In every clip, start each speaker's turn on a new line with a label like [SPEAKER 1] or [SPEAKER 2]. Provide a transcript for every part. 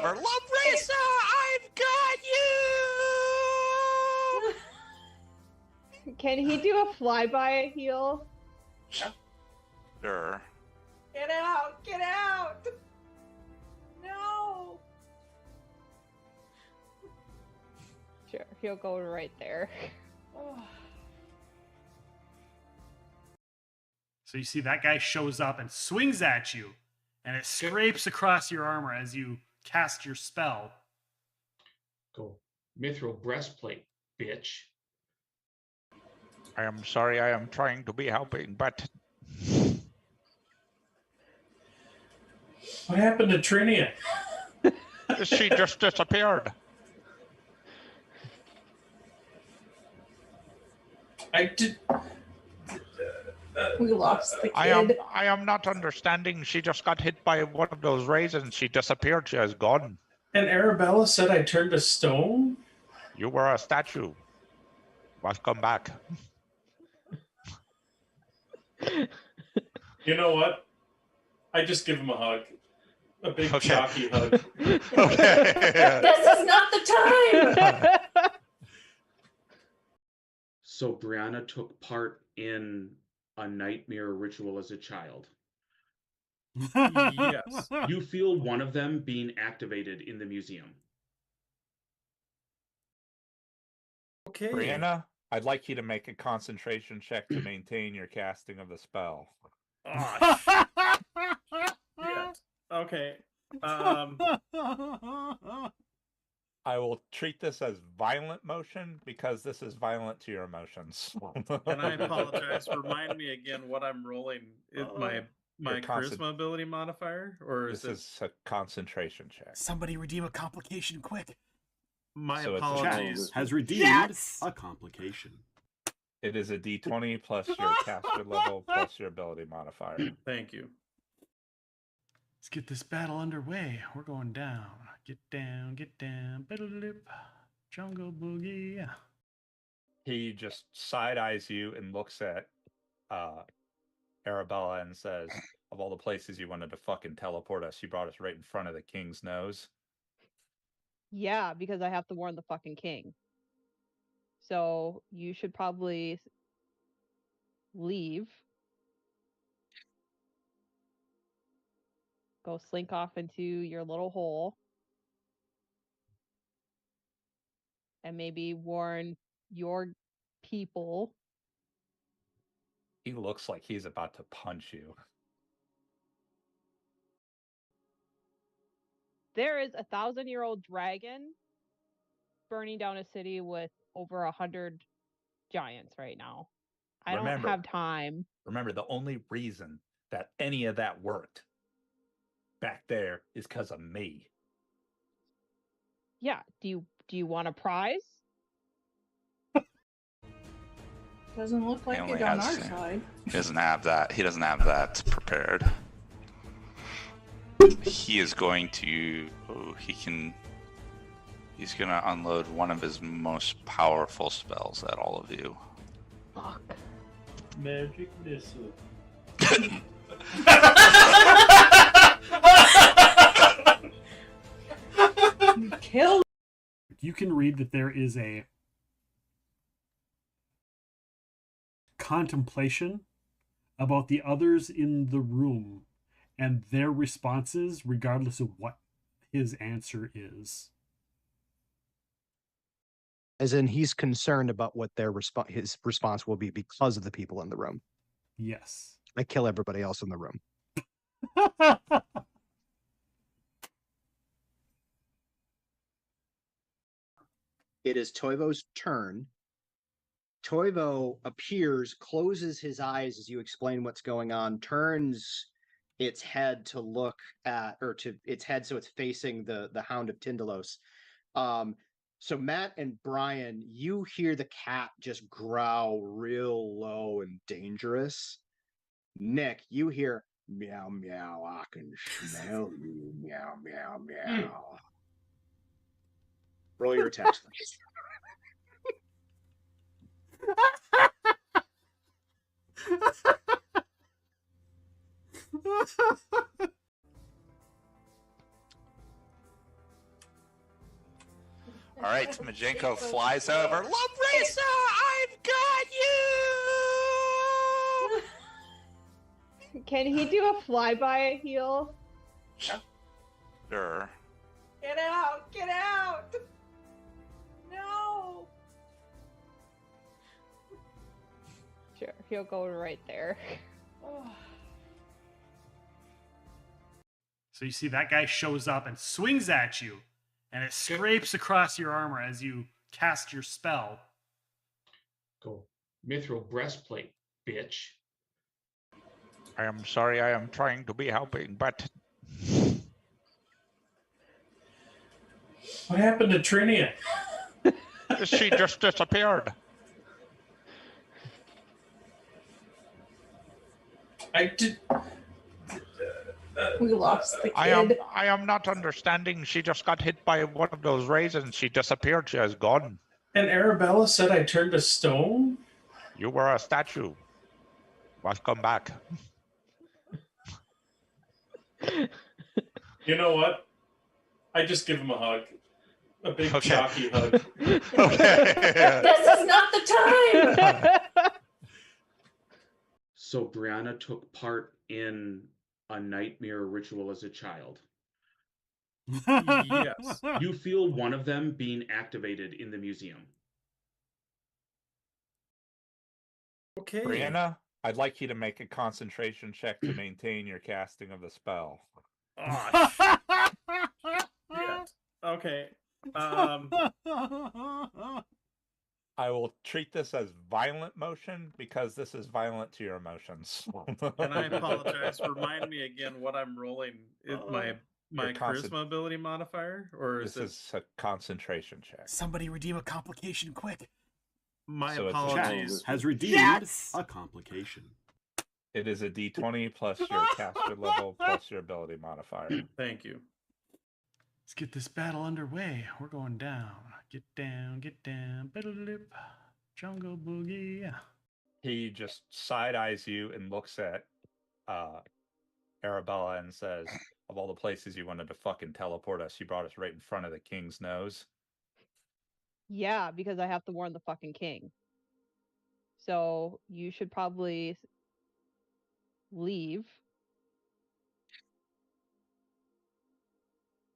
[SPEAKER 1] over. Lumbrisa, I've got you!
[SPEAKER 2] Can he do a flyby heal?
[SPEAKER 1] Sure.
[SPEAKER 3] Get out! Get out! No!
[SPEAKER 2] Sure, he'll go right there.
[SPEAKER 4] So you see that guy shows up and swings at you, and it scrapes across your armor as you cast your spell.
[SPEAKER 5] Go. Mithril breastplate, bitch.
[SPEAKER 1] I am sorry, I am trying to be helping, but...
[SPEAKER 6] What happened to Trinia?
[SPEAKER 1] She just disappeared.
[SPEAKER 6] I did.
[SPEAKER 3] We lost the kid.
[SPEAKER 1] I am not understanding. She just got hit by one of those raisins. She disappeared. She is gone.
[SPEAKER 6] And Arabella said I turned to stone?
[SPEAKER 1] You were a statue. Welcome back.
[SPEAKER 6] You know what? I just give him a hug. A big
[SPEAKER 1] Okay.
[SPEAKER 6] chalky hug.
[SPEAKER 1] Okay.
[SPEAKER 3] This is not the time!
[SPEAKER 5] So Brianna took part in a nightmare ritual as a child.
[SPEAKER 6] Yes.
[SPEAKER 5] You feel one of them being activated in the museum.
[SPEAKER 6] Okay.
[SPEAKER 1] Brianna, I'd like you to make a concentration check to maintain your casting of the spell.
[SPEAKER 6] Oh, yeah. Okay.
[SPEAKER 1] I will treat this as violent motion because this is violent to your emotions.
[SPEAKER 6] And I apologize. Remind me again what I'm rolling. Is my
[SPEAKER 1] Your
[SPEAKER 6] charisma ability modifier, or
[SPEAKER 1] This
[SPEAKER 6] is
[SPEAKER 1] is a concentration check.
[SPEAKER 4] Somebody redeem a complication quick.
[SPEAKER 6] my
[SPEAKER 1] so it's a
[SPEAKER 6] apologies?
[SPEAKER 7] Has redeemed
[SPEAKER 4] Yes!
[SPEAKER 7] a complication.
[SPEAKER 1] It is a d20 plus your caster level plus your ability modifier.
[SPEAKER 6] Thank you.
[SPEAKER 4] Let's get this battle underway. We're going down. Get down, get down. Biddle-lip. Jungle boogie.
[SPEAKER 1] He just side eyes you and looks at Arabella and says, of all the places you wanted to fucking teleport us, you brought us right in front of the king's nose.
[SPEAKER 2] Yeah, because I have to warn the fucking king. So you should probably leave. Go slink off into your little hole. And maybe warn your people.
[SPEAKER 1] He looks like he's about to punch you.
[SPEAKER 2] There is 1,000-year-old dragon burning down a city with over 100 giants right now. I don't have time.
[SPEAKER 1] Remember, the only reason that any of that worked back there is because of me.
[SPEAKER 2] Yeah. Do you want a prize?
[SPEAKER 3] Doesn't look like it on our side.
[SPEAKER 1] He doesn't have that. He doesn't have that prepared. He is going to. Oh, he's gonna unload one of his most powerful spells at all of you.
[SPEAKER 2] Fuck.
[SPEAKER 6] Magic missile.
[SPEAKER 3] Kill.
[SPEAKER 4] You can read that there is a contemplation about the others in the room and their responses, regardless of what his answer is.
[SPEAKER 8] As in, he's concerned about what his response will be because of the people in the room.
[SPEAKER 4] Yes.
[SPEAKER 8] I kill everybody else in the room. It is Toivo's turn. Toivo appears, closes his eyes as you explain what's going on, turns its head to look at, or to its head so it's facing the Hound of Tyndalos. So Matt and Brian, you hear the cat just growl real low and dangerous. Nick, you hear meow meow, I can smell you, meow meow meow. Roll your attacks.
[SPEAKER 1] right, Majenko flies over. Love Racer, I've got you!
[SPEAKER 2] Can he do a flyby heal?
[SPEAKER 1] Sure.
[SPEAKER 3] Get out! Get out! No!
[SPEAKER 2] Sure, he'll go right there.
[SPEAKER 3] Oh.
[SPEAKER 4] So you see that guy shows up and swings at you, and it scrapes across your armor as you cast your spell.
[SPEAKER 5] Go. Mithril breastplate, bitch.
[SPEAKER 1] I am sorry, I am trying to be helping, but...
[SPEAKER 6] What happened to Trinia?
[SPEAKER 1] She just disappeared.
[SPEAKER 6] I did.
[SPEAKER 3] We lost the kid.
[SPEAKER 1] I am not understanding. She just got hit by one of those raisins. She disappeared. She is gone.
[SPEAKER 6] And Arabella said I turned to stone?
[SPEAKER 1] You were a statue. Welcome back.
[SPEAKER 6] You know what? I just give him a hug. A big chalky hug.
[SPEAKER 1] Okay.
[SPEAKER 3] This is not the time!
[SPEAKER 5] So Brianna took part in a nightmare ritual as a child.
[SPEAKER 6] Yes.
[SPEAKER 5] You feel one of them being activated in the museum.
[SPEAKER 6] Okay.
[SPEAKER 7] Brianna, I'd like you to make a concentration check to maintain your casting of the spell.
[SPEAKER 6] Oh, yeah. Okay.
[SPEAKER 7] I will treat this as violent motion because this is violent to your emotions.
[SPEAKER 6] And I apologize. Remind me again what I'm rolling. Is my charisma ability modifier, or is
[SPEAKER 7] this is a concentration check.
[SPEAKER 4] Somebody redeem a complication quick.
[SPEAKER 6] my
[SPEAKER 7] So it's a
[SPEAKER 6] apologies?
[SPEAKER 9] Has redeemed a complication.
[SPEAKER 7] It is a d20 plus your caster level plus your ability modifier.
[SPEAKER 6] Thank you.
[SPEAKER 4] Let's get this battle underway. We're going down. Get down, get down. Biddle-dip. Jungle boogie.
[SPEAKER 7] He just side eyes you and looks at Arabella and says, of all the places you wanted to fucking teleport us, you brought us right in front of the king's nose.
[SPEAKER 2] Yeah, because I have to warn the fucking king. So you should probably leave.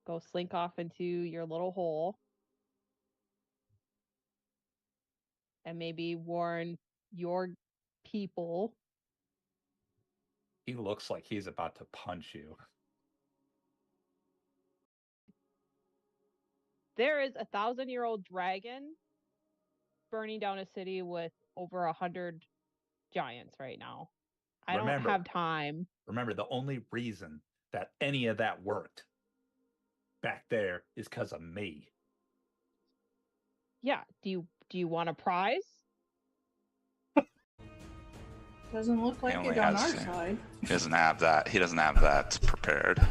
[SPEAKER 2] Go slink off into your little hole. And maybe warn your people.
[SPEAKER 7] He looks like he's about to punch you.
[SPEAKER 2] There is a 1,000-year-old dragon burning down a city with over 100 giants right now. I don't have time.
[SPEAKER 7] Remember, the only reason that any of that worked back there is because of me.
[SPEAKER 2] Yeah. Do you want a prize?
[SPEAKER 3] Doesn't look like it on our side.
[SPEAKER 1] He doesn't have that. He doesn't have that prepared.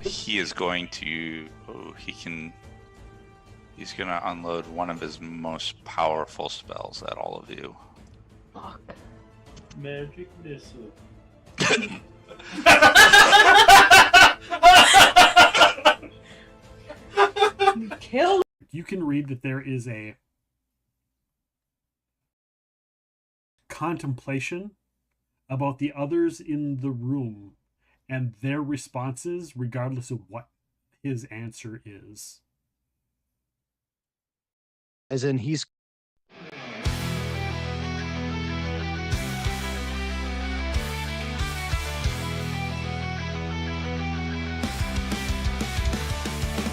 [SPEAKER 1] He is going to. Oh, he's gonna unload one of his most powerful spells at all of you.
[SPEAKER 2] Fuck.
[SPEAKER 6] Magic missile.
[SPEAKER 3] Kill.
[SPEAKER 4] You can read that there is a contemplation about the others in the room and their responses, regardless of what his answer is.
[SPEAKER 8] As in, he's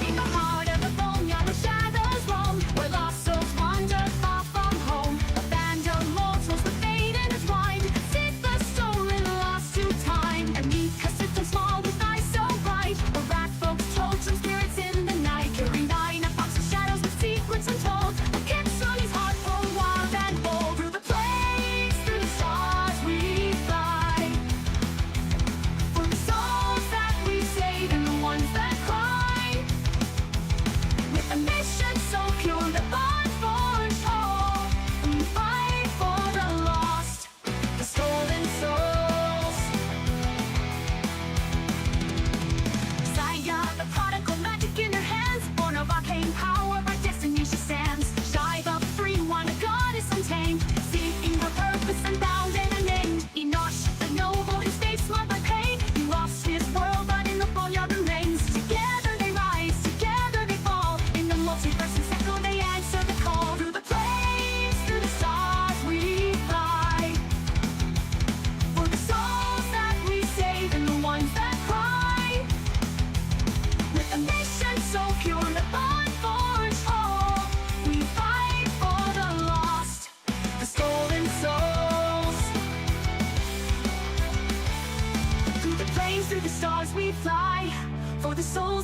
[SPEAKER 10] In the heart of the boneyard, the shadows roam, where lost souls wander far from home. A band of mortals with fate intertwined, seek the stolen lost to time. And meet Cassithan small with eyes so bright, where rat folks, trolls, and spirits in the night. Carrying 9 a fox of shadows with secrets untold. The kids slowly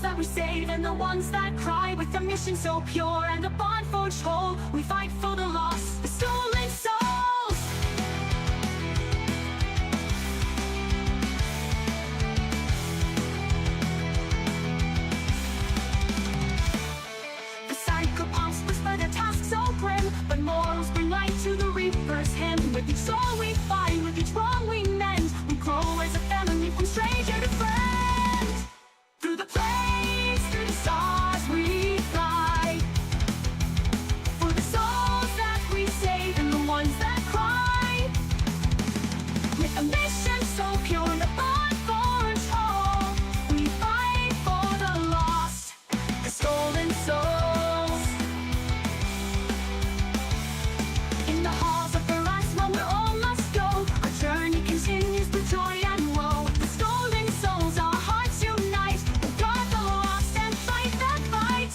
[SPEAKER 10] that we save and the ones that cry. With a mission so pure and a bond forged whole, we fight for the lost, the stolen souls. The psychopaths whisper their tasks so grim, but morals bring light to the Reaper's hymn. With each soul we find, with each wrong we mend, we grow as a family from stranger to friend. Through the plains, through the stars we fly, for the souls that we save and the ones that cry. With a mission so pure and a bond forged whole, we fight for the lost, the stolen souls. In the halls of Erasmus where all must go, our journey continues through joy and woe. The stolen souls, our hearts unite, we'll guard the lost and fight that fight.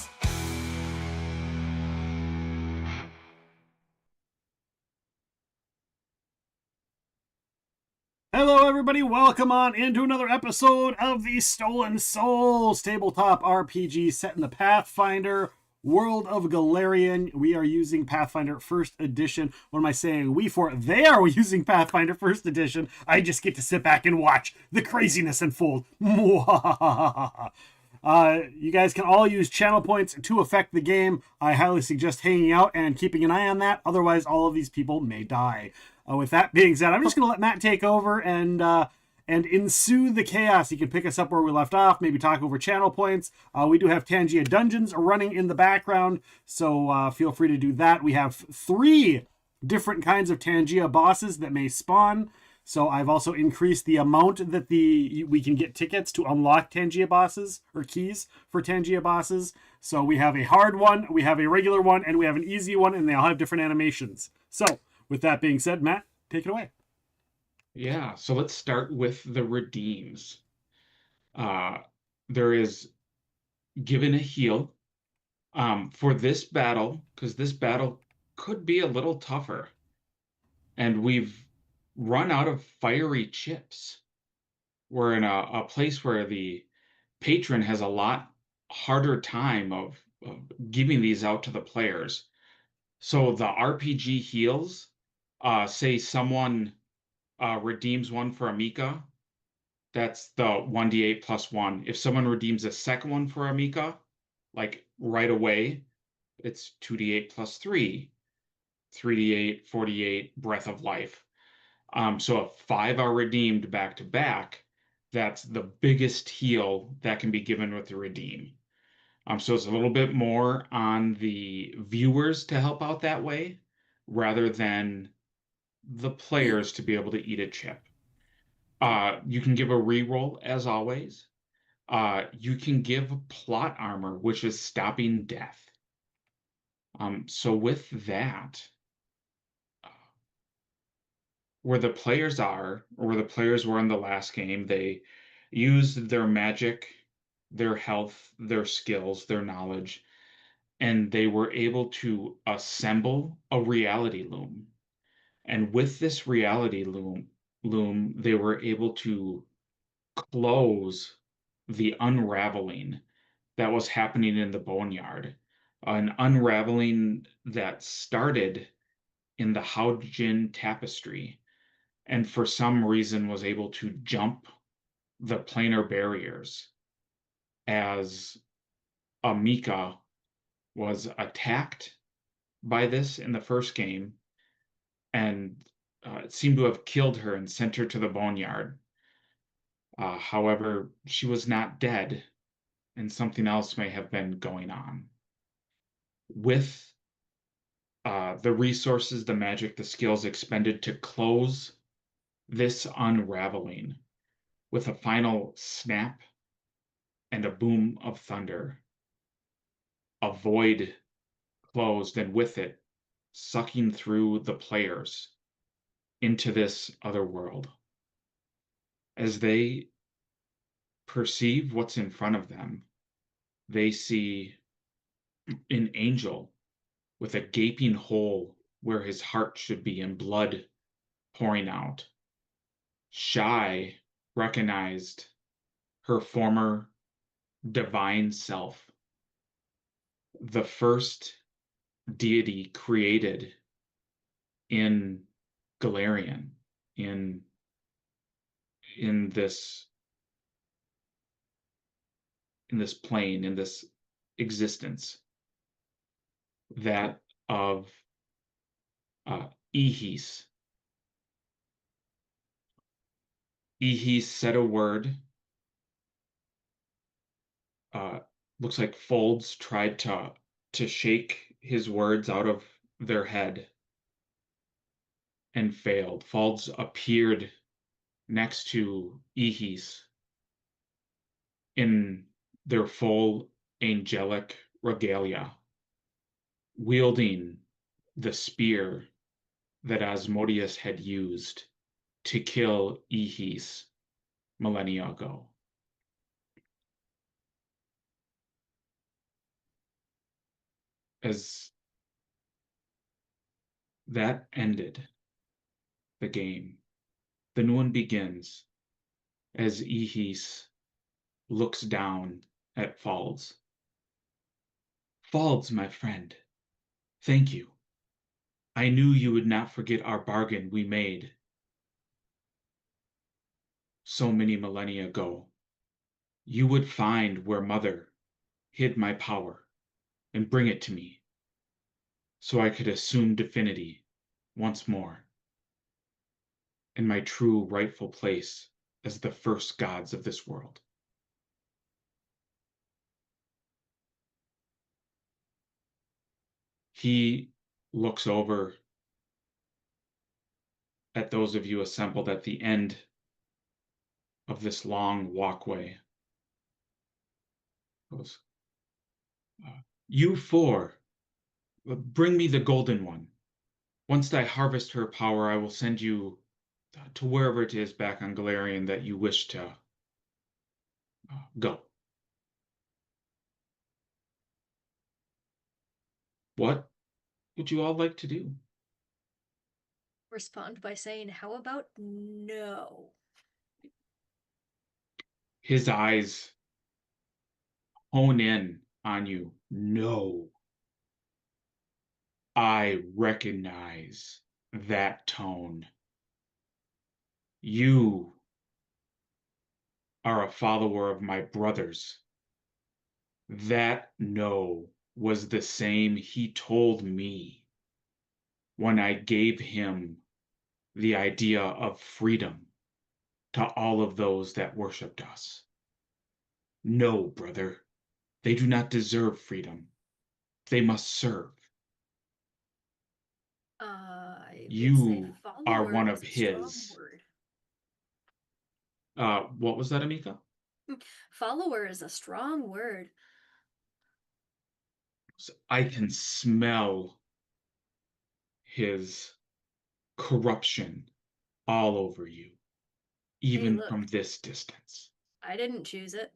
[SPEAKER 4] Hello, everybody. Welcome on into another episode of the Stolen Souls tabletop RPG set in the Pathfinder World of Golarion. We are using Pathfinder 1st Edition. What am I saying? We for they are using Pathfinder 1st Edition. I just get to sit back and watch the craziness unfold. You guys can all use channel points to affect the game. I highly suggest hanging out and keeping an eye on that. Otherwise, all of these people may die. With that being said, I'm just going to let Matt take over and ensue the chaos. He can pick us up where we left off, maybe talk over channel points. We do have Tangia Dungeons running in the background, so feel free to do that. We have 3 different kinds of Tangia bosses that may spawn. So I've also increased the amount that we can get tickets to unlock Tangia bosses or keys for Tangia bosses. So we have a hard one, we have a regular one, and we have an easy one, and they all have different animations. So with that being said, Matt, take it away.
[SPEAKER 5] Yeah, so let's start with the redeems. There is given a heal for this battle, because this battle could be a little tougher. And we've run out of fiery chips. We're in a place where the patron has a lot harder time of giving these out to the players. So the RPG heals, say someone redeems one for Amika, that's the 1d8 plus 1. If someone redeems a second one for Amika, like right away, it's 2d8 plus 3, 3d8, 4d8, breath of life. So if 5 are redeemed back to back, that's the biggest heal that can be given with the redeem. So it's a little bit more on the viewers to help out that way, rather than the players to be able to eat a chip. You can give a reroll as always. You can give plot armor, which is stopping death. So with that, where the players are, or where the players were in the last game, they used their magic, their health, their skills, their knowledge, and they were able to assemble a reality loom. And with this reality loom, they were able to close the unraveling that was happening in the boneyard. An unraveling that started in the Haojin tapestry, and for some reason was able to jump the planar barriers as Amika was attacked by this in the first game, and it seemed to have killed her and sent her to the boneyard. However, she was not dead, and something else may have been going on. With the resources, the magic, the skills expended to close this unraveling, with a final snap and a boom of thunder, a void closed, and with it, sucking through the players into this other world. As they perceive what's in front of them, they see an angel with a gaping hole where his heart should be and blood pouring out. Shy recognized her former divine self, the first deity created in Golarion, in this plane, in this existence, that of Ehis. Ehis said a word. Looks like Folds tried to shake his words out of their head and failed. Folds appeared next to Ehis in their full angelic regalia, wielding the spear that Asmodeus had used to kill Ehis millennia ago. As that ended the game, the new one begins as Ehis looks down at Falds. Falds, my friend, thank you. I knew you would not forget our bargain we made so many millennia ago. You would find where Mother hid my power and bring it to me, so I could assume divinity once more, in my true rightful place as the first gods of this world. He looks over at those of you assembled at the end of this long walkway. Goes, you four, bring me the golden one. Once I harvest her power, I will send you to wherever it is back on Golarion that you wish to go. What would you all like to do?
[SPEAKER 11] Respond by saying, how about no?
[SPEAKER 5] His eyes hone in on you. No. I recognize that tone. You are a follower of my brother's. That no was the same he told me when I gave him the idea of freedom to all of those that worshipped us. No, brother, they do not deserve freedom. They must serve. You are one of his. What was that, Amika?
[SPEAKER 11] Follower is a strong word.
[SPEAKER 5] I can smell his corruption all over you, even
[SPEAKER 11] Hey,
[SPEAKER 5] from this distance.
[SPEAKER 11] I didn't choose it.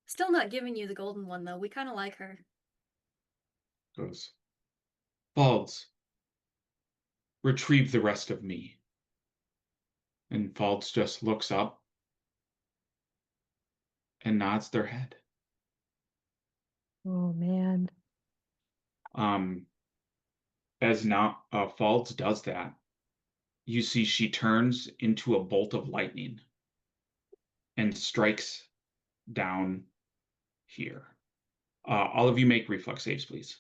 [SPEAKER 11] Still not giving you the golden one, though. We kind of like her.
[SPEAKER 5] Goes, Falds, retrieve the rest of me. And Falds just looks up and nods their head.
[SPEAKER 2] Oh, man.
[SPEAKER 5] As now Falds does that, you see she turns into a bolt of lightning and strikes down here. All of you make reflex saves, please.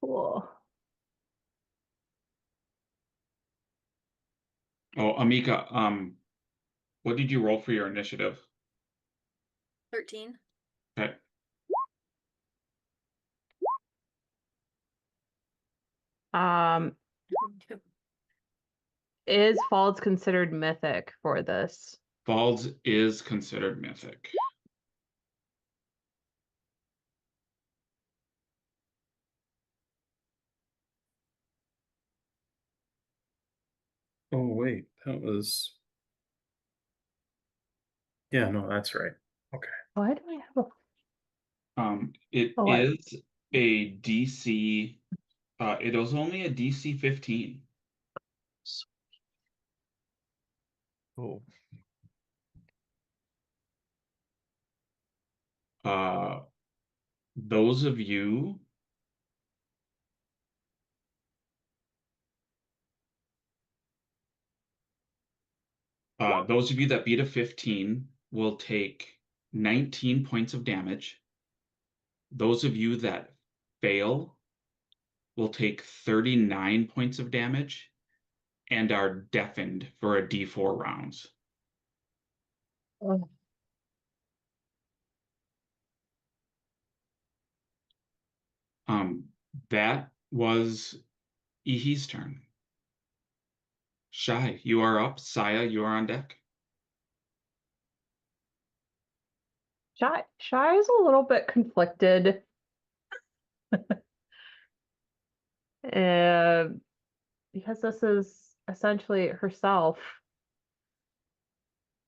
[SPEAKER 2] Cool.
[SPEAKER 5] Oh, Amika, what did you roll for your initiative?
[SPEAKER 11] 13.
[SPEAKER 5] Okay.
[SPEAKER 2] Is Falls considered mythic for this?
[SPEAKER 5] Falds is considered mythic.
[SPEAKER 6] Oh, wait, that was... Yeah, no, that's right. Okay.
[SPEAKER 2] Why do I have a...
[SPEAKER 5] It is a DC... it was only a DC 15.
[SPEAKER 7] Oh.
[SPEAKER 5] Those of you that beat a 15 will take 19 points of damage. Those of you that fail will take 39 points of damage and are deafened for a D4 rounds.
[SPEAKER 2] Oh.
[SPEAKER 5] That was Ihi's turn. Shy, you are up. Saya, you are on deck.
[SPEAKER 2] Shy is a little bit conflicted. Because this is essentially herself.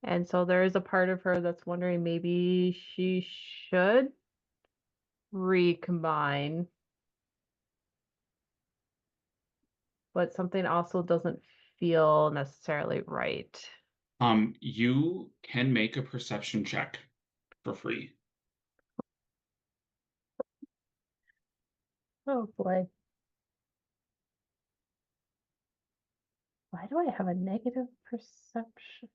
[SPEAKER 2] And so there is a part of her that's wondering maybe she should recombine. But something also doesn't feel necessarily right.
[SPEAKER 5] You can make a perception check for free.
[SPEAKER 2] Oh boy. Why do I have a negative perception?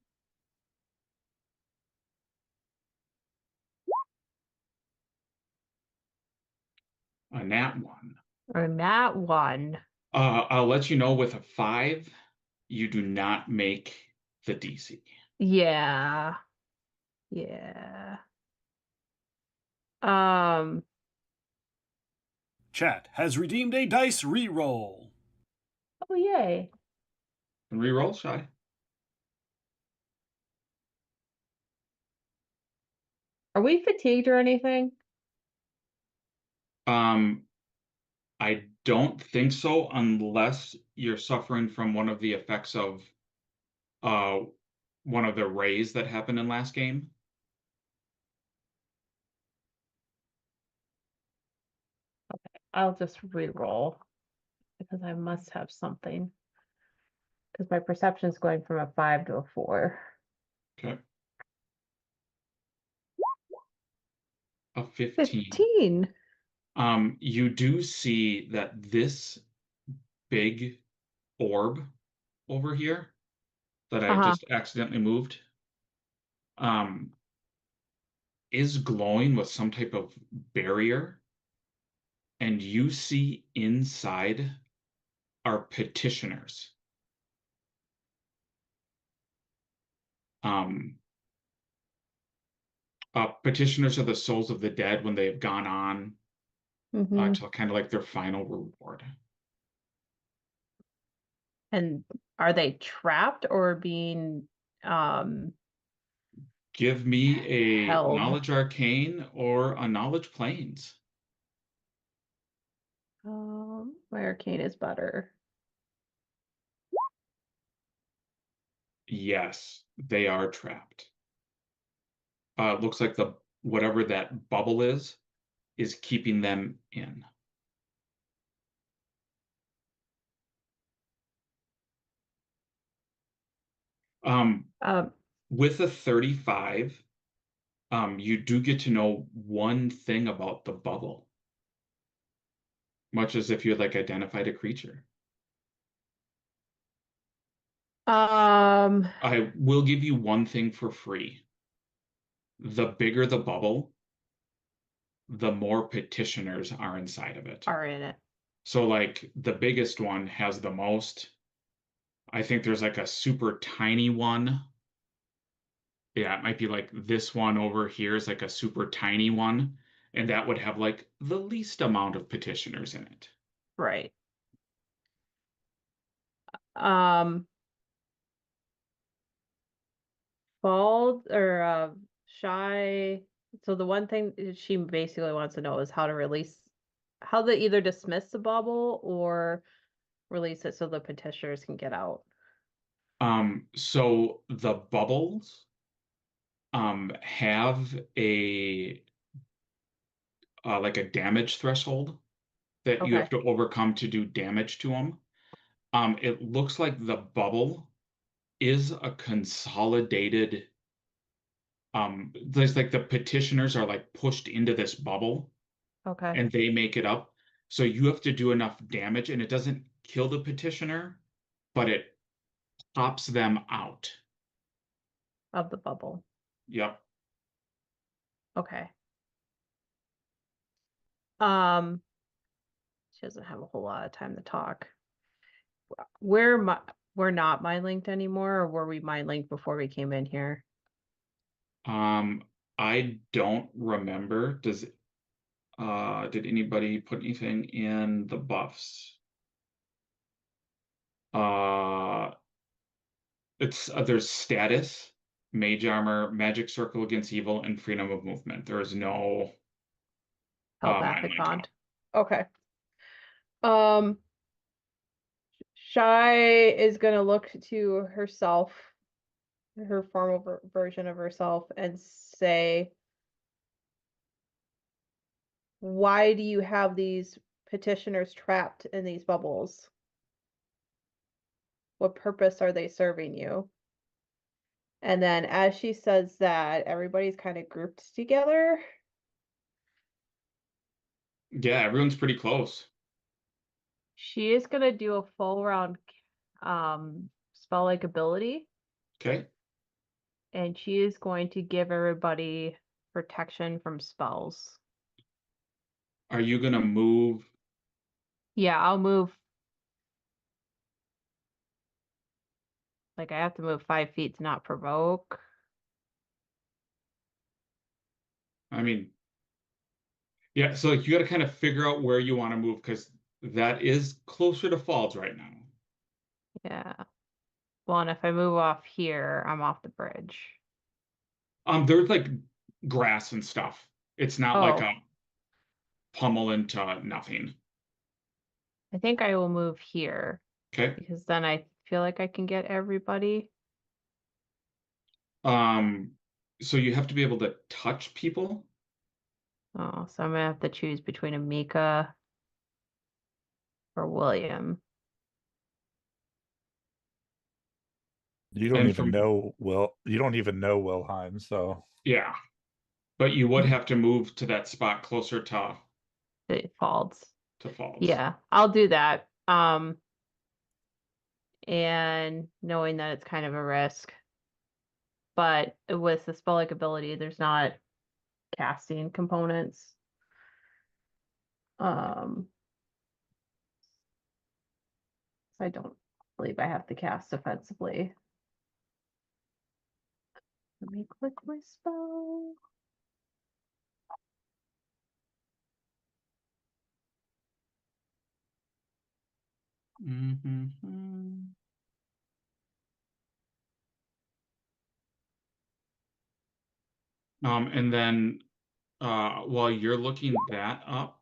[SPEAKER 5] A nat 1.
[SPEAKER 2] Or nat 1.
[SPEAKER 5] I'll let you know with a 5, you do not make the DC.
[SPEAKER 2] Yeah. Yeah.
[SPEAKER 4] Chat has redeemed a dice reroll.
[SPEAKER 2] Oh yay.
[SPEAKER 5] And reroll, Shy.
[SPEAKER 2] Are we fatigued or anything?
[SPEAKER 5] I don't think so, unless you're suffering from one of the effects of one of the rays that happened in last game.
[SPEAKER 2] Okay, I'll just re-roll because I must have something. Because my perception is going from a 5 to a 4.
[SPEAKER 5] Okay. A 15.
[SPEAKER 2] 15.
[SPEAKER 5] You do see that this big orb over here that I just accidentally moved is glowing with some type of barrier, and you see inside are petitioners. Petitioners are the souls of the dead when they have gone on to kind of like their final reward.
[SPEAKER 2] And are they trapped or being
[SPEAKER 5] Give me a
[SPEAKER 2] held?
[SPEAKER 5] knowledge arcane or a knowledge planes.
[SPEAKER 2] My arcane is better.
[SPEAKER 5] Yes, they are trapped. Looks like whatever that bubble is keeping them in. With a 35, you do get to know one thing about the bubble, much as if you had like identified a creature. I will give you one thing for free. The bigger the bubble, the more petitioners are inside of it.
[SPEAKER 2] Are in it.
[SPEAKER 5] So like the biggest one has the most. I think there's like a super tiny one. Yeah, it might be like this one over here is like a super tiny one, and that would have like the least amount of petitioners in it.
[SPEAKER 2] Right. Bald or Shy. So the one thing she basically wants to know is how to either dismiss the bubble or release it so the petitioners can get out.
[SPEAKER 5] So the bubbles have a like a damage threshold that you have to overcome to do damage to them. It looks like the bubble is a consolidated there's like the petitioners are like pushed into this bubble
[SPEAKER 2] Okay.
[SPEAKER 5] and they make it up. So you have to do enough damage, and it doesn't kill the petitioner, but it pops them out.
[SPEAKER 2] Of the bubble.
[SPEAKER 5] Yep.
[SPEAKER 2] Okay. She doesn't have a whole lot of time to talk. We're not mind linked anymore, or were we mind linked before we came in here?
[SPEAKER 5] I don't remember. Did anybody put anything in the buffs? There's status, mage armor, magic circle against evil, and freedom of movement. There is no
[SPEAKER 2] Telepathic
[SPEAKER 5] mind
[SPEAKER 2] bond.
[SPEAKER 5] link.
[SPEAKER 2] Okay. Shy is gonna look to herself, her formal version of herself, and say, why do you have these petitioners trapped in these bubbles? What purpose are they serving you? And then as she says that, everybody's kind of grouped together.
[SPEAKER 5] Yeah, everyone's pretty close.
[SPEAKER 2] She is gonna do a full round spell-like ability.
[SPEAKER 5] Okay.
[SPEAKER 2] And she is going to give everybody protection from spells.
[SPEAKER 5] Are you gonna move?
[SPEAKER 2] Yeah, I'll move. Like, I have to move 5 feet to not provoke.
[SPEAKER 5] I mean, yeah, so like you got to kind of figure out where you want to move, because that is closer to Falls right now.
[SPEAKER 2] Yeah. Well, and if I move off here, I'm off the bridge.
[SPEAKER 5] There's like grass and stuff. It's not like
[SPEAKER 2] Oh.
[SPEAKER 5] a pummel into nothing.
[SPEAKER 2] I think I will move here.
[SPEAKER 5] Okay.
[SPEAKER 2] Because then I feel like I can get everybody.
[SPEAKER 5] So you have to be able to touch people.
[SPEAKER 2] Oh, so I'm gonna have to choose between Amika or William.
[SPEAKER 7] You don't
[SPEAKER 5] And
[SPEAKER 7] even know you don't even know Wilhelm, so
[SPEAKER 5] yeah. But you would have to move to that spot closer to
[SPEAKER 2] Falls.
[SPEAKER 5] Falls.
[SPEAKER 2] Yeah, I'll do that. And knowing that it's kind of a risk. But with the spell-like ability, there's not casting components. I don't believe I have to cast defensively. Let me click my spell.
[SPEAKER 5] Mm-hmm. And then while you're looking that up.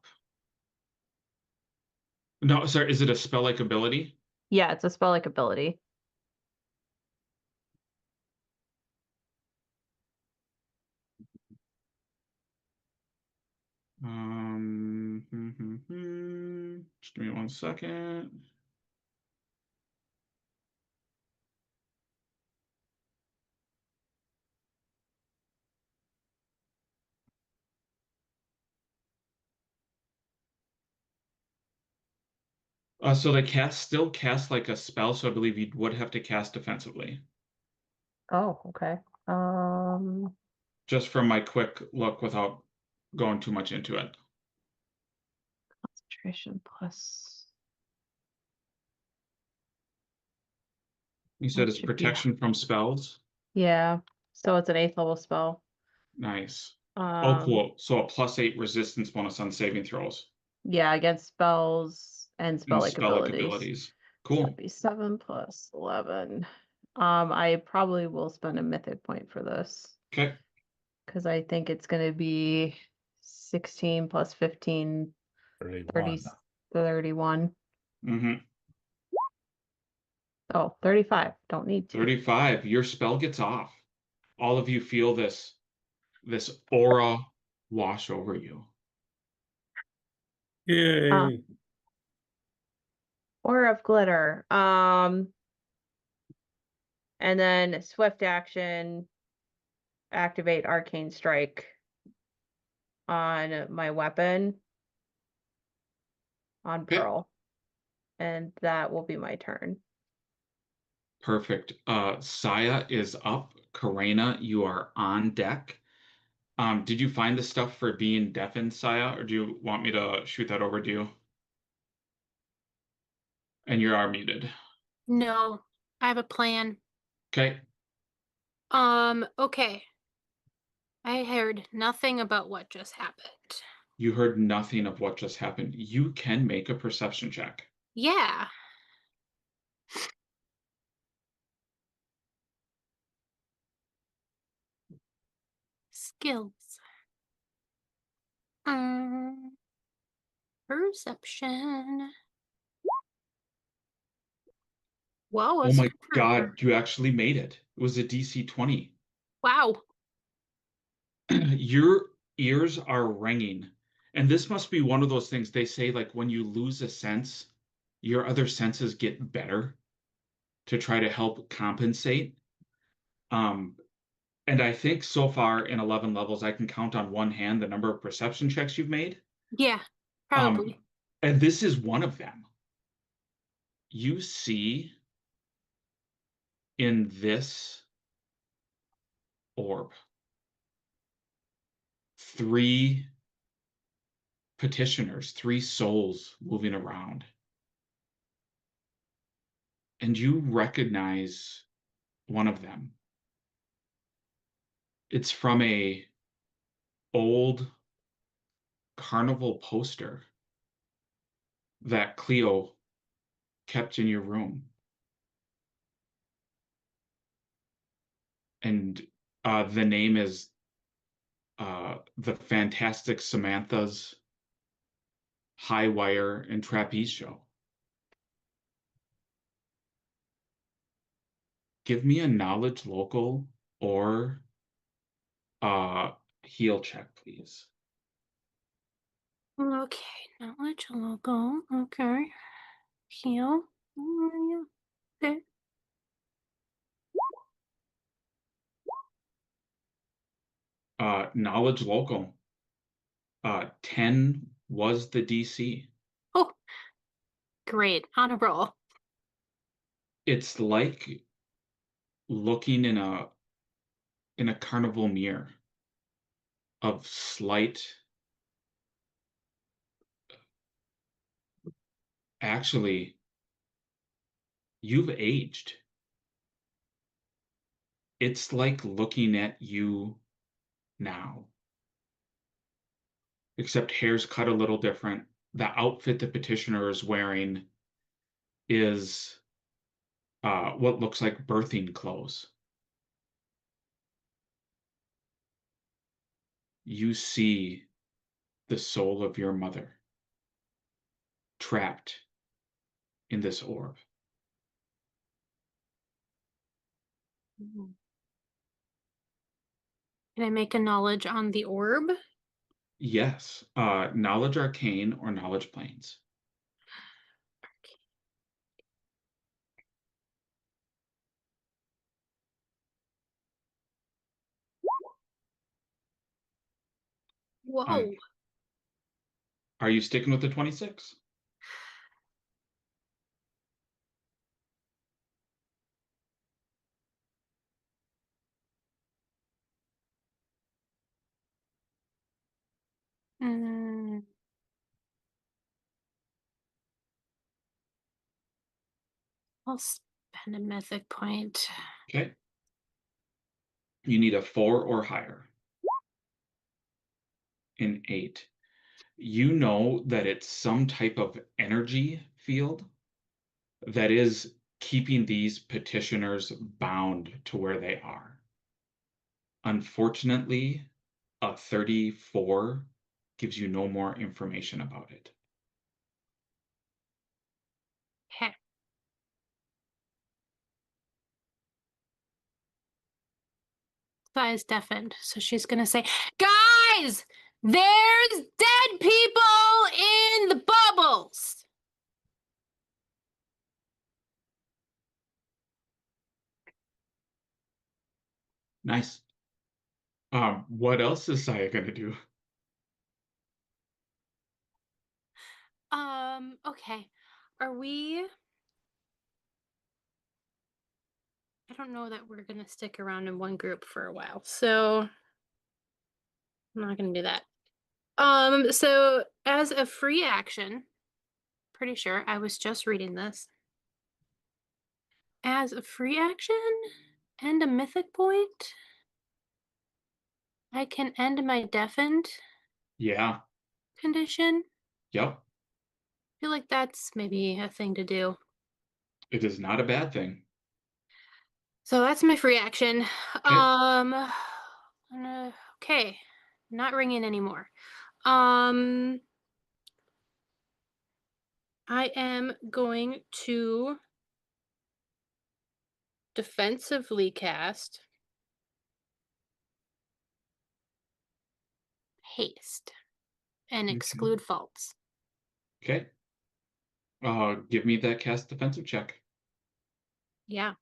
[SPEAKER 5] No, sorry, is it a spell-like ability?
[SPEAKER 2] Yeah, it's a spell-like ability.
[SPEAKER 5] Just give me 1 second. So they still cast like a spell, so I believe you would have to cast defensively.
[SPEAKER 2] Oh, okay.
[SPEAKER 5] Just from my quick look without going too much into it.
[SPEAKER 2] Concentration plus.
[SPEAKER 5] You said
[SPEAKER 2] That
[SPEAKER 5] it's
[SPEAKER 2] should be-
[SPEAKER 5] protection from spells?
[SPEAKER 2] Yeah, so it's an 8th level spell.
[SPEAKER 5] Nice. Oh,
[SPEAKER 2] Um,
[SPEAKER 5] cool. So a +8 resistance bonus on saving throws.
[SPEAKER 2] Yeah, against spells and
[SPEAKER 5] And
[SPEAKER 2] spell-like
[SPEAKER 5] spell-like
[SPEAKER 2] abilities.
[SPEAKER 5] abilities.
[SPEAKER 2] So
[SPEAKER 5] Cool.
[SPEAKER 2] that'd be 7 plus 11. I probably will spend a mythic point for this.
[SPEAKER 5] Okay.
[SPEAKER 2] Because I think it's going to be 16 plus 15, 30, 31.
[SPEAKER 5] Mm-hmm.
[SPEAKER 2] Oh, 35. Don't need to.
[SPEAKER 5] 35. Your spell gets off. All of you feel this aura wash over you.
[SPEAKER 6] Yay.
[SPEAKER 2] Aura of glitter. And then swift action. activate Arcane Strike on my weapon on
[SPEAKER 5] Okay.
[SPEAKER 2] Pearl. And that will be my turn.
[SPEAKER 5] Perfect. Saya is up. Karina, you are on deck. Did you find the stuff for being deafened, Saya, or do you want me to shoot that over to you? And you are muted.
[SPEAKER 12] No, I have a plan.
[SPEAKER 5] Okay.
[SPEAKER 12] Okay. I heard nothing about what just happened.
[SPEAKER 5] You heard nothing of what just happened. You can make a perception check.
[SPEAKER 12] Yeah. Skills. Perception. Whoa,
[SPEAKER 5] Oh
[SPEAKER 12] it's
[SPEAKER 5] my
[SPEAKER 12] super-
[SPEAKER 5] God, you actually made it. It was a DC 20.
[SPEAKER 12] Wow.
[SPEAKER 5] Your ears are ringing. And this must be one of those things they say, like when you lose a sense, your other senses get better to try to help compensate. And I think so far in 11 levels, I can count on one hand the number of perception checks you've made.
[SPEAKER 12] Yeah, probably.
[SPEAKER 5] And this is one of them. You see in this orb 3 petitioners, 3 souls moving around. And you recognize one of them. It's from a old carnival poster that Cleo kept in your room. And the name is The Fantastic Samantha's High Wire and Trapeze Show. Give me a knowledge local or heal check, please.
[SPEAKER 12] Okay, knowledge local. Okay. Heal. Yeah. Okay.
[SPEAKER 5] Knowledge local. 10 was the DC.
[SPEAKER 12] Oh, great. On a roll.
[SPEAKER 5] It's like looking in a carnival mirror of slight. Actually, you've aged. It's like looking at you now. Except hair's cut a little different. The outfit the petitioner is wearing is what looks like birthing clothes. You see the soul of your mother trapped in this orb.
[SPEAKER 12] Can I make a knowledge on the orb?
[SPEAKER 5] Yes, knowledge arcane or knowledge planes.
[SPEAKER 12] Whoa.
[SPEAKER 5] Are you sticking with the 26?
[SPEAKER 12] I'll spend a mythic point.
[SPEAKER 5] Okay. You need a 4 or higher. An 8. You know that it's some type of energy field that is keeping these petitioners bound to where they are. Unfortunately, a 34 gives you no more information about it.
[SPEAKER 12] Okay. Saya's deafened, so she's gonna say, "Guys, there's dead people in the bubbles."
[SPEAKER 5] Nice. What else is Saya gonna do?
[SPEAKER 12] Okay. Are we? I don't know that we're gonna stick around in one group for a while, so I'm not gonna do that. So as a free action, pretty sure I was just reading this. As a free action and a mythic point, I can end my deafened
[SPEAKER 5] Yeah.
[SPEAKER 12] condition.
[SPEAKER 5] Yep.
[SPEAKER 12] I feel like that's maybe a thing to do.
[SPEAKER 5] It is not a bad thing.
[SPEAKER 12] So that's my free action.
[SPEAKER 5] Okay.
[SPEAKER 12] Okay. Not ringing anymore. I am going to defensively cast haste and
[SPEAKER 5] Okay.
[SPEAKER 12] exclude faults.
[SPEAKER 5] Okay. Give me that cast defensive check.
[SPEAKER 12] Yeah.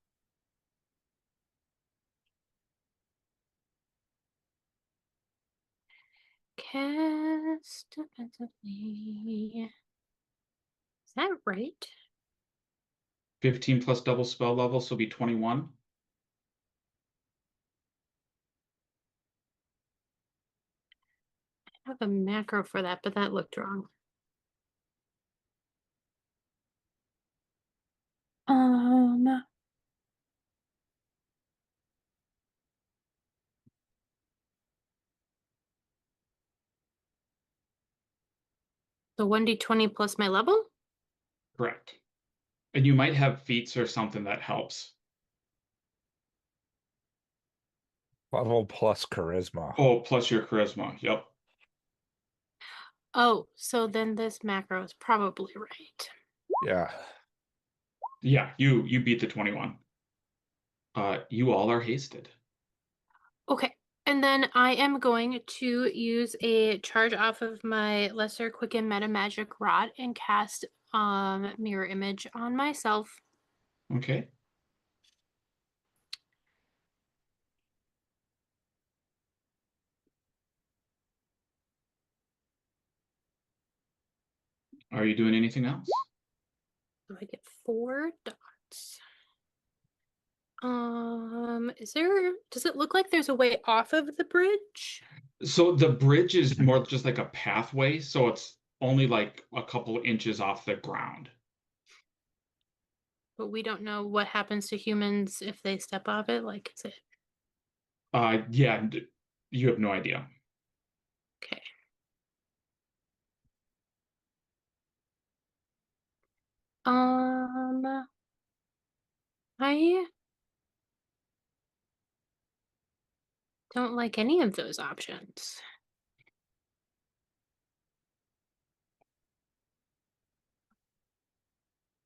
[SPEAKER 12] Cast defensively. Is that right?
[SPEAKER 5] 15 plus double spell level, so be 21.
[SPEAKER 12] I have a macro for that, but that looked wrong. The 1d20 plus my level?
[SPEAKER 5] Correct. And you might have feats or something that helps.
[SPEAKER 7] Level plus charisma.
[SPEAKER 5] Oh, plus your charisma. Yep.
[SPEAKER 12] Oh, so then this macro is probably right.
[SPEAKER 7] Yeah.
[SPEAKER 5] Yeah, you beat the 21. You all are hasted.
[SPEAKER 12] Okay. And then I am going to use a charge off of my Lesser Quicken Meta Magic Rod and cast Mirror Image on myself.
[SPEAKER 5] Okay. Are you doing anything else?
[SPEAKER 12] So I get 4 dots. Does it look like there's a way off of the bridge?
[SPEAKER 5] So the bridge is more just like a pathway, so it's only like a couple inches off the ground.
[SPEAKER 12] But we don't know what happens to humans if they step off it. Like, is it?
[SPEAKER 5] Yeah, you have no idea.
[SPEAKER 12] Okay. I don't like any of those options.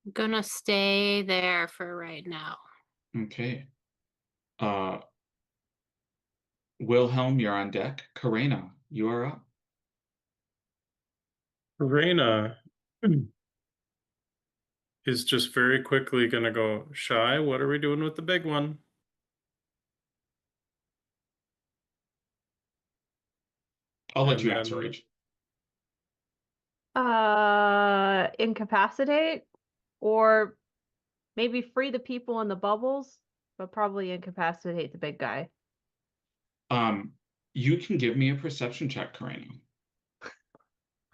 [SPEAKER 12] I'm gonna stay there for right now.
[SPEAKER 5] Okay. Wilhelm, you're on deck. Karina, you are up.
[SPEAKER 6] Reina is just very quickly gonna go, Shy, what are we doing with the big one?
[SPEAKER 5] I'll let
[SPEAKER 6] And
[SPEAKER 5] you
[SPEAKER 6] then-
[SPEAKER 5] answer, Rach.
[SPEAKER 2] Incapacitate, or maybe free the people in the bubbles, but probably incapacitate the big guy.
[SPEAKER 5] You can give me a perception check, Karina.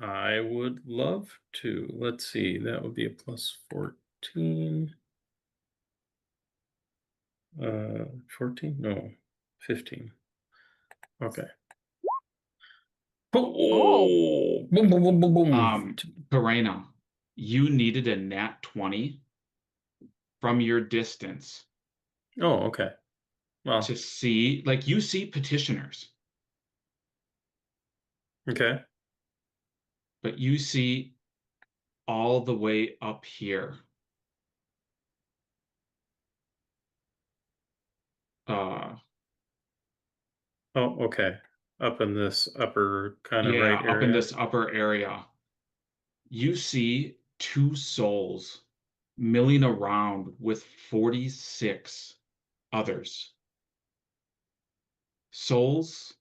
[SPEAKER 6] I would love to. Let's see, that would be a plus 14. 14? No, 15. Okay. Oh, boom, boom, boom, boom, boom.
[SPEAKER 5] Karina, you needed a nat 20 from your distance.
[SPEAKER 6] Oh, okay. Well,
[SPEAKER 5] to see, like, you see petitioners.
[SPEAKER 6] Okay.
[SPEAKER 5] But you see all the way up here.
[SPEAKER 6] Oh, okay. Up in this upper kind of
[SPEAKER 5] yeah,
[SPEAKER 6] right
[SPEAKER 5] up
[SPEAKER 6] area.
[SPEAKER 5] in this upper area. You see 2 souls milling around with 46 others. Souls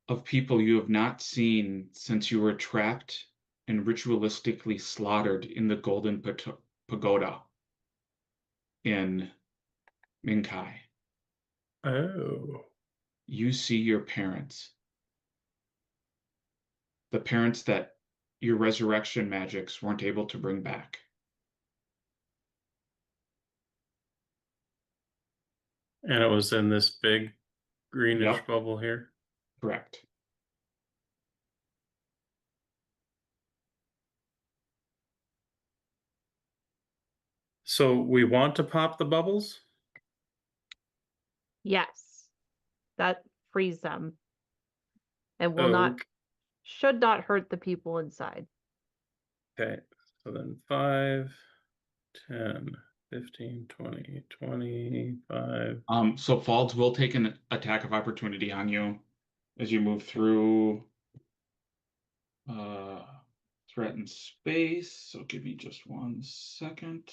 [SPEAKER 5] of people you have not seen since you were trapped and ritualistically slaughtered in the Golden Pagoda in Minkai.
[SPEAKER 6] Oh.
[SPEAKER 5] You see your parents. The parents that your resurrection magics weren't able to bring back.
[SPEAKER 6] And it was in this big greenish
[SPEAKER 5] Yep.
[SPEAKER 6] bubble here.
[SPEAKER 5] Correct.
[SPEAKER 6] So we want to pop the bubbles?
[SPEAKER 2] Yes. That frees them. And
[SPEAKER 6] Oh,
[SPEAKER 2] should not hurt the people inside.
[SPEAKER 6] okay. So then 5, 10, 15, 20, 25.
[SPEAKER 5] So Falds will take an attack of opportunity on you as you move through threatened space. So give me just 1 second.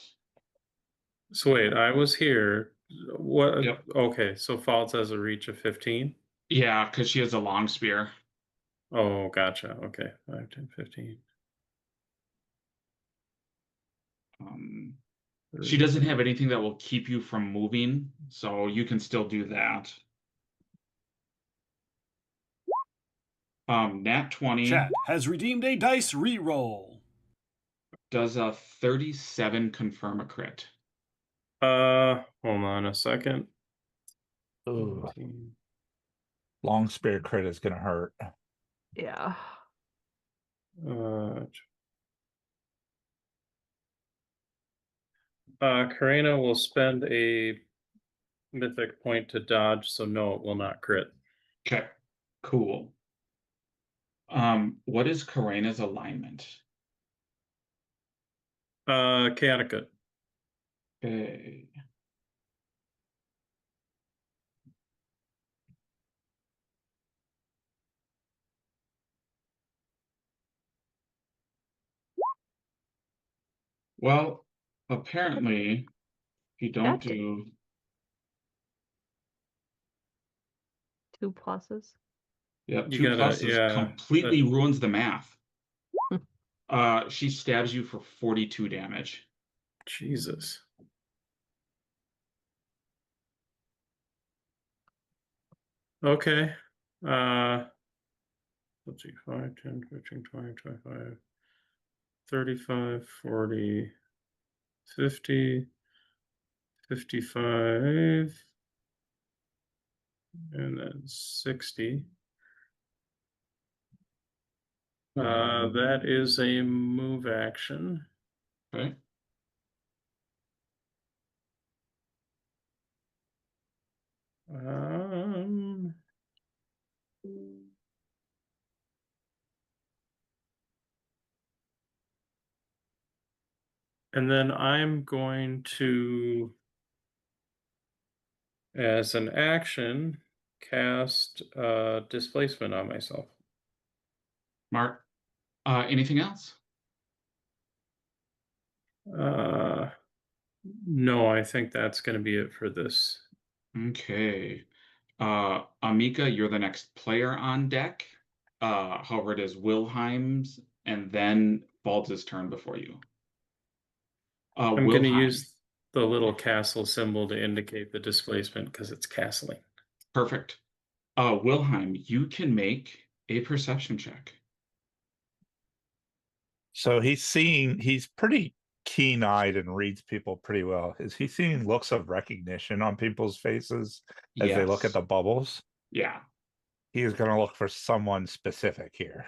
[SPEAKER 6] So wait, I was here. What?
[SPEAKER 5] Yep.
[SPEAKER 6] Okay, so Falls has a reach of 15?
[SPEAKER 5] Yeah, because she has a long spear.
[SPEAKER 6] Oh, gotcha. Okay, 5, 10, 15.
[SPEAKER 5] She doesn't have anything that will keep you from moving, so you can still do that. Nat 20.
[SPEAKER 4] Chat has redeemed a dice reroll.
[SPEAKER 5] Does a 37 confirm a crit?
[SPEAKER 6] Hold on a second.
[SPEAKER 7] Ooh. Long spear crit is gonna hurt.
[SPEAKER 2] Yeah.
[SPEAKER 6] Karina will spend a mythic point to dodge, so no, it will not crit.
[SPEAKER 5] Okay, cool. What is Karina's alignment?
[SPEAKER 6] Chaotic good.
[SPEAKER 5] Okay. Well, apparently, if you don't do
[SPEAKER 2] 2 pluses.
[SPEAKER 5] Yep,
[SPEAKER 6] You
[SPEAKER 5] 2
[SPEAKER 6] gotta-
[SPEAKER 5] pluses
[SPEAKER 6] yeah,
[SPEAKER 5] completely ruins the math. She stabs you for 42 damage.
[SPEAKER 6] Jesus. Okay. Let's see, 5, 10, 15, 20, 25, 35, 40, 50, 55, and then 60. That is a move action.
[SPEAKER 5] Okay.
[SPEAKER 6] And then I'm going to, as an action, cast displacement on myself.
[SPEAKER 5] Mark, anything else?
[SPEAKER 6] No, I think that's going to be it for this.
[SPEAKER 5] Okay. Amika, you're the next player on deck. However, it is Wilhelm's and then Bald's turn before you.
[SPEAKER 6] I'm going to
[SPEAKER 5] Wilhelm.
[SPEAKER 6] use the little castle symbol to indicate the displacement because it's castling.
[SPEAKER 5] Perfect. Wilhelm, you can make a perception check.
[SPEAKER 7] So he's pretty keen-eyed and reads people pretty well. Is he seeing looks of recognition on people's faces as they look at
[SPEAKER 5] Yes.
[SPEAKER 7] the bubbles?
[SPEAKER 5] Yeah.
[SPEAKER 7] He is going to look for someone specific here.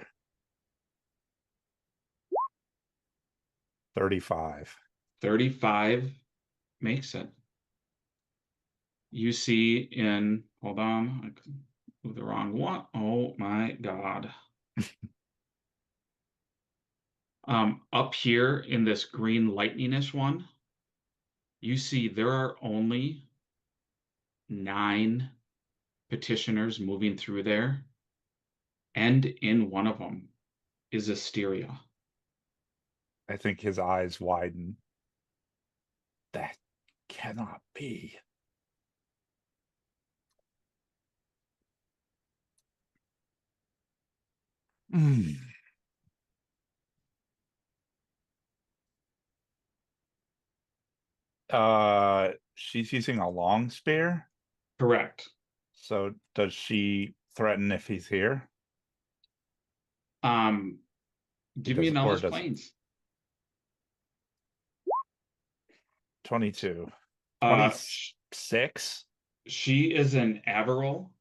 [SPEAKER 7] 35.
[SPEAKER 5] 35 makes it. You see hold on, I moved the wrong one. Oh my God. Up here in this green lightningish one, you see there are only 9 petitioners moving through there, and in one of them is Asteria.
[SPEAKER 7] I think his eyes widen. That cannot be. She's using a long spear.
[SPEAKER 5] Correct.
[SPEAKER 7] So does she threaten if he's here?
[SPEAKER 5] Give me knowledge planes.
[SPEAKER 7] 22. 26.
[SPEAKER 5] She is an Averil.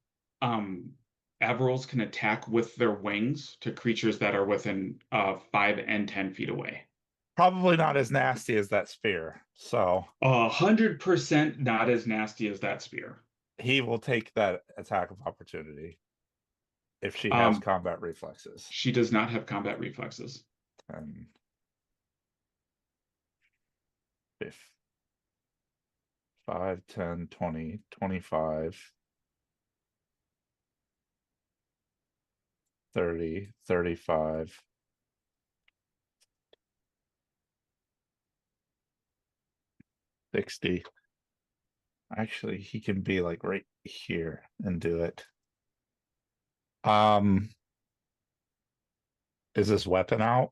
[SPEAKER 5] Averils can attack with their wings to creatures that are within 5 and 10 feet away.
[SPEAKER 7] Probably not as nasty as that spear. So
[SPEAKER 5] 100% not as nasty as that spear.
[SPEAKER 7] He will take that attack of opportunity if she has combat reflexes.
[SPEAKER 5] She does not have combat reflexes.
[SPEAKER 7] 10, 5, 10, 20, 25, 30, 35. 60. Actually, he can be like right here and do it. Is this weapon out?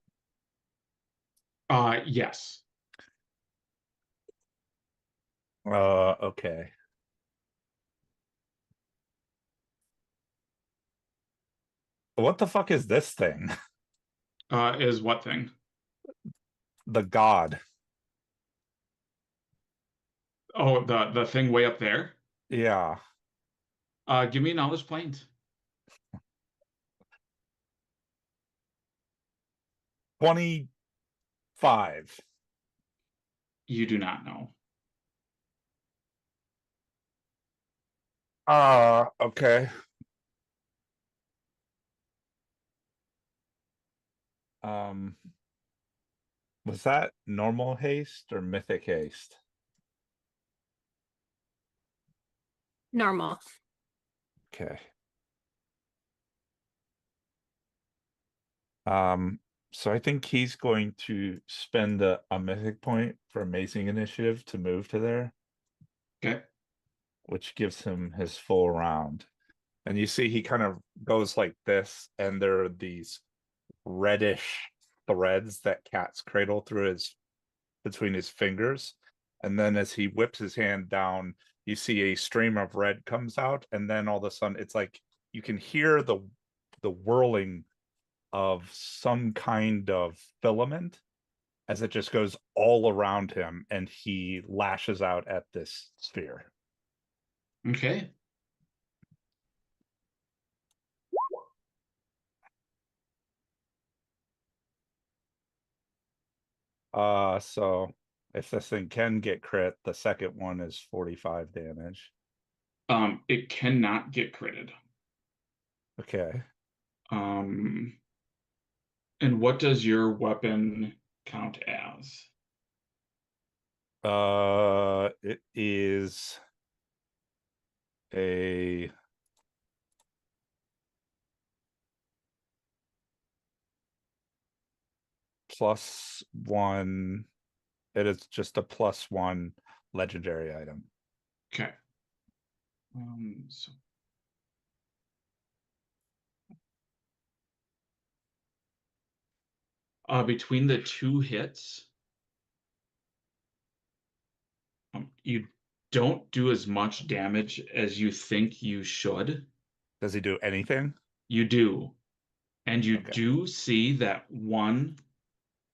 [SPEAKER 5] Yes.
[SPEAKER 7] Okay. What the fuck is this thing?
[SPEAKER 5] Is what thing?
[SPEAKER 7] The god.
[SPEAKER 5] Oh, the thing way up there?
[SPEAKER 7] Yeah.
[SPEAKER 5] Give me knowledge planes.
[SPEAKER 7] 25.
[SPEAKER 5] You do not know.
[SPEAKER 7] Okay. Was that normal haste or mythic haste?
[SPEAKER 12] Normal.
[SPEAKER 7] Okay. So I think he's going to spend a mythic point for amazing initiative to move to there.
[SPEAKER 5] Okay.
[SPEAKER 7] Which gives him his full round. And you see he kind of goes like this, and there are these reddish threads that cats cradle through between his fingers. And then as he whips his hand down, you see a stream of red comes out, and then all of a sudden it's like you can hear the whirling of some kind of filament as it just goes all around him, and he lashes out at this sphere.
[SPEAKER 5] Okay.
[SPEAKER 7] So if this thing can get crit, the second one is 45 damage.
[SPEAKER 5] It cannot get critted.
[SPEAKER 7] Okay.
[SPEAKER 5] And what does your weapon count as?
[SPEAKER 7] It is a +1. It is just a +1 legendary item.
[SPEAKER 5] Okay. Between the two hits, you don't do as much damage as you think you should.
[SPEAKER 7] Does he do anything?
[SPEAKER 5] You do. And you do see that one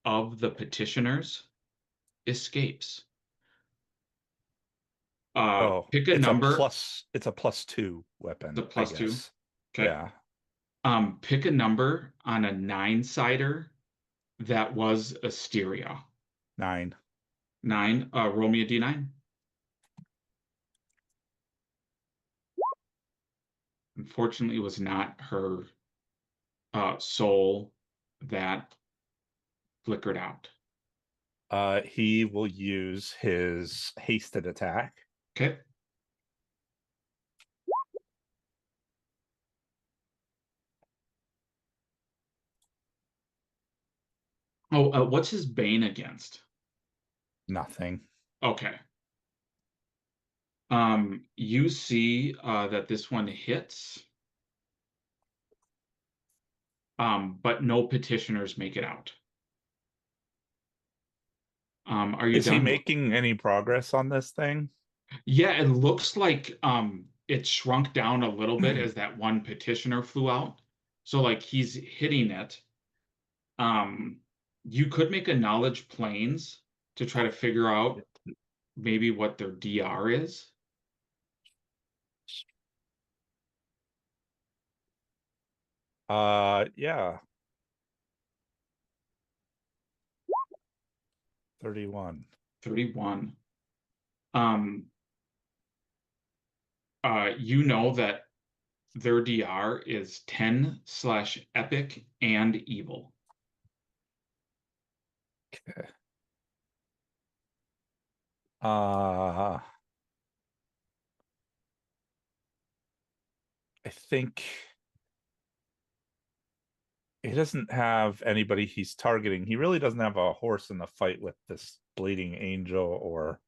[SPEAKER 5] of the petitioners escapes. Pick a number.
[SPEAKER 7] It's a +2 weapon.
[SPEAKER 5] The +2. Okay.
[SPEAKER 7] Yeah.
[SPEAKER 5] Pick a number on a 9-sider that was Asteria.
[SPEAKER 7] 9.
[SPEAKER 5] 9. Roll me a D9. Unfortunately, it was not her soul that flickered out.
[SPEAKER 7] He will use his hasted attack.
[SPEAKER 5] Okay. Oh, what's his bane against?
[SPEAKER 7] Nothing.
[SPEAKER 5] Okay. You see that this one hits. but no petitioners make it out. Are you
[SPEAKER 7] Is he
[SPEAKER 5] done?
[SPEAKER 7] making any progress on this thing?
[SPEAKER 5] Yeah, it looks like it shrunk down a little bit as that one petitioner flew out. So like he's hitting it. You could make a knowledge planes to try to figure out maybe what their DR is.
[SPEAKER 7] Yeah. 31.
[SPEAKER 5] 31. You know that their DR is 10/epic and evil.
[SPEAKER 7] Okay. I think he doesn't have anybody he's targeting. He really doesn't have a horse in the fight with this bleeding angel or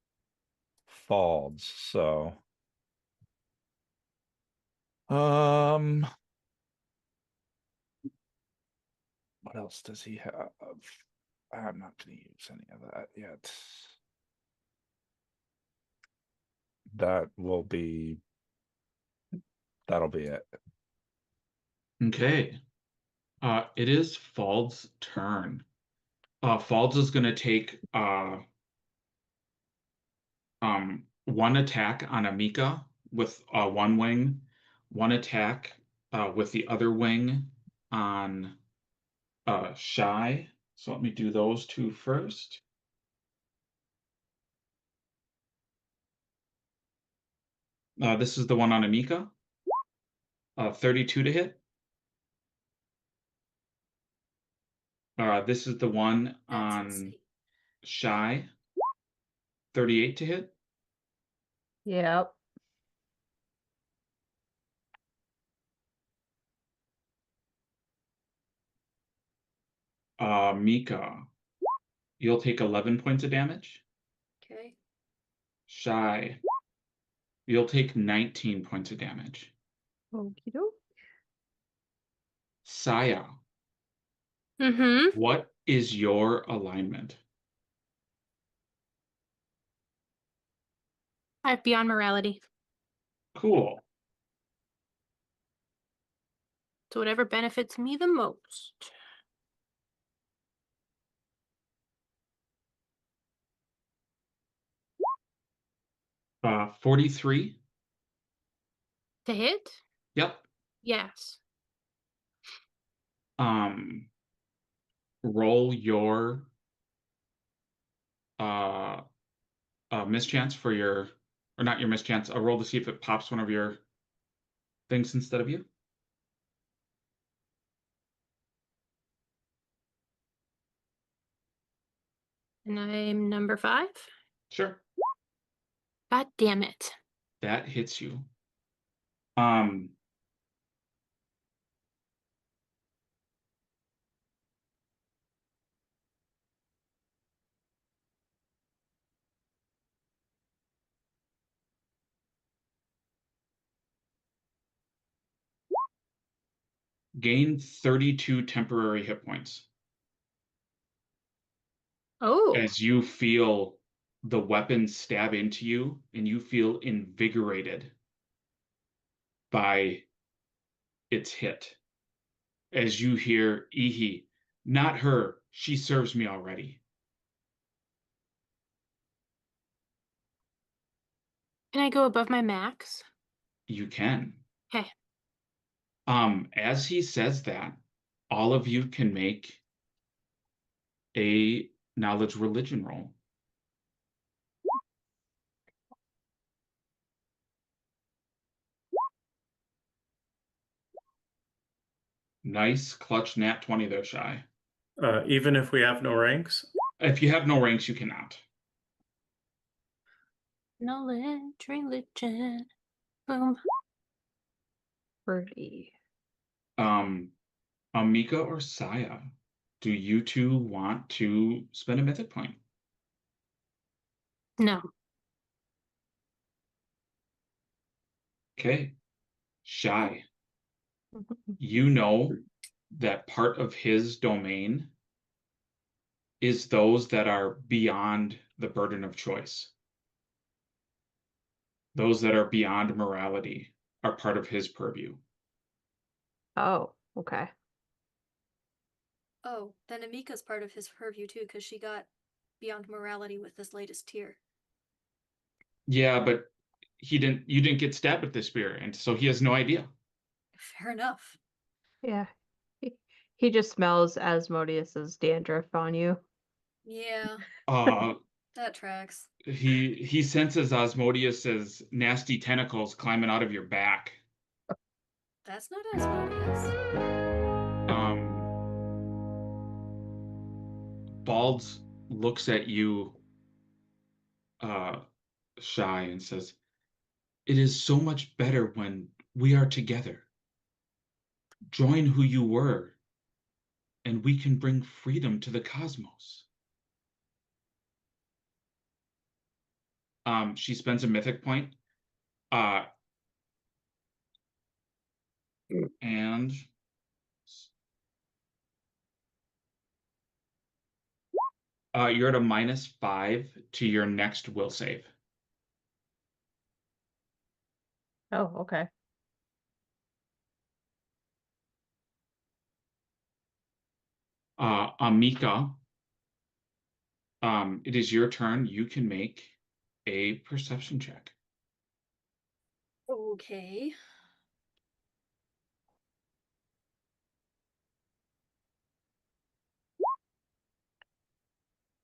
[SPEAKER 7] Falls. So, what else does he have? I'm not going to use any of that yet. That'll be it.
[SPEAKER 5] Okay. It is Fald's turn. Falds is going to take one attack on Amika with one wing, one attack with the other wing on Shy. So let me do those two first. This is the one on Amika. 32 to hit. This is the one on Shy. 38 to hit.
[SPEAKER 2] Yep.
[SPEAKER 5] Mika, you'll take 11 points of damage.
[SPEAKER 11] Okay.
[SPEAKER 5] Shy, you'll take 19 points of damage.
[SPEAKER 2] Okie doke.
[SPEAKER 5] Saya,
[SPEAKER 12] Mm-hmm.
[SPEAKER 5] what is your alignment?
[SPEAKER 12] I have beyond morality.
[SPEAKER 5] Cool.
[SPEAKER 12] So whatever benefits me the most.
[SPEAKER 5] Uh, 43.
[SPEAKER 12] To hit?
[SPEAKER 5] Yep.
[SPEAKER 12] Yes.
[SPEAKER 5] Roll your mischance for your, or not your mischance, a roll to see if it pops one of your things instead of you.
[SPEAKER 12] And I'm number 5?
[SPEAKER 5] Sure.
[SPEAKER 12] God damn it.
[SPEAKER 5] That hits you. Gain 32 temporary hit points.
[SPEAKER 12] Oh.
[SPEAKER 5] As you feel the weapon stab into you and you feel invigorated by its hit. As you hear Ihi, not her, she serves me already.
[SPEAKER 12] Can I go above my max?
[SPEAKER 5] You can.
[SPEAKER 12] Okay.
[SPEAKER 5] As he says that, all of you can make a knowledge religion roll. Nice clutch nat 20 there, Shy.
[SPEAKER 6] Even if we have no ranks?
[SPEAKER 5] If you have no ranks, you cannot.
[SPEAKER 12] Knowledge, religion. Boom.
[SPEAKER 2] Pretty.
[SPEAKER 5] Amika or Saya, do you two want to spend a mythic point?
[SPEAKER 12] No.
[SPEAKER 5] Okay. Shy. You know that part of his domain is those that are beyond the burden of choice. Those that are beyond morality are part of his purview.
[SPEAKER 2] Oh, okay.
[SPEAKER 11] Oh, then Amika's part of his purview too, because she got beyond morality with this latest tier.
[SPEAKER 5] Yeah, but you didn't get stabbed with this spear, and so he has no idea.
[SPEAKER 11] Fair enough.
[SPEAKER 2] Yeah. He just smells Asmodeus's dandruff on you.
[SPEAKER 11] Yeah,
[SPEAKER 5] Uh
[SPEAKER 11] that tracks.
[SPEAKER 5] he senses Asmodeus's nasty tentacles climbing out of your back.
[SPEAKER 11] That's not Asmodeus.
[SPEAKER 5] Balds looks at you shy and says, "It is so much better when we are together. Join who you were, and we can bring freedom to the cosmos." She spends a mythic point. And you're at a -5 to your next will save.
[SPEAKER 2] Oh, okay.
[SPEAKER 5] Amika, it is your turn. You can make a perception check.
[SPEAKER 11] Okay.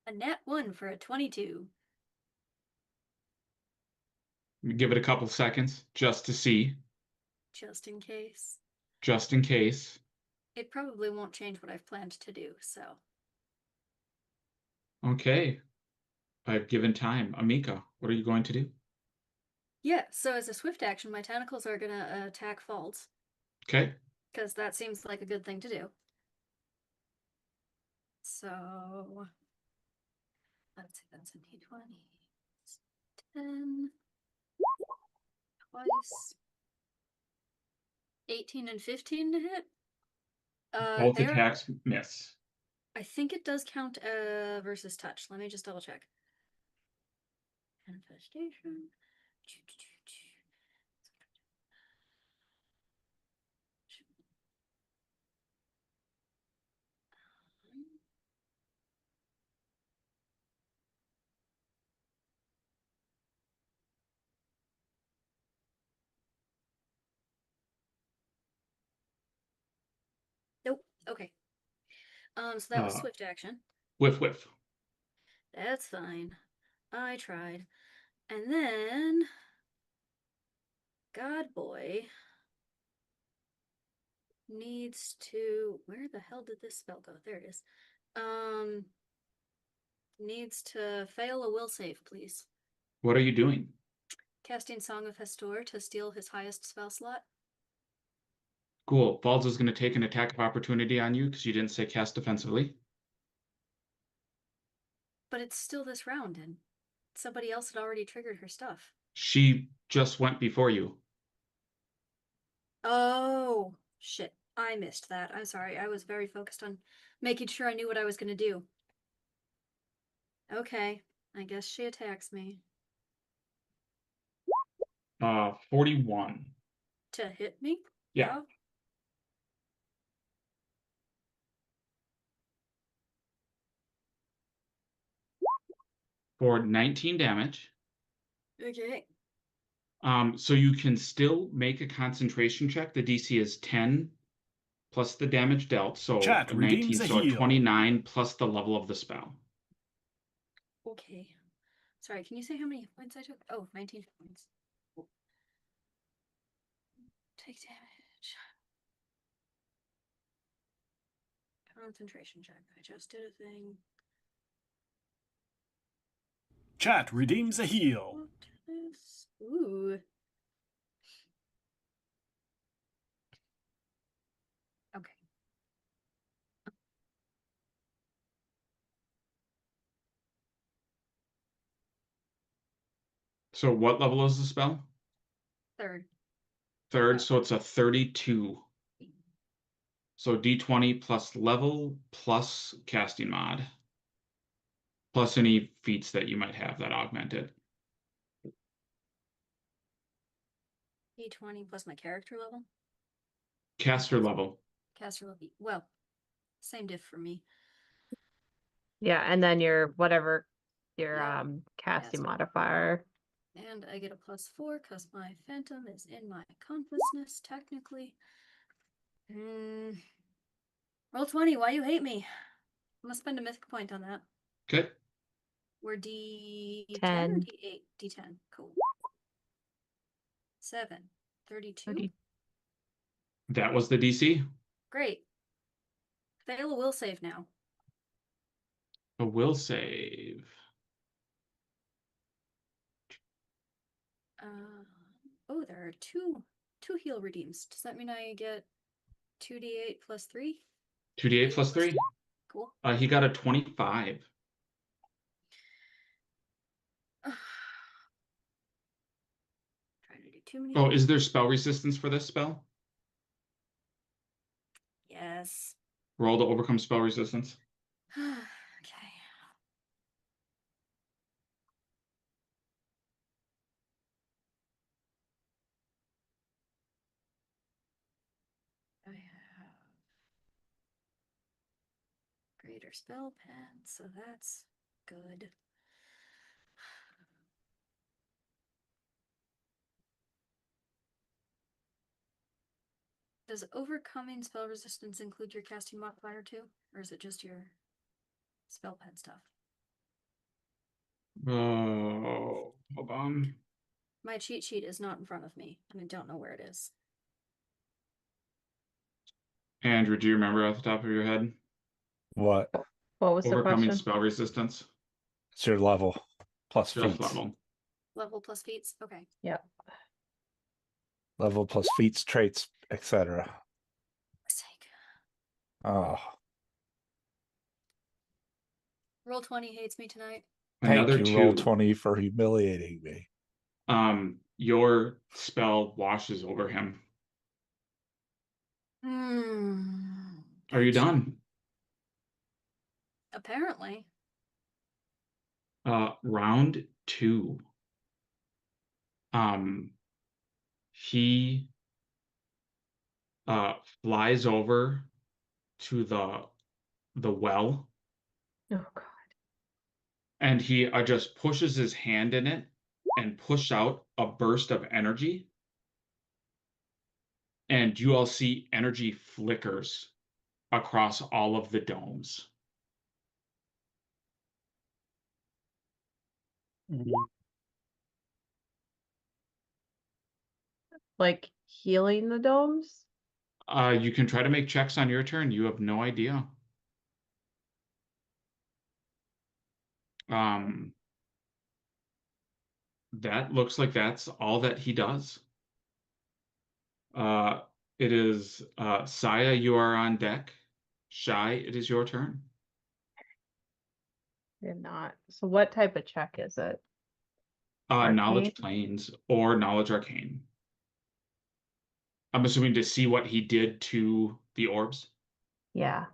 [SPEAKER 11] A nat 1 for a 22.
[SPEAKER 5] Give it a couple seconds just to see,
[SPEAKER 11] Just in case.
[SPEAKER 5] just in case.
[SPEAKER 11] It probably won't change what I've planned to do, so.
[SPEAKER 5] Okay. I've given time. Amika, what are you going to do?
[SPEAKER 11] Yeah, so as a swift action, my tentacles are gonna attack Falls.
[SPEAKER 5] Okay.
[SPEAKER 11] Because that seems like a good thing to do. So let's see, that's a d20. 10 twice. 18 and 15 to hit.
[SPEAKER 5] Both attacks miss.
[SPEAKER 11] I think it does count versus touch. Let me just double check. Infestation. Nope. Okay. So that was swift action.
[SPEAKER 5] Whiff whiff.
[SPEAKER 11] That's fine. I tried. And then God Boy needs to, where the hell did this spell go? There it is. Needs to fail a will save, please.
[SPEAKER 5] What are you doing?
[SPEAKER 11] Casting Song of Hestor to steal his highest spell slot.
[SPEAKER 5] Cool. Balds is going to take an attack of opportunity on you because you didn't say cast defensively.
[SPEAKER 11] But it's still this round, and somebody else had already triggered her stuff.
[SPEAKER 5] She just went before you.
[SPEAKER 11] Oh, shit. I missed that. I'm sorry. I was very focused on making sure I knew what I was going to do. Okay. I guess she attacks me.
[SPEAKER 5] 41.
[SPEAKER 11] To hit me?
[SPEAKER 5] Yeah. For 19 damage.
[SPEAKER 11] Okay.
[SPEAKER 5] So you can still make a concentration check. The DC is 10 plus the damage dealt, so
[SPEAKER 4] Chat
[SPEAKER 5] a 19, so a
[SPEAKER 4] heal.
[SPEAKER 5] 29 plus the level of the spell.
[SPEAKER 11] Okay. Sorry, can you say how many points I took? Oh, 19 points. Take damage. Concentration check. I just did a thing.
[SPEAKER 4] Chat redeems a heal.
[SPEAKER 11] Ooh. Okay.
[SPEAKER 5] So what level is the spell?
[SPEAKER 11] Third.
[SPEAKER 5] Third, so it's a 32. So D20 plus level plus casting mod. Plus any feats that you might have that augment it.
[SPEAKER 11] D20 plus my character level.
[SPEAKER 5] Caster level.
[SPEAKER 11] Caster level. Well, same diff for me.
[SPEAKER 2] Yeah, and then your whatever your
[SPEAKER 11] Yeah,
[SPEAKER 2] casting
[SPEAKER 11] casting.
[SPEAKER 2] modifier.
[SPEAKER 11] And I get a +4 because my phantom is in my accompliceness, technically. Roll 20, why you hate me? I'm gonna spend a mythic point on that.
[SPEAKER 5] Okay.
[SPEAKER 11] We're D10 or
[SPEAKER 2] 10.
[SPEAKER 11] D8? D10. Cool. 7. 32.
[SPEAKER 2] 30.
[SPEAKER 5] That was the DC.
[SPEAKER 11] Great. Fail a will save now.
[SPEAKER 5] A will save.
[SPEAKER 11] Oh, there are two heal redeems. Does that mean I get 2d8 plus 3?
[SPEAKER 5] 2d8 plus 3.
[SPEAKER 11] Cool.
[SPEAKER 5] He got a 25.
[SPEAKER 11] Trying to do too many.
[SPEAKER 5] Oh, is there spell resistance for this spell?
[SPEAKER 11] Yes.
[SPEAKER 5] Roll to overcome spell resistance.
[SPEAKER 11] Okay. I have greater spell pen, so that's good. Does overcoming spell resistance include your casting modifier too? Or is it just your spell pen stuff?
[SPEAKER 5] Oh, hold on.
[SPEAKER 11] My cheat sheet is not in front of me, and I don't know where it is.
[SPEAKER 5] Andrew, do you remember off the top of your head?
[SPEAKER 7] What?
[SPEAKER 2] What was the
[SPEAKER 5] Overcoming
[SPEAKER 2] question?
[SPEAKER 5] spell resistance.
[SPEAKER 7] It's your level plus
[SPEAKER 5] Just
[SPEAKER 7] feats.
[SPEAKER 5] level.
[SPEAKER 11] Level plus feats? Okay.
[SPEAKER 2] Yep.
[SPEAKER 7] Level plus feats, traits, etc.
[SPEAKER 11] For sake.
[SPEAKER 7] Oh,
[SPEAKER 11] Roll 20 hates me tonight.
[SPEAKER 5] Another
[SPEAKER 7] thank you,
[SPEAKER 5] 2.
[SPEAKER 7] roll 20 for humiliating me.
[SPEAKER 5] Your spell washes over him. Are you done?
[SPEAKER 11] Apparently.
[SPEAKER 5] Round 2. He flies over to the well,
[SPEAKER 2] Oh god.
[SPEAKER 5] and he just pushes his hand in it and push out a burst of energy. And you all see energy flickers across all of the domes.
[SPEAKER 2] Like healing the domes?
[SPEAKER 5] You can try to make checks on your turn. You have no idea. That looks like that's all that he does. It is Saya, you are on deck. Shy, it is your turn.
[SPEAKER 2] You're not. So what type of check is it?
[SPEAKER 5] Knowledge
[SPEAKER 2] Arcane?
[SPEAKER 5] Planes or Knowledge Arcane. I'm assuming to see what he did to the orbs.
[SPEAKER 2] Yeah.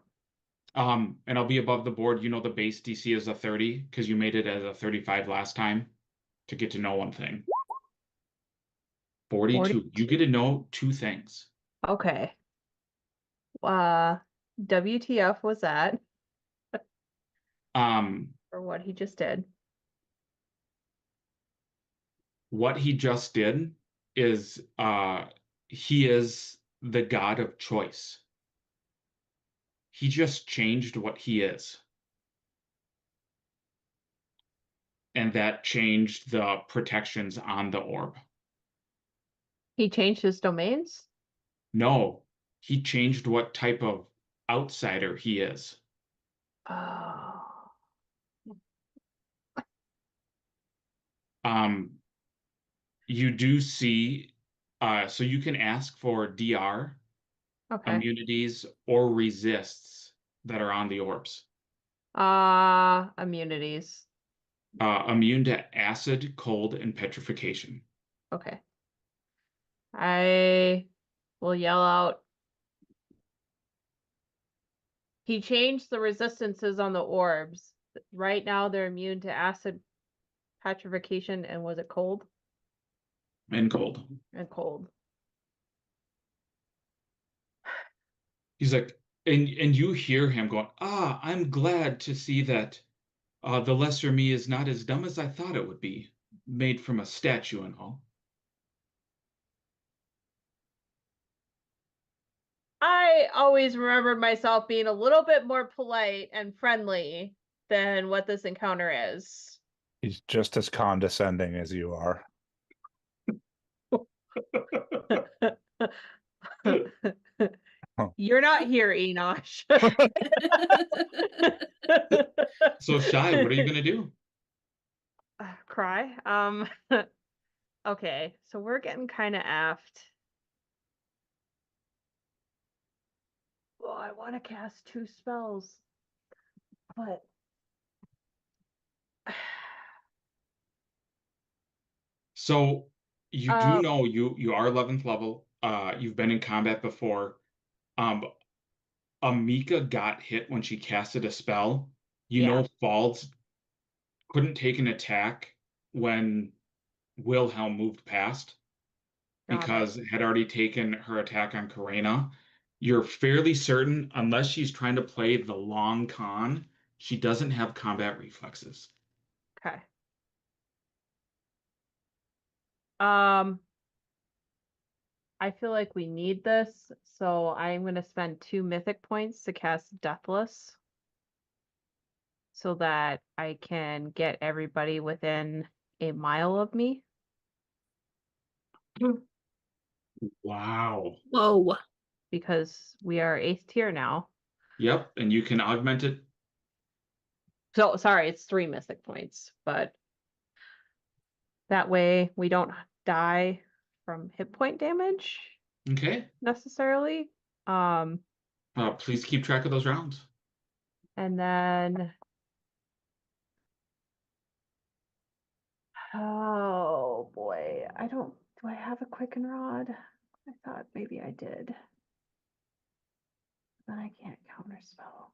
[SPEAKER 5] And I'll be above the board. You know the base DC is a 30 because you made it as a 35 last time to get to know one thing. 42. You get to know 2 things.
[SPEAKER 2] Okay. WTF was that? For what he just did.
[SPEAKER 5] What he just did is he is the god of choice. He just changed what he is. And that changed the protections on the orb.
[SPEAKER 2] He changed his domains?
[SPEAKER 5] No, he changed what type of outsider he is.
[SPEAKER 2] Oh.
[SPEAKER 5] You do see, so you can ask for DR,
[SPEAKER 2] Okay.
[SPEAKER 5] immunities, or resists that are on the orbs.
[SPEAKER 2] Immunities.
[SPEAKER 5] Immune to acid, cold, and petrification.
[SPEAKER 2] Okay. I will yell out He changed the resistances on the orbs. Right now they're immune to acid petrification and was it cold?
[SPEAKER 5] And cold.
[SPEAKER 2] And cold.
[SPEAKER 5] He's like, and you hear him going, "Ah, I'm glad to see that the lesser me is not as dumb as I thought it would be, made from a statue and all."
[SPEAKER 2] I always remembered myself being a little bit more polite and friendly than what this encounter is.
[SPEAKER 7] He's just as condescending as you are.
[SPEAKER 2] You're not here, Enosh.
[SPEAKER 5] So Shy, what are you gonna do?
[SPEAKER 2] Cry. Okay, so we're getting kind of aft. Well, I want to cast 2 spells, but
[SPEAKER 5] So you do know you are 11th level. You've been in combat before. Amika got hit when she casted a spell. You know Falls couldn't take an attack when Wilhelm moved past because it had already taken her attack on Karena. You're fairly certain, unless she's trying to play the long con, she doesn't have combat reflexes.
[SPEAKER 2] Okay. I feel like we need this, so I'm going to spend 2 mythic points to cast Deathless so that I can get everybody within a mile of me.
[SPEAKER 5] Wow.
[SPEAKER 12] Whoa.
[SPEAKER 2] Because we are 8th tier now.
[SPEAKER 5] Yep, and you can augment it.
[SPEAKER 2] So, sorry, it's 3 mystic points, but that way we don't die from hit point damage.
[SPEAKER 5] Okay.
[SPEAKER 2] Necessarily.
[SPEAKER 5] Please keep track of those rounds.
[SPEAKER 2] And then oh boy, do I have a quicken rod? I thought maybe I did. Then I can't counterspell.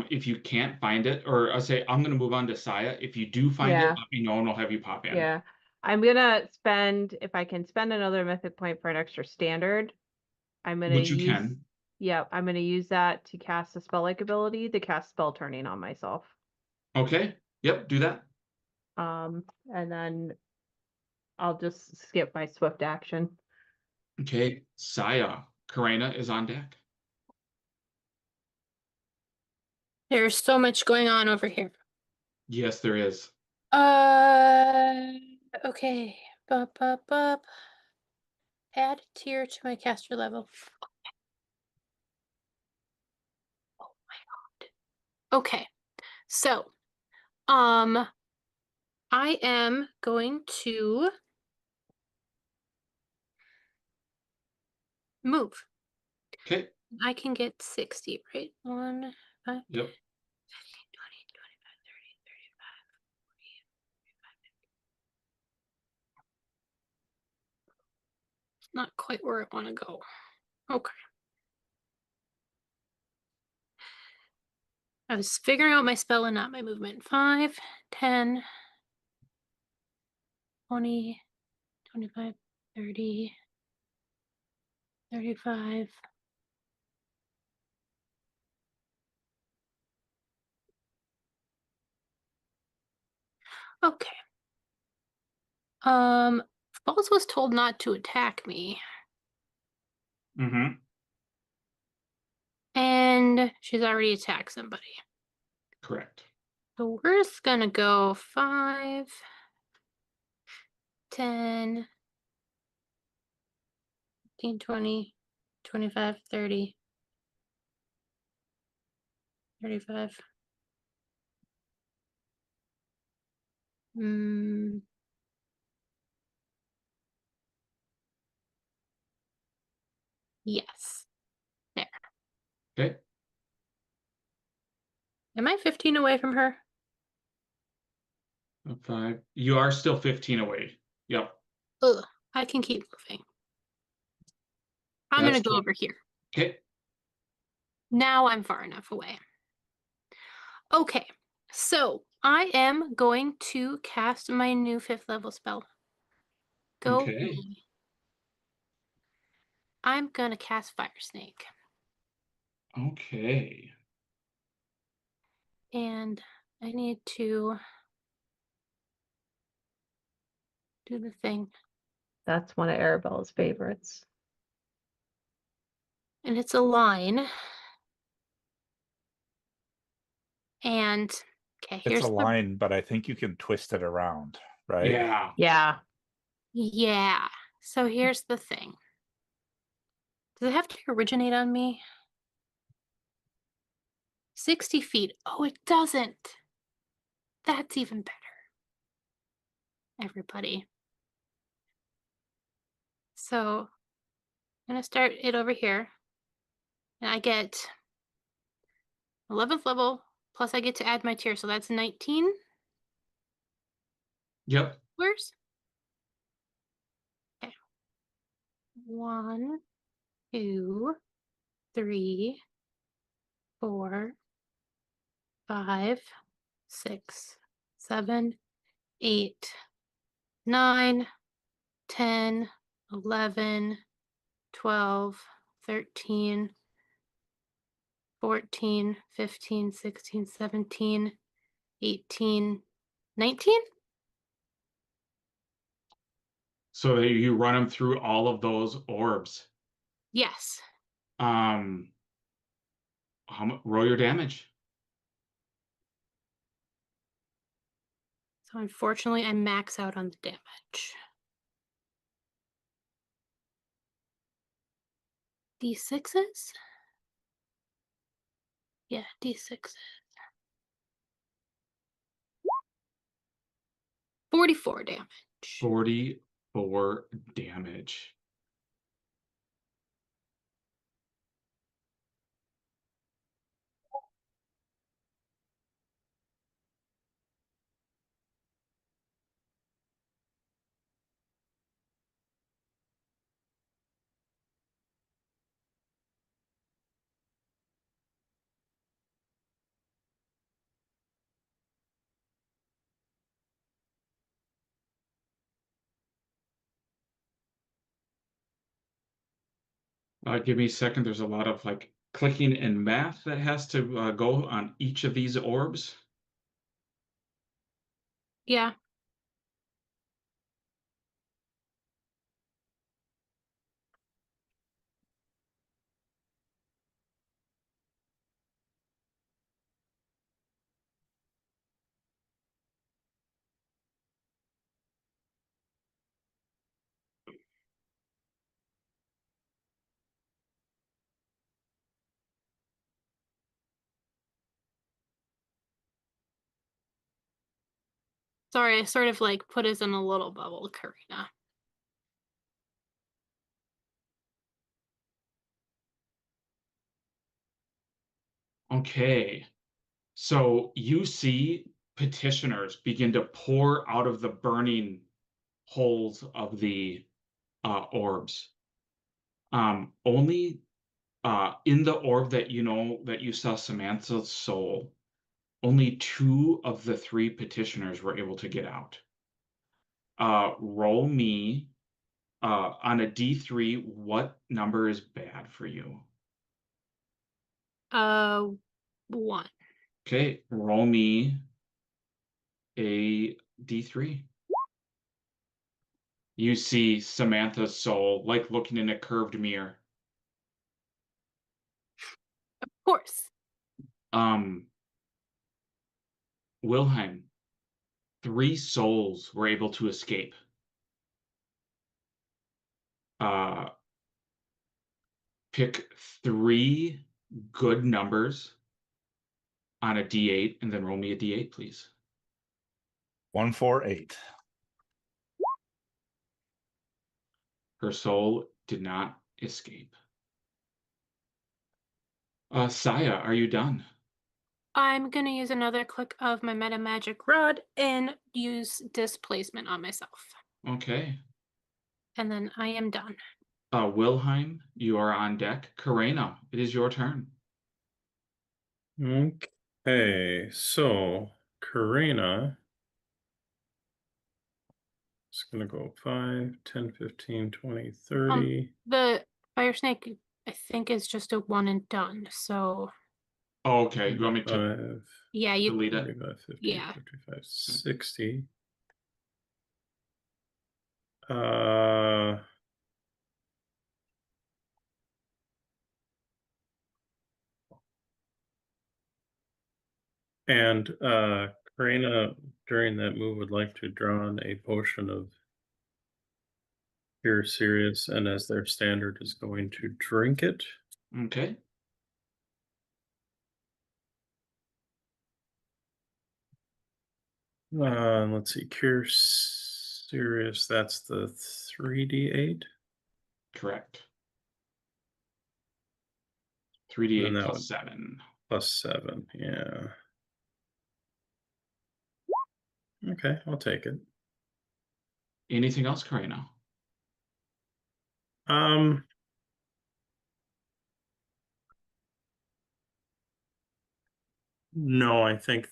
[SPEAKER 5] If you can't find it, or I'll say I'm going to move on to Saya. If you do find it, let me know and we'll have you pop in.
[SPEAKER 2] Yeah. I'm gonna spend, if I can spend another mythic point for an extra standard, I'm gonna
[SPEAKER 5] Which you
[SPEAKER 2] use,
[SPEAKER 5] can.
[SPEAKER 2] yeah, I'm gonna use that to cast a spell-like ability to cast spell turning on myself.
[SPEAKER 5] Okay. Yep, do that.
[SPEAKER 2] And then I'll just skip my swift action.
[SPEAKER 5] Okay, Saya, Karena is on deck.
[SPEAKER 12] There's so much going on over here.
[SPEAKER 5] Yes, there is.
[SPEAKER 12] Okay. Bup. Add tier to my caster level. Oh my god. Okay. So, I am going to move.
[SPEAKER 5] Okay.
[SPEAKER 12] I can get 60, right? 1, 5,
[SPEAKER 5] Yep.
[SPEAKER 12] 15, 20, 25, 30, 35, 45. It's not quite where I want to go. Okay. I was figuring out my spell and not my movement. 5, 10, 20, 25, 30, 35. Okay. Falls was told not to attack me.
[SPEAKER 5] Mm-hmm.
[SPEAKER 12] And she's already attacked somebody.
[SPEAKER 5] Correct.
[SPEAKER 12] So we're just gonna go 5, 10, 15, 20, 25, 30, 35. Yes. There.
[SPEAKER 5] Okay.
[SPEAKER 12] Am I 15 away from her?
[SPEAKER 5] 5. You are still 15 away. Yep.
[SPEAKER 12] Ugh, I can keep moving. I'm
[SPEAKER 5] That's
[SPEAKER 12] gonna go over here.
[SPEAKER 5] Okay.
[SPEAKER 12] Now I'm far enough away. Okay, so I am going to cast my new 5th level spell. Go
[SPEAKER 5] Okay.
[SPEAKER 12] me. I'm gonna cast Fire Snake.
[SPEAKER 5] Okay.
[SPEAKER 12] And I need to do the thing.
[SPEAKER 2] That's one of Arabella's favorites.
[SPEAKER 12] And it's a line. And okay,
[SPEAKER 7] It's
[SPEAKER 12] here's
[SPEAKER 7] a
[SPEAKER 12] the
[SPEAKER 7] line, but I think you can twist it around, right?
[SPEAKER 5] Yeah.
[SPEAKER 2] Yeah.
[SPEAKER 12] Yeah. So here's the thing. Does it have to originate on me? 60 feet. Oh, it doesn't. That's even better. Everybody. So I'm going to start it over here. And I get 11th level, plus I get to add my tier. So that's 19.
[SPEAKER 5] Yep.
[SPEAKER 12] Where's? Okay. 1, 2, 3, 4, 5, 6, 7, 8, 9, 10, 11, 12, 13, 14, 15, 16, 17, 18, 19?
[SPEAKER 5] So you run them through all of those orbs.
[SPEAKER 12] Yes.
[SPEAKER 5] Roll your damage.
[SPEAKER 12] So unfortunately, I max out on the damage. D6s? Yeah, D6s. 44 damage.
[SPEAKER 5] 44 damage. Give me a second. There's a lot of like clicking and math that has to go on each of these orbs.
[SPEAKER 12] Yeah. Sorry, I sort of like put us in a little bubble, Karina.
[SPEAKER 5] Okay. So you see petitioners begin to pour out of the burning holes of the orbs. Only in the orb that you know that you saw Samantha's soul, only 2 of the 3 petitioners were able to get out. Roll me on a D3. What number is bad for you?
[SPEAKER 12] 1.
[SPEAKER 5] Okay, roll me a D3. You see Samantha's soul like looking in a curved mirror.
[SPEAKER 12] Of course.
[SPEAKER 5] Wilhelm, 3 souls were able to escape. Pick 3 good numbers on a D8 and then roll me a D8, please.
[SPEAKER 7] 1, 4, 8.
[SPEAKER 5] Her soul did not escape. Saya, are you done?
[SPEAKER 12] I'm gonna use another click of my meta magic rod and use displacement on myself.
[SPEAKER 5] Okay.
[SPEAKER 12] And then I am done.
[SPEAKER 5] Wilhelm, you are on deck. Karina, it is your turn.
[SPEAKER 6] Okay, so Karina is going to go 5, 10, 15, 20, 30.
[SPEAKER 12] The fire snake, I think, is just a one and done. So.
[SPEAKER 5] Oh, okay. You want me to
[SPEAKER 6] 25,
[SPEAKER 12] Yeah, you
[SPEAKER 5] delete it?
[SPEAKER 6] 45, 50,
[SPEAKER 12] Yeah.
[SPEAKER 6] 55, 60. Uh, and Karina, during that move, would like to draw on a potion of Pure Serious, and as their standard is going to drink it.
[SPEAKER 5] Okay.
[SPEAKER 6] Let's see, Cure Serious, that's the 3d8.
[SPEAKER 5] Correct.
[SPEAKER 6] And
[SPEAKER 5] 3d8
[SPEAKER 6] that
[SPEAKER 5] plus
[SPEAKER 6] one
[SPEAKER 5] 7.
[SPEAKER 6] plus 7, yeah. Okay, I'll take it.
[SPEAKER 5] Anything else, Karina?
[SPEAKER 6] No, I think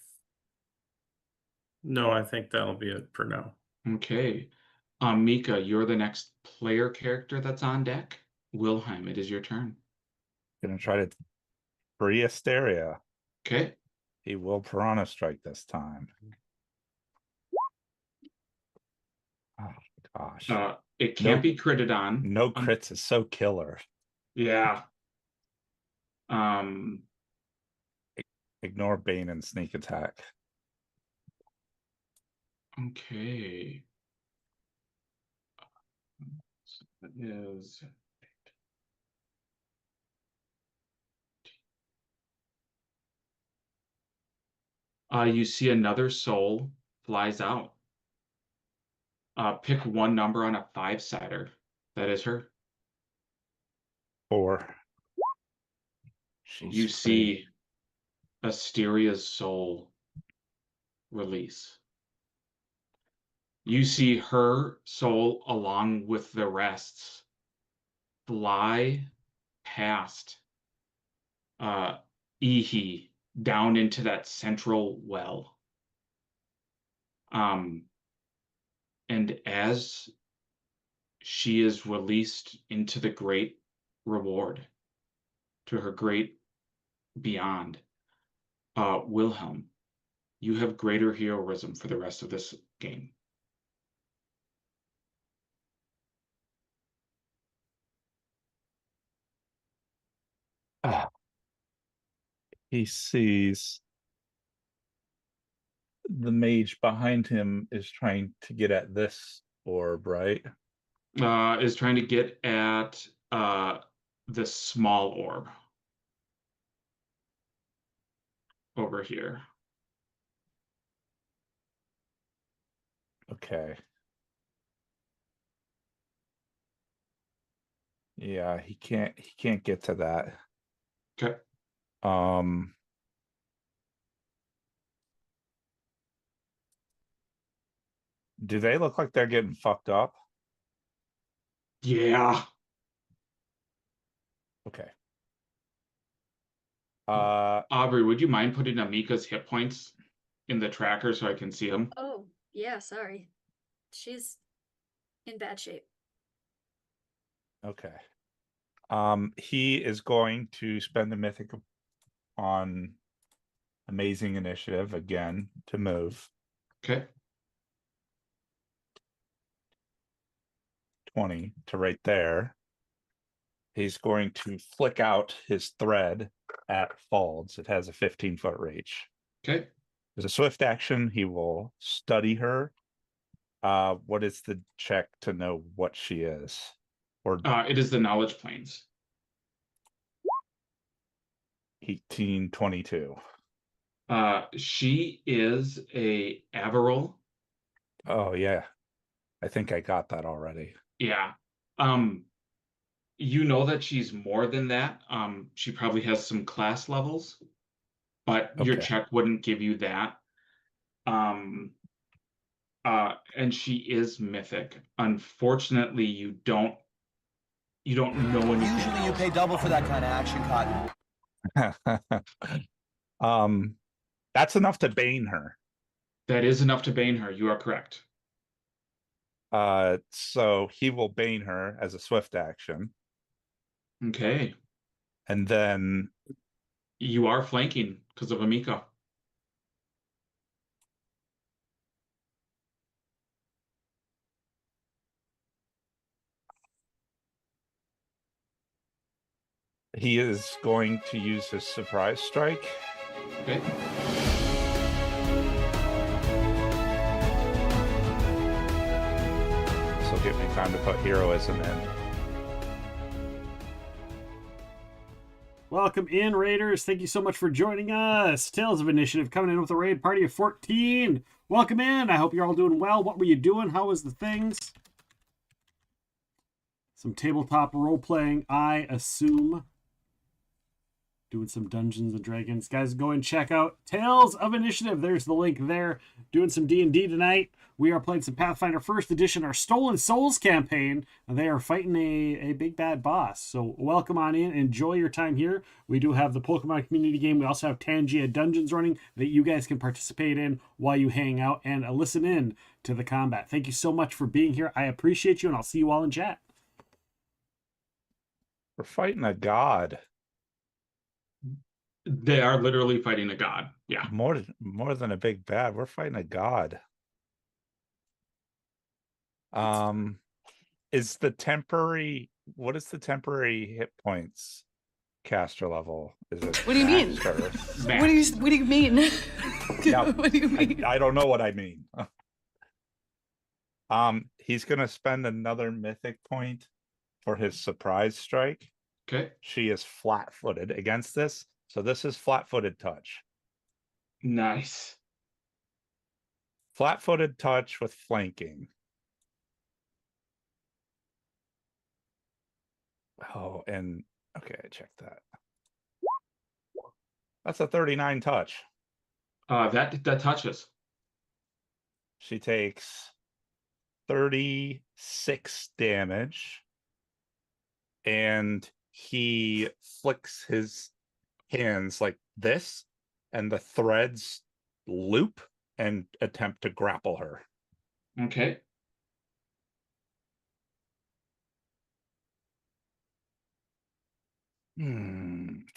[SPEAKER 6] that'll be it for now.
[SPEAKER 5] Okay. Mika, you're the next player character that's on deck. Wilhelm, it is your turn.
[SPEAKER 7] Gonna try to free Asteria.
[SPEAKER 5] Okay.
[SPEAKER 7] He will Piranha Strike this time. Oh gosh.
[SPEAKER 5] It can't be critted on.
[SPEAKER 7] No crits is so killer.
[SPEAKER 5] Yeah.
[SPEAKER 7] Ignore Bane and Sneak Attack.
[SPEAKER 5] Okay. So that is you see another soul flies out. Pick one number on a 5-sider. That is her.
[SPEAKER 7] 4.
[SPEAKER 5] You see Asteria's soul release. You see her soul along with the rest's fly past Ihi down into that central well. And as she is released into the great reward, to her great beyond, Wilhelm, you have greater heroism for the rest of this game.
[SPEAKER 7] He sees the mage behind him is trying to get at this orb, right?
[SPEAKER 5] Is trying to get at the small orb over here.
[SPEAKER 7] Okay. Yeah, he can't get to that.
[SPEAKER 5] Okay.
[SPEAKER 7] Do they look like they're getting fucked up?
[SPEAKER 5] Yeah.
[SPEAKER 7] Okay.
[SPEAKER 5] Aubrey, would you mind putting Amika's hit points in the tracker so I can see them?
[SPEAKER 11] Oh, yeah, sorry. She's in bad shape.
[SPEAKER 7] Okay. He is going to spend the mythic on Amazing Initiative again to move.
[SPEAKER 5] Okay.
[SPEAKER 7] 20 to right there. He's going to flick out his thread at Falds. It has a 15-foot reach.
[SPEAKER 5] Okay.
[SPEAKER 7] As a swift action, he will study her. What is the check to know what she is? Or
[SPEAKER 5] it is the knowledge planes.
[SPEAKER 7] 1822.
[SPEAKER 5] She is a Averil.
[SPEAKER 7] Oh yeah. I think I got that already.
[SPEAKER 5] Yeah. You know that she's more than that. She probably has some class levels. but your
[SPEAKER 7] Okay.
[SPEAKER 5] check wouldn't give you that. And she is mythic. Unfortunately, you don't know anything.
[SPEAKER 13] Usually you pay double for that kind of action, Cotton.
[SPEAKER 7] That's enough to bane her.
[SPEAKER 5] That is enough to bane her. You are correct.
[SPEAKER 7] So he will bane her as a swift action.
[SPEAKER 5] Okay.
[SPEAKER 7] And then
[SPEAKER 5] you are flanking because of Amika.
[SPEAKER 7] he is going to use his surprise strike.
[SPEAKER 5] Okay.
[SPEAKER 7] This will give me time to put heroism in.
[SPEAKER 4] Welcome in, Raiders. Thank you so much for joining us. Tales of Initiative coming in with a raid party of 14. Welcome in. I hope you're all doing well. What were you doing? How was the things? Some tabletop role-playing, I assume. Doing some Dungeons and Dragons. Guys, go and check out Tales of Initiative. There's the link there. Doing some D&D tonight. We are playing some Pathfinder First Edition, our Stolen Souls campaign. They are fighting a big bad boss. So welcome on in. Enjoy your time here. We do have the Pokemon community game. We also have Tangia Dungeons running that you guys can participate in while you hang out and listen in to the combat. Thank you so much for being here. I appreciate you, and I'll see you all in chat.
[SPEAKER 7] We're fighting a god.
[SPEAKER 5] They are literally fighting a god. Yeah.
[SPEAKER 7] More than a big bad. We're fighting a god. Is the temporary, what is the temporary hit points caster level? Is it
[SPEAKER 3] What do you mean?
[SPEAKER 7] max or-
[SPEAKER 3] What do you mean?
[SPEAKER 7] Yeah,
[SPEAKER 3] What do you mean?
[SPEAKER 7] I don't know what I mean. He's gonna spend another mythic point for his surprise strike.
[SPEAKER 5] Okay.
[SPEAKER 7] She is flat-footed against this, so this is flat-footed touch.
[SPEAKER 5] Nice.
[SPEAKER 7] Flat-footed touch with flanking. Oh, and okay, I checked that. That's a 39 touch.
[SPEAKER 5] That touches.
[SPEAKER 7] She takes 36 damage, and he flicks his hands like this, and the threads loop and attempt to grapple her.
[SPEAKER 5] Okay.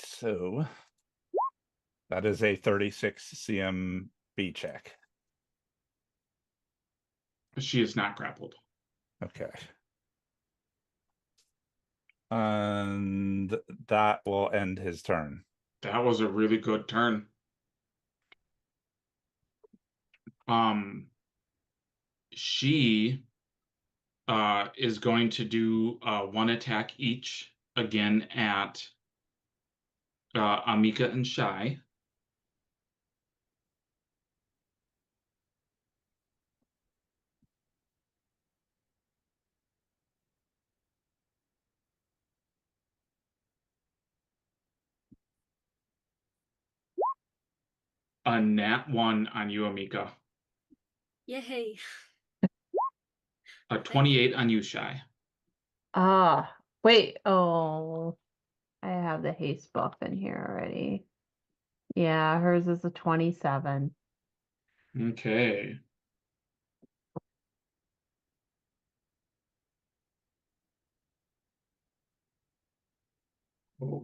[SPEAKER 7] So that is a 36 CMB check.
[SPEAKER 5] She is not grappled.
[SPEAKER 7] Okay. And that will end his turn.
[SPEAKER 5] That was a really good turn. She is going to do one attack each again at Amika and Shai. A nat 1 on you, Amika.
[SPEAKER 11] Yay.
[SPEAKER 5] A 28 on you, Shai.
[SPEAKER 2] Ah, wait. Oh, I have the haste buff in here already. Yeah, hers is a 27.
[SPEAKER 5] Okay. Oh.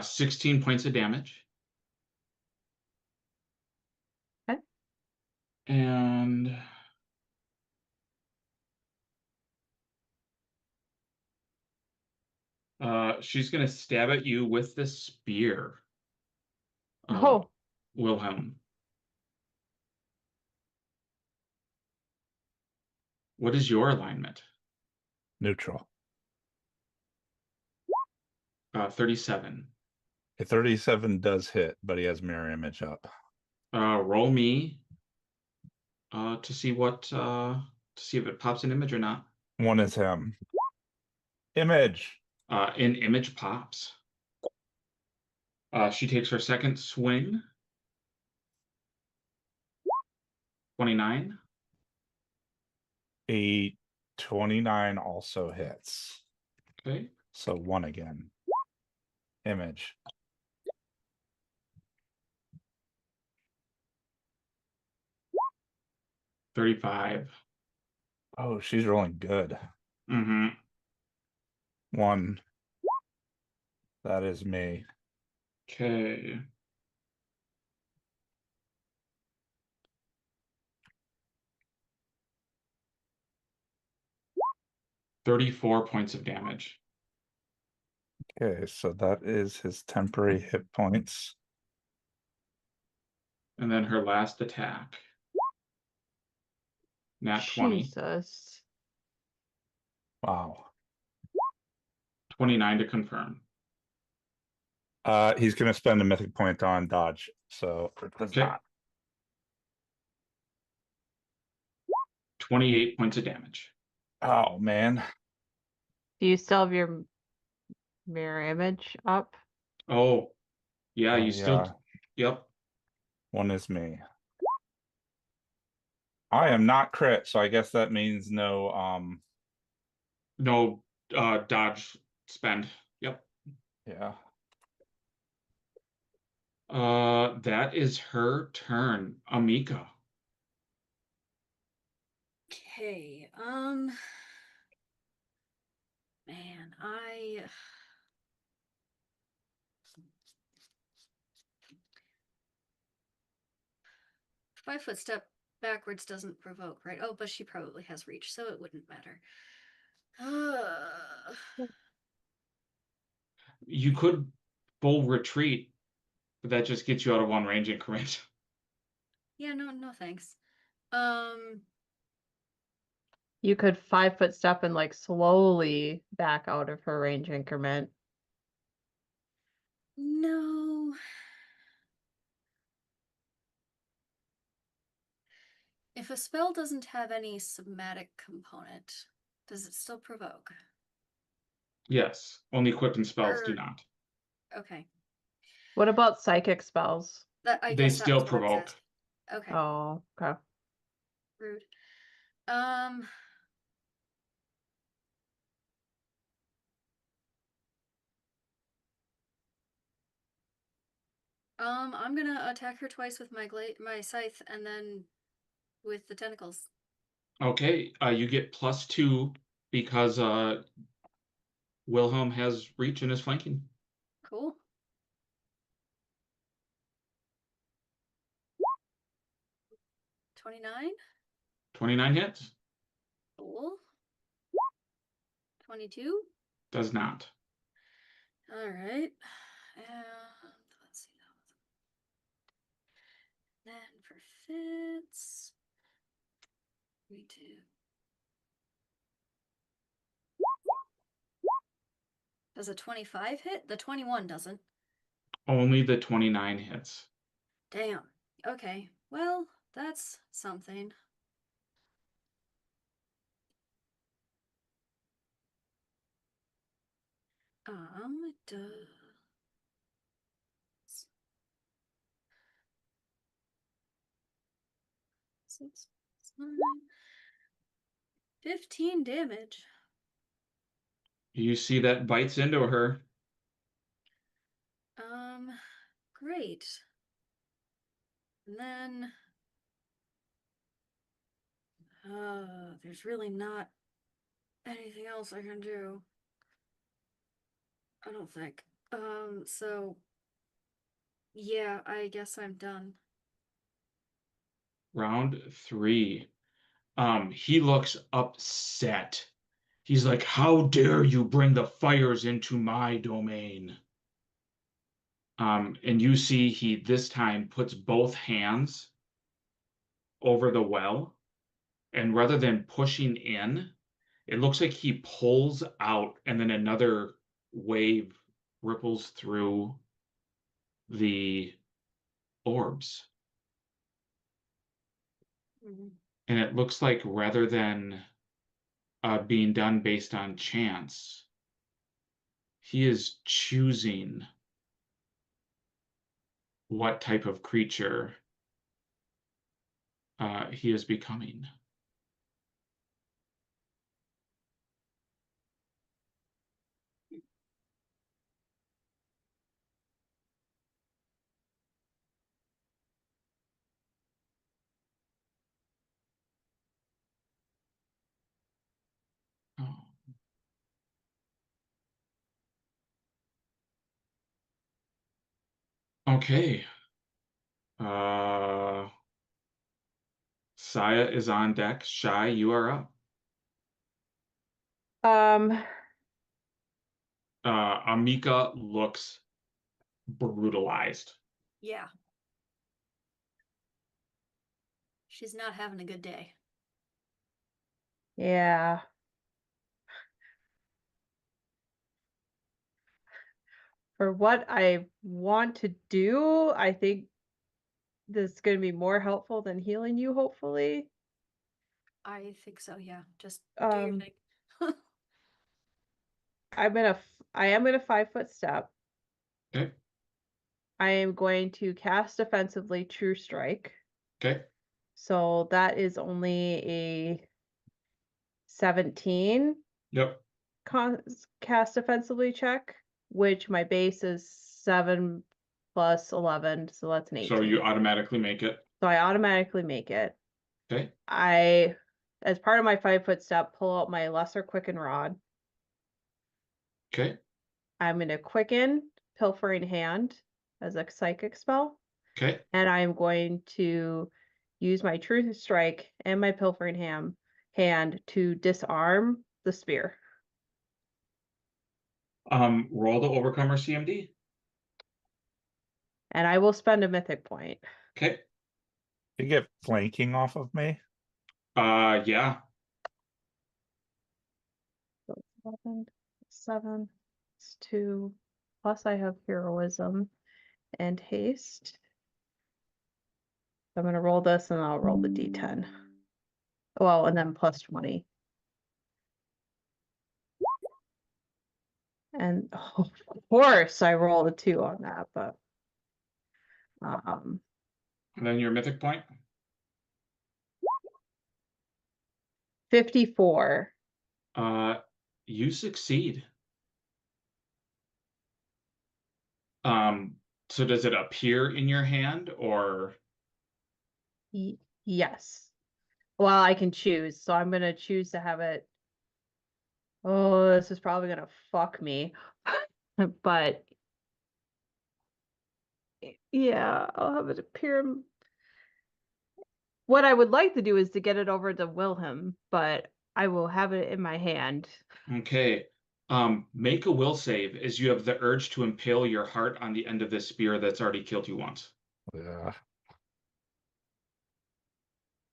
[SPEAKER 5] 16 points of damage.
[SPEAKER 2] Okay.
[SPEAKER 5] And she's gonna stab at you with the spear.
[SPEAKER 2] Oh,
[SPEAKER 5] Wilhelm. What is your alignment?
[SPEAKER 7] Neutral.
[SPEAKER 5] 37.
[SPEAKER 7] A 37 does hit, but he has mirror image up.
[SPEAKER 5] Roll me to see if it pops an image or not.
[SPEAKER 7] One is him. Image.
[SPEAKER 5] An image pops. She takes her second swing. 29.
[SPEAKER 7] A 29 also hits.
[SPEAKER 5] Okay.
[SPEAKER 7] So 1 again. Image.
[SPEAKER 5] $35.
[SPEAKER 7] Oh, she's rolling good.
[SPEAKER 5] Mm-hmm.
[SPEAKER 7] 1. That is me.
[SPEAKER 5] Okay. $34 of damage.
[SPEAKER 7] Okay, so that is his temporary hit points.
[SPEAKER 5] And then her last attack. Nat 20.
[SPEAKER 2] Jesus.
[SPEAKER 7] Wow.
[SPEAKER 5] 29 to confirm.
[SPEAKER 7] He's gonna spend a mythic point on dodge, so it does
[SPEAKER 5] Okay.
[SPEAKER 7] not.
[SPEAKER 5] 28 points of damage.
[SPEAKER 7] Oh man.
[SPEAKER 2] Do you still have your mirror image up?
[SPEAKER 5] Oh, yeah, you still.
[SPEAKER 7] Yeah.
[SPEAKER 5] Yep.
[SPEAKER 7] 1 is me. I am not crit, so I guess that means no
[SPEAKER 5] No dodge spend. Yep.
[SPEAKER 7] yeah.
[SPEAKER 5] That is her turn. Amika.
[SPEAKER 11] Okay, man, 5-foot step backwards doesn't provoke, right? Oh, but she probably has reach, so it wouldn't matter.
[SPEAKER 5] You could full retreat, but that just gets you out of 1 range increment.
[SPEAKER 11] Yeah, no thanks.
[SPEAKER 2] You could 5-foot step and like slowly back out of her range increment.
[SPEAKER 11] No. If a spell doesn't have any somatic component, does it still provoke?
[SPEAKER 5] Yes, only equipped spells do not.
[SPEAKER 11] Okay.
[SPEAKER 2] What about psychic spells?
[SPEAKER 11] I
[SPEAKER 5] They
[SPEAKER 11] guess that
[SPEAKER 5] still
[SPEAKER 11] was what I was
[SPEAKER 5] provoke.
[SPEAKER 11] asking. Okay.
[SPEAKER 2] Oh, okay.
[SPEAKER 11] Rude. I'm gonna attack her twice with my scythe and then with the tentacles.
[SPEAKER 5] Okay, you get +2 because Wilhelm has reach and is flanking.
[SPEAKER 11] Cool. 29.
[SPEAKER 5] 29 hits.
[SPEAKER 11] Cool. 22.
[SPEAKER 5] Does not.
[SPEAKER 11] All right. And let's see. Then for fits. Me too. Does a 25 hit? The 21 doesn't.
[SPEAKER 5] Only the 29 hits.
[SPEAKER 11] Damn. Okay. Well, that's something. It does. 6, 9, 15 damage.
[SPEAKER 5] You see that bites into her.
[SPEAKER 11] Great. And then there's really not anything else I can do. I don't think. So yeah, I guess I'm done.
[SPEAKER 5] Round 3. He looks upset. He's like, "How dare you bring the fires into my domain?" And you see he this time puts both hands over the well, and rather than pushing in, it looks like he pulls out, and then another wave ripples through the orbs. And it looks like rather than being done based on chance, he is choosing what type of creature he is becoming. Oh. Okay. Saya is on deck. Shy, you are up. Amika looks brutalized.
[SPEAKER 11] Yeah. She's not having a good day.
[SPEAKER 2] Yeah. For what I want to do, I think this is going to be more helpful than healing you, hopefully.
[SPEAKER 11] I think so, yeah. Just do your thing.
[SPEAKER 2] I am gonna 5-foot step.
[SPEAKER 5] Okay.
[SPEAKER 2] I am going to cast defensively True Strike.
[SPEAKER 5] Okay.
[SPEAKER 2] So that is only a 17.
[SPEAKER 5] Yep.
[SPEAKER 2] Cast defensively check, which my base is 7 plus 11, so that's an 18.
[SPEAKER 5] So you automatically make it.
[SPEAKER 2] So I automatically make it.
[SPEAKER 5] Okay.
[SPEAKER 2] I, as part of my 5-foot step, pull out my Lesser Quicken Rod.
[SPEAKER 5] Okay.
[SPEAKER 2] I'm going to Quicken Pilfering Hand as a psychic spell.
[SPEAKER 5] Okay.
[SPEAKER 2] And I'm going to use my True Strike and my Pilfering hand to disarm the spear.
[SPEAKER 5] Roll the Overcomer CMD.
[SPEAKER 2] And I will spend a mythic point.
[SPEAKER 5] Okay.
[SPEAKER 7] You get flanking off of me?
[SPEAKER 5] Yeah.
[SPEAKER 2] 7, 2, plus I have heroism and haste. I'm going to roll this and I'll roll the d10. Well, and then plus 20. And of course I rolled a 2 on that, but
[SPEAKER 5] And then your mythic point.
[SPEAKER 2] 54.
[SPEAKER 5] You succeed. So does it appear in your hand or?
[SPEAKER 2] Yes. Well, I can choose, so I'm gonna choose to have it. Oh, this is probably gonna fuck me. But yeah, I'll have it appear. What I would like to do is to get it over to Wilhelm, but I will have it in my hand.
[SPEAKER 5] Okay. Make a will save as you have the urge to impale your heart on the end of this spear that's already killed you once.
[SPEAKER 7] Yeah.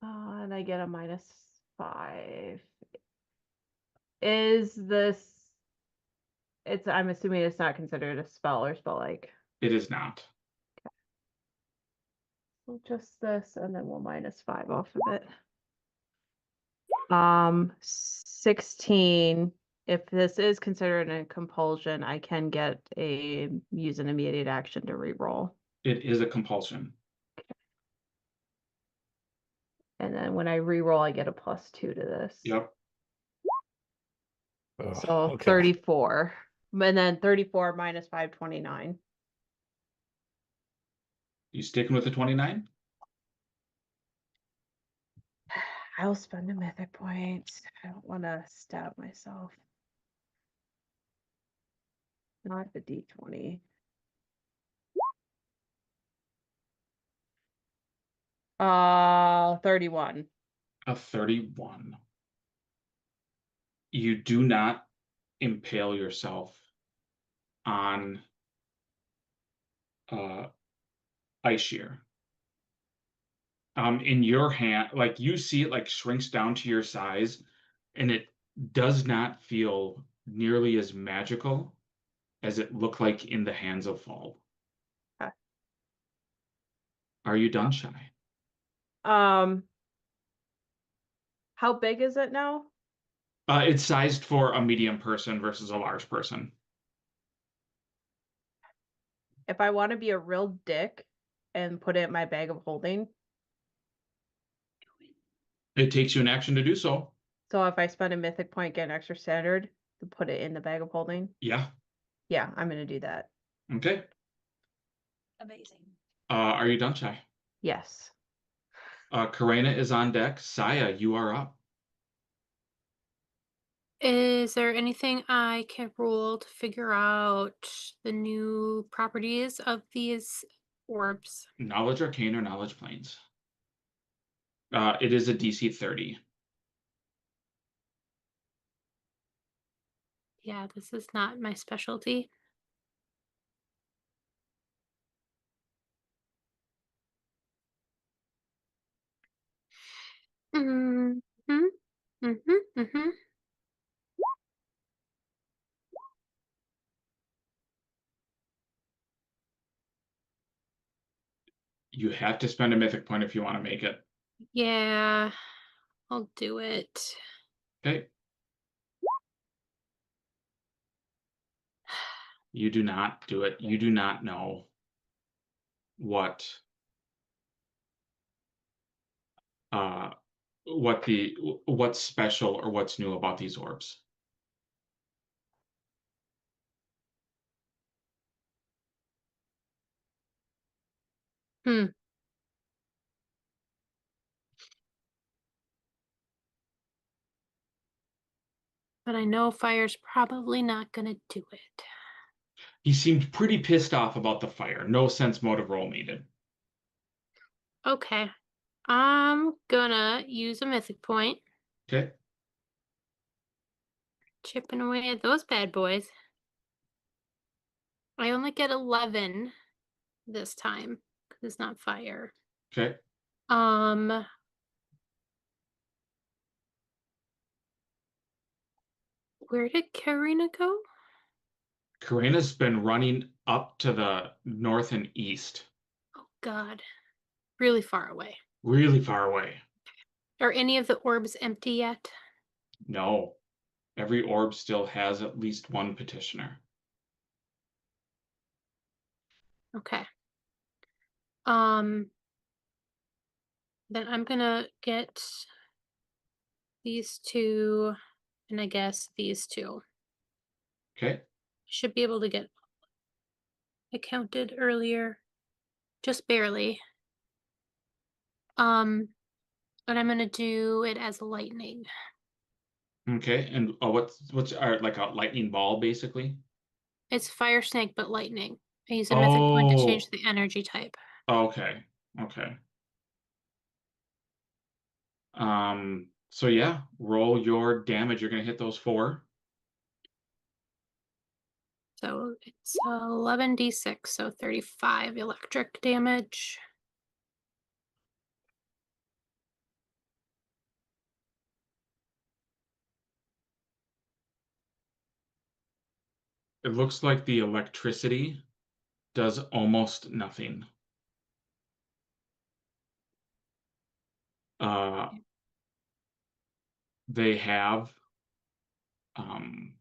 [SPEAKER 2] And I get a -5. Is this? I'm assuming it's not considered a spell or spell-like.
[SPEAKER 5] It is not.
[SPEAKER 2] So just this, and then we'll -5 off of it. 16. If this is considered a compulsion, I can use an immediate action to re-roll.
[SPEAKER 5] It is a compulsion.
[SPEAKER 2] And then when I re-roll, I get a +2 to this.
[SPEAKER 5] Yep.
[SPEAKER 2] So
[SPEAKER 7] okay.
[SPEAKER 2] 34. And then 34 minus 5, 29.
[SPEAKER 5] You sticking with the 29?
[SPEAKER 2] I'll spend a mythic point. I don't want to stab myself. Not the d20. Uh, 31.
[SPEAKER 5] A 31. You do not impale yourself on ice shear. In your hand, like you see it like shrinks down to your size, and it does not feel nearly as magical as it looked like in the hands of Fall.
[SPEAKER 2] Okay.
[SPEAKER 5] Are you done, Shy?
[SPEAKER 2] How big is it now?
[SPEAKER 5] It's sized for a medium person versus a large person.
[SPEAKER 2] if I want to be a real dick and put it in my bag of holding,
[SPEAKER 5] It takes you an action to do so.
[SPEAKER 2] so if I spend a mythic point, get an extra standard to put it in the bag of holding,
[SPEAKER 5] Yeah.
[SPEAKER 2] yeah, I'm gonna do that.
[SPEAKER 5] Okay.
[SPEAKER 11] Amazing.
[SPEAKER 5] Are you done, Shai?
[SPEAKER 2] Yes.
[SPEAKER 5] Karina is on deck. Saya, you are up.
[SPEAKER 12] Is there anything I can roll to figure out the new properties of these orbs?
[SPEAKER 5] Knowledge Arcane or Knowledge Planes. It is a DC 30.
[SPEAKER 12] Yeah, this is not my specialty. Mm-hmm. Mm-hmm. Mm-hmm.
[SPEAKER 5] You have to spend a mythic point if you want to make it.
[SPEAKER 12] Yeah, I'll do it.
[SPEAKER 5] Okay. You do not do it. You do not know what's special or what's new about these orbs.
[SPEAKER 12] Hmm. But I know fire's probably not gonna do it.
[SPEAKER 5] He seemed pretty pissed off about the fire. No sense motive roll needed.
[SPEAKER 12] Okay. I'm gonna use a mythic point.
[SPEAKER 5] Okay.
[SPEAKER 12] Chipping away at those bad boys. I only get 11 this time because it's not fire.
[SPEAKER 5] Okay.
[SPEAKER 12] Where did Karina go?
[SPEAKER 5] Karina's been running up to the north and east.
[SPEAKER 12] Oh God, really far away.
[SPEAKER 5] Really far away.
[SPEAKER 12] Are any of the orbs empty yet?
[SPEAKER 5] No. Every orb still has at least one petitioner.
[SPEAKER 12] Okay. Then I'm gonna get these two, and I guess these two.
[SPEAKER 5] Okay.
[SPEAKER 12] Should be able to get it counted earlier, just barely. But I'm gonna do it as lightning.
[SPEAKER 5] Okay. And what's like a lightning ball basically?
[SPEAKER 12] It's fire snake, but lightning. I use a mythic point to change
[SPEAKER 5] Oh.
[SPEAKER 12] the energy type.
[SPEAKER 5] Okay. Okay. So yeah, roll your damage. You're gonna hit those 4.
[SPEAKER 12] So it's 11d6, so 35 electric damage.
[SPEAKER 5] It looks like the electricity does almost nothing. They have an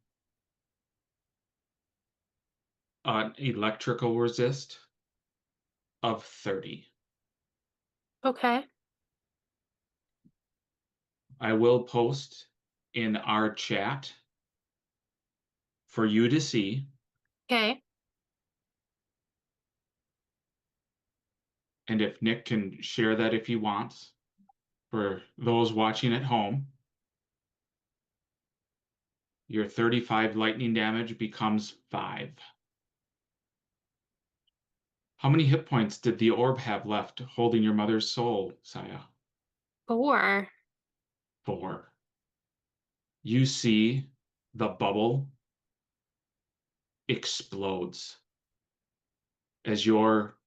[SPEAKER 5] electrical resist of 30.
[SPEAKER 12] Okay.
[SPEAKER 5] I will post in our chat for you to see.
[SPEAKER 12] Okay.
[SPEAKER 5] And if Nick can share that if he wants, for those watching at home, your 35 lightning damage becomes 5. How many hit points did the orb have left holding your mother's soul, Saya?
[SPEAKER 12] 4.
[SPEAKER 5] 4. You see the bubble explodes as your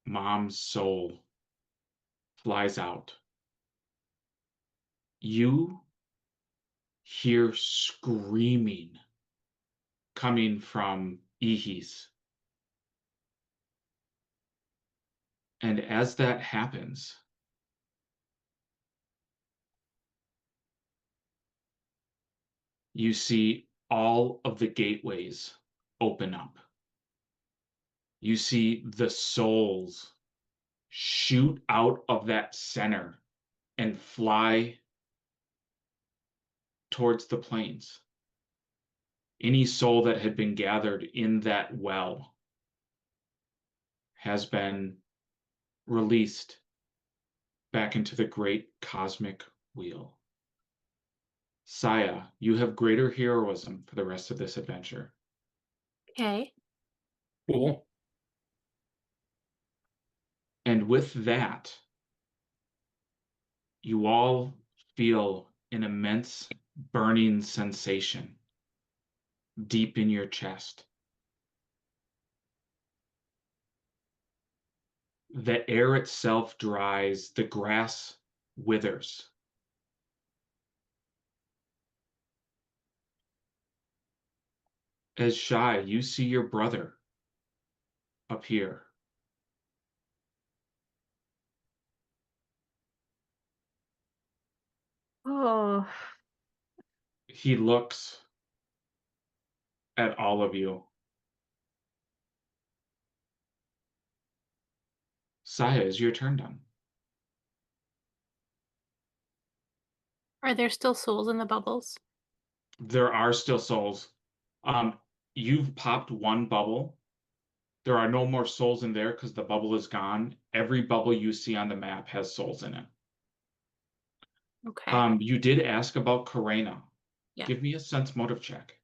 [SPEAKER 5] mom's soul flies out. You hear screaming coming from Ihis. And as that happens, you see all of the gateways open up. you see the souls shoot out of that center and fly towards the plains. Any soul that had been gathered in that well has been released back into the great cosmic wheel. Saya, you have greater heroism for the rest of this adventure.
[SPEAKER 12] Okay.
[SPEAKER 5] Cool. And with that, you all feel an immense burning sensation deep in your chest. The air itself dries, the grass withers. As Shai, you see your brother appear.
[SPEAKER 2] Oh,
[SPEAKER 5] He looks at all of you. Saya, is your turn done?
[SPEAKER 12] Are there still souls in the bubbles?
[SPEAKER 5] There are still souls. You've popped one bubble. There are no more souls in there because the bubble is gone. Every bubble you see on the map has souls in it.
[SPEAKER 12] Okay.
[SPEAKER 5] You did ask about Karena.
[SPEAKER 12] Yeah.
[SPEAKER 5] Give me a sense motive check.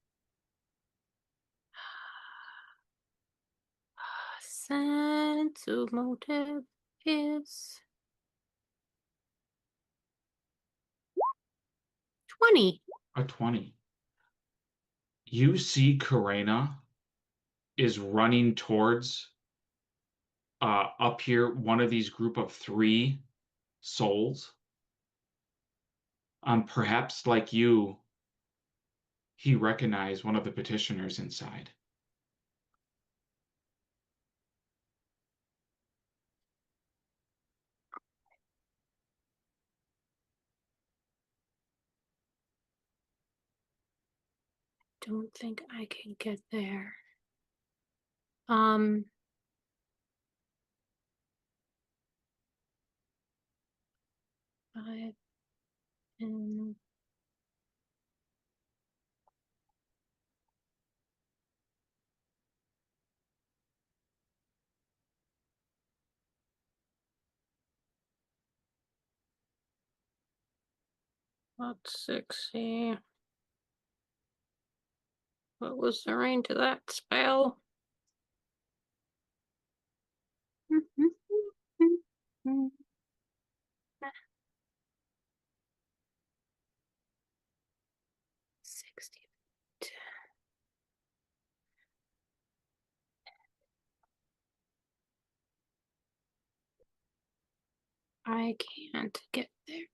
[SPEAKER 12] Sense of motive is 20.
[SPEAKER 5] A 20. You see Karena is running towards up here, one of these group of 3 souls. Perhaps like you, he recognized one of the petitioners inside.
[SPEAKER 12] Don't think I can get there. I can... Let's see. What was the range to that spell? I can't get there.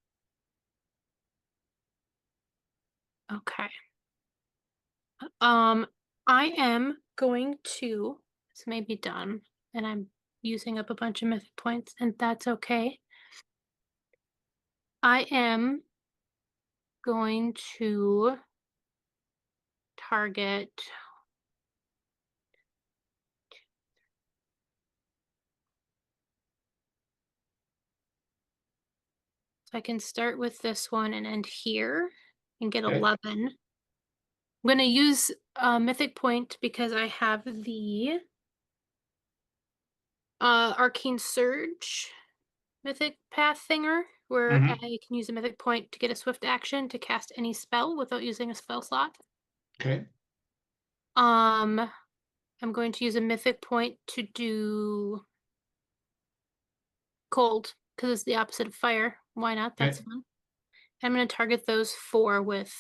[SPEAKER 12] Okay. I am going to, this may be dumb, and I'm using up a bunch of mythic points, and that's okay. I am going to target so I can start with this one and end here and get
[SPEAKER 5] Okay.
[SPEAKER 12] 11. I'm going to use a mythic point because I have the Arcane Surge mythic path thinger where I can use a mythic point to get a swift action to cast any spell without using a spell slot.
[SPEAKER 5] Okay.
[SPEAKER 12] I'm going to use a mythic point to do cold because it's the opposite of fire. Why not? That's fun. I'm going to target those 4 with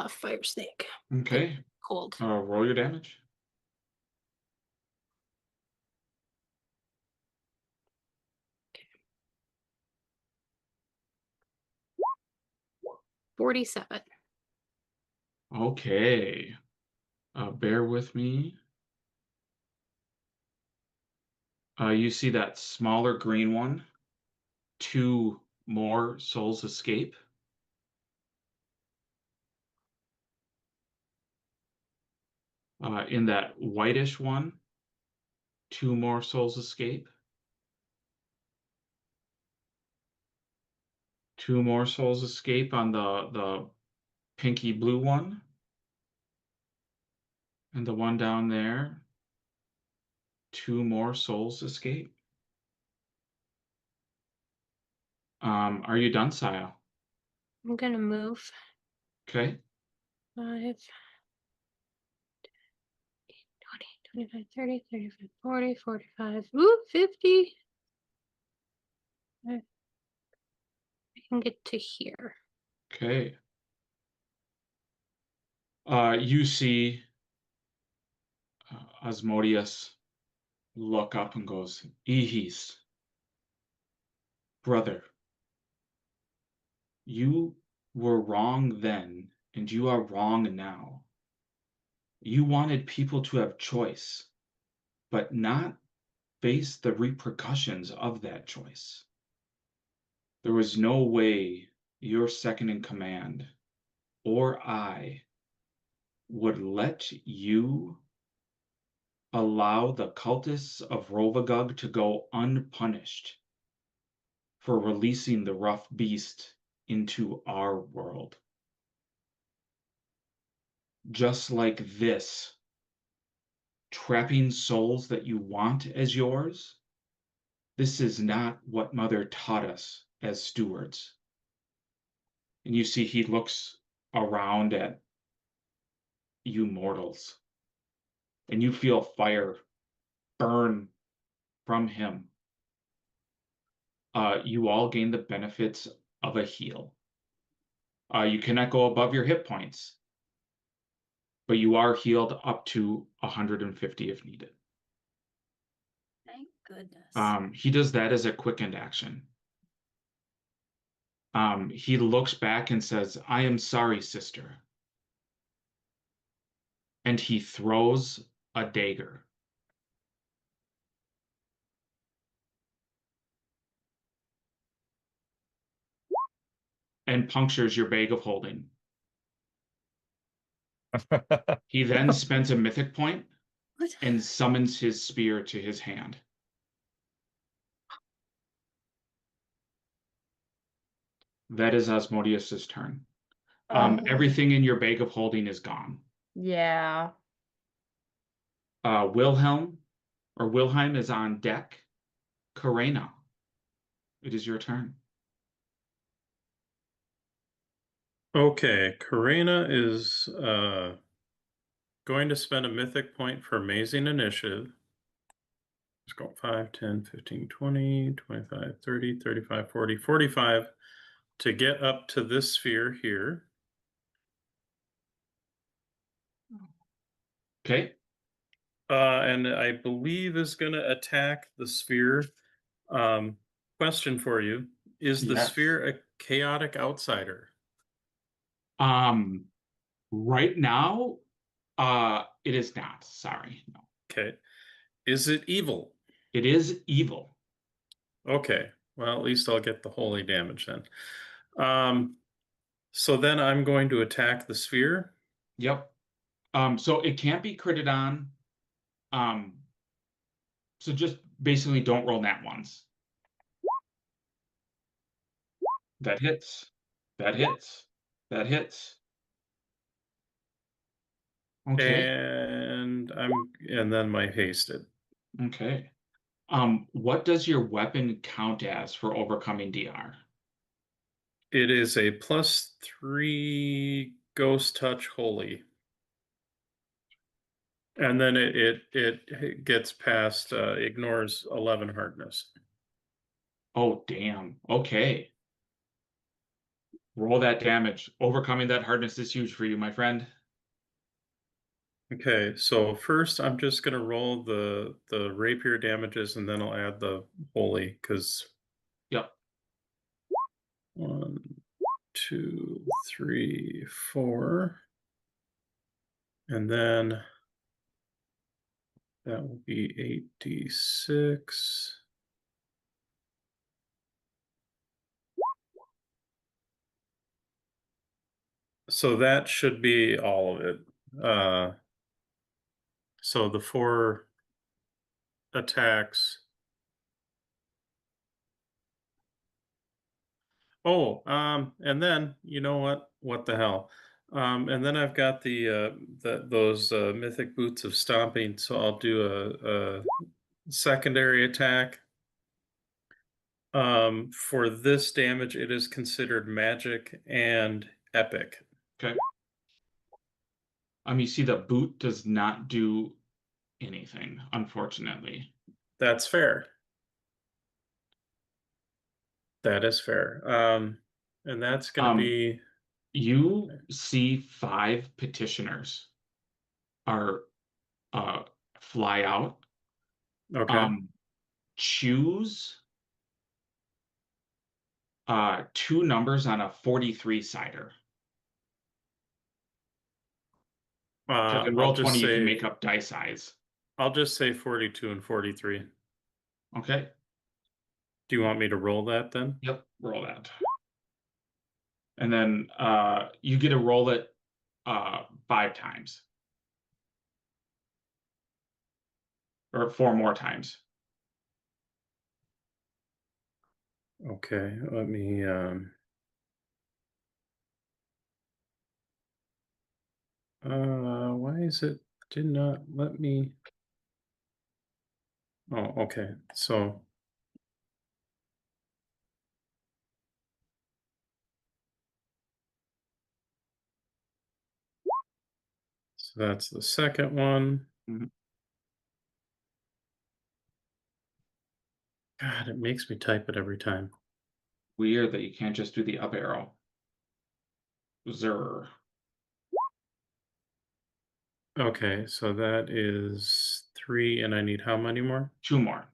[SPEAKER 12] fire snake.
[SPEAKER 5] Okay.
[SPEAKER 12] Cold.
[SPEAKER 5] Roll your damage.
[SPEAKER 12] 47.
[SPEAKER 5] Okay. Bear with me. You see that smaller green one? 2 more souls escape. In that whitish one, 2 more souls escape. 2 more souls escape on the pinky blue one. And the one down there, 2 more souls escape. Are you done, Sile?
[SPEAKER 12] I'm gonna move.
[SPEAKER 5] Okay.
[SPEAKER 12] 5, 20, 25, 30, 35, 40, 45, ooh, 50. I can get to here.
[SPEAKER 5] Okay. You see Asmodeus look up and goes, Ihis, brother, you were wrong then, and you are wrong now. You wanted people to have choice, but not face the repercussions of that choice. There was no way your second in command or I would let you allow the cultists of Rovagug to go unpunished for releasing the rough beast into our world. Just like this, trapping souls that you want as yours, this is not what Mother taught us as stewards. And you see he looks around at you mortals, and you feel fire burn from him. You all gain the benefits of a heal. You cannot go above your hit points, but you are healed up to 150 if needed.
[SPEAKER 11] Thank goodness.
[SPEAKER 5] He does that as a quickened action. He looks back and says, I am sorry, sister. And he throws a dagger. And punctures your bag of holding. He then spends a mythic point and summons his spear to his hand. That is Asmodeus's turn. Everything in your bag of holding is gone.
[SPEAKER 2] Yeah.
[SPEAKER 5] Wilhelm is on deck. Karena, it is your turn.
[SPEAKER 6] Okay, Karena is going to spend a mythic point for amazing initiative. Let's go 5, 10, 15, 20, 25, 30, 35, 40, 45 to get up to this sphere here.
[SPEAKER 5] Okay.
[SPEAKER 6] And I believe is going to attack the sphere. Question for you. Is the sphere a chaotic outsider?
[SPEAKER 5] Right now, it is not. Sorry. No.
[SPEAKER 6] Okay. Is it evil?
[SPEAKER 5] It is evil.
[SPEAKER 6] Okay. Well, at least I'll get the holy damage then. So then I'm going to attack the sphere.
[SPEAKER 5] Yep. So it can't be critted on. So just basically don't roll nat ones. That hits. That hits. That hits. Okay.
[SPEAKER 6] And then my hasted.
[SPEAKER 5] Okay. What does your weapon count as for overcoming DR?
[SPEAKER 6] It is a +3 ghost touch holy. And then it gets past ignores 11 hardness.
[SPEAKER 5] Oh damn. Okay. Roll that damage. Overcoming that hardness is huge for you, my friend.
[SPEAKER 6] Okay, so first I'm just gonna roll the rapier damages and then I'll add the holy because.
[SPEAKER 5] Yep.
[SPEAKER 6] 1, 2, 3, 4. And then that will be 8d6. So that should be all of it. So the 4 attacks. Oh, and then you know what? What the hell? And then I've got those mythic boots of stomping, so I'll do a secondary attack. For this damage, it is considered magic and epic.
[SPEAKER 5] Okay. You see the boot does not do anything, unfortunately.
[SPEAKER 6] That's fair. That is fair. And that's going to be.
[SPEAKER 5] You see 5 petitioners are fly out.
[SPEAKER 6] Okay.
[SPEAKER 5] Choose 2 numbers on a 43-sider. Because in roll 20, you can make up die size.
[SPEAKER 6] I'll just say 42 and 43.
[SPEAKER 5] Okay.
[SPEAKER 6] Do you want me to roll that then?
[SPEAKER 5] Yep, roll that. And then you get to roll it 5 times. Or 4 more times.
[SPEAKER 6] Okay, let me why is it did not let me. Oh, okay. So that's the second one.
[SPEAKER 5] Mm-hmm.
[SPEAKER 6] God, it makes me type it every time.
[SPEAKER 5] Weird that you can't just do the up arrow. Zer.
[SPEAKER 6] Okay, so that is 3, and I need how many more?
[SPEAKER 5] 2 more.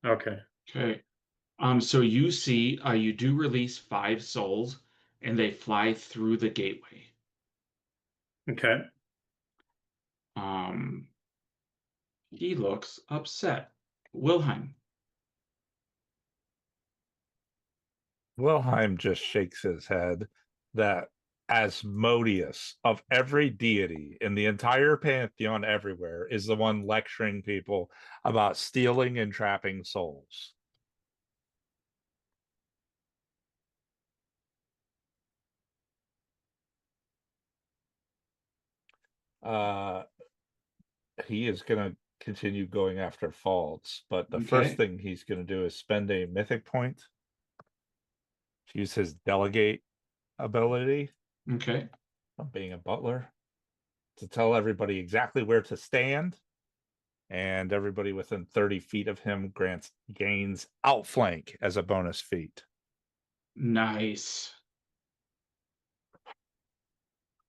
[SPEAKER 6] Okay.
[SPEAKER 5] Okay. So you see, you do release 5 souls, and they fly through the gateway.
[SPEAKER 6] Okay.
[SPEAKER 5] He looks upset. Wilhelm.
[SPEAKER 7] Wilhelm just shakes his head that Asmodeus, of every deity in the entire pantheon everywhere, is the one lecturing people about stealing and trapping souls. He is going to continue going after Falds, but the first thing he's going to do is spend a mythic point to use his delegate ability.
[SPEAKER 5] Okay.
[SPEAKER 7] Of being a butler, to tell everybody exactly where to stand, and everybody within 30 feet of him gains outflank as a bonus feat.
[SPEAKER 5] Nice.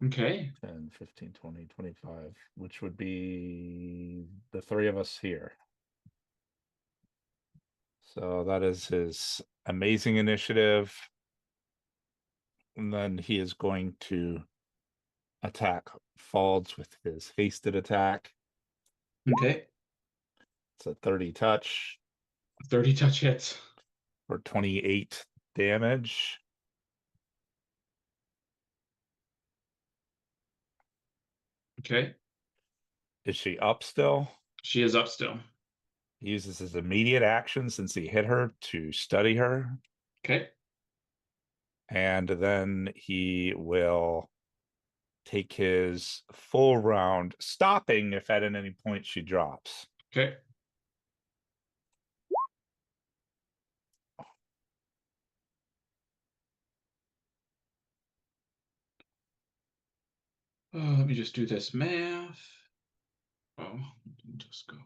[SPEAKER 5] Okay.
[SPEAKER 7] 10, 15, 20, 25, which would be the 3 of us here. So that is his amazing initiative. And then he is going to attack Falds with his hasted attack.
[SPEAKER 5] Okay.
[SPEAKER 7] It's a 30 touch.
[SPEAKER 5] 30 touch hits.
[SPEAKER 7] For 28 damage.
[SPEAKER 5] Okay.
[SPEAKER 7] Is she up still?
[SPEAKER 5] She is up still.
[SPEAKER 7] He uses his immediate action since he hit her to study her.
[SPEAKER 5] Okay.
[SPEAKER 7] And then he will take his full round, stopping if at any point she drops.
[SPEAKER 5] Okay. Let me just do this math. Oh, just go.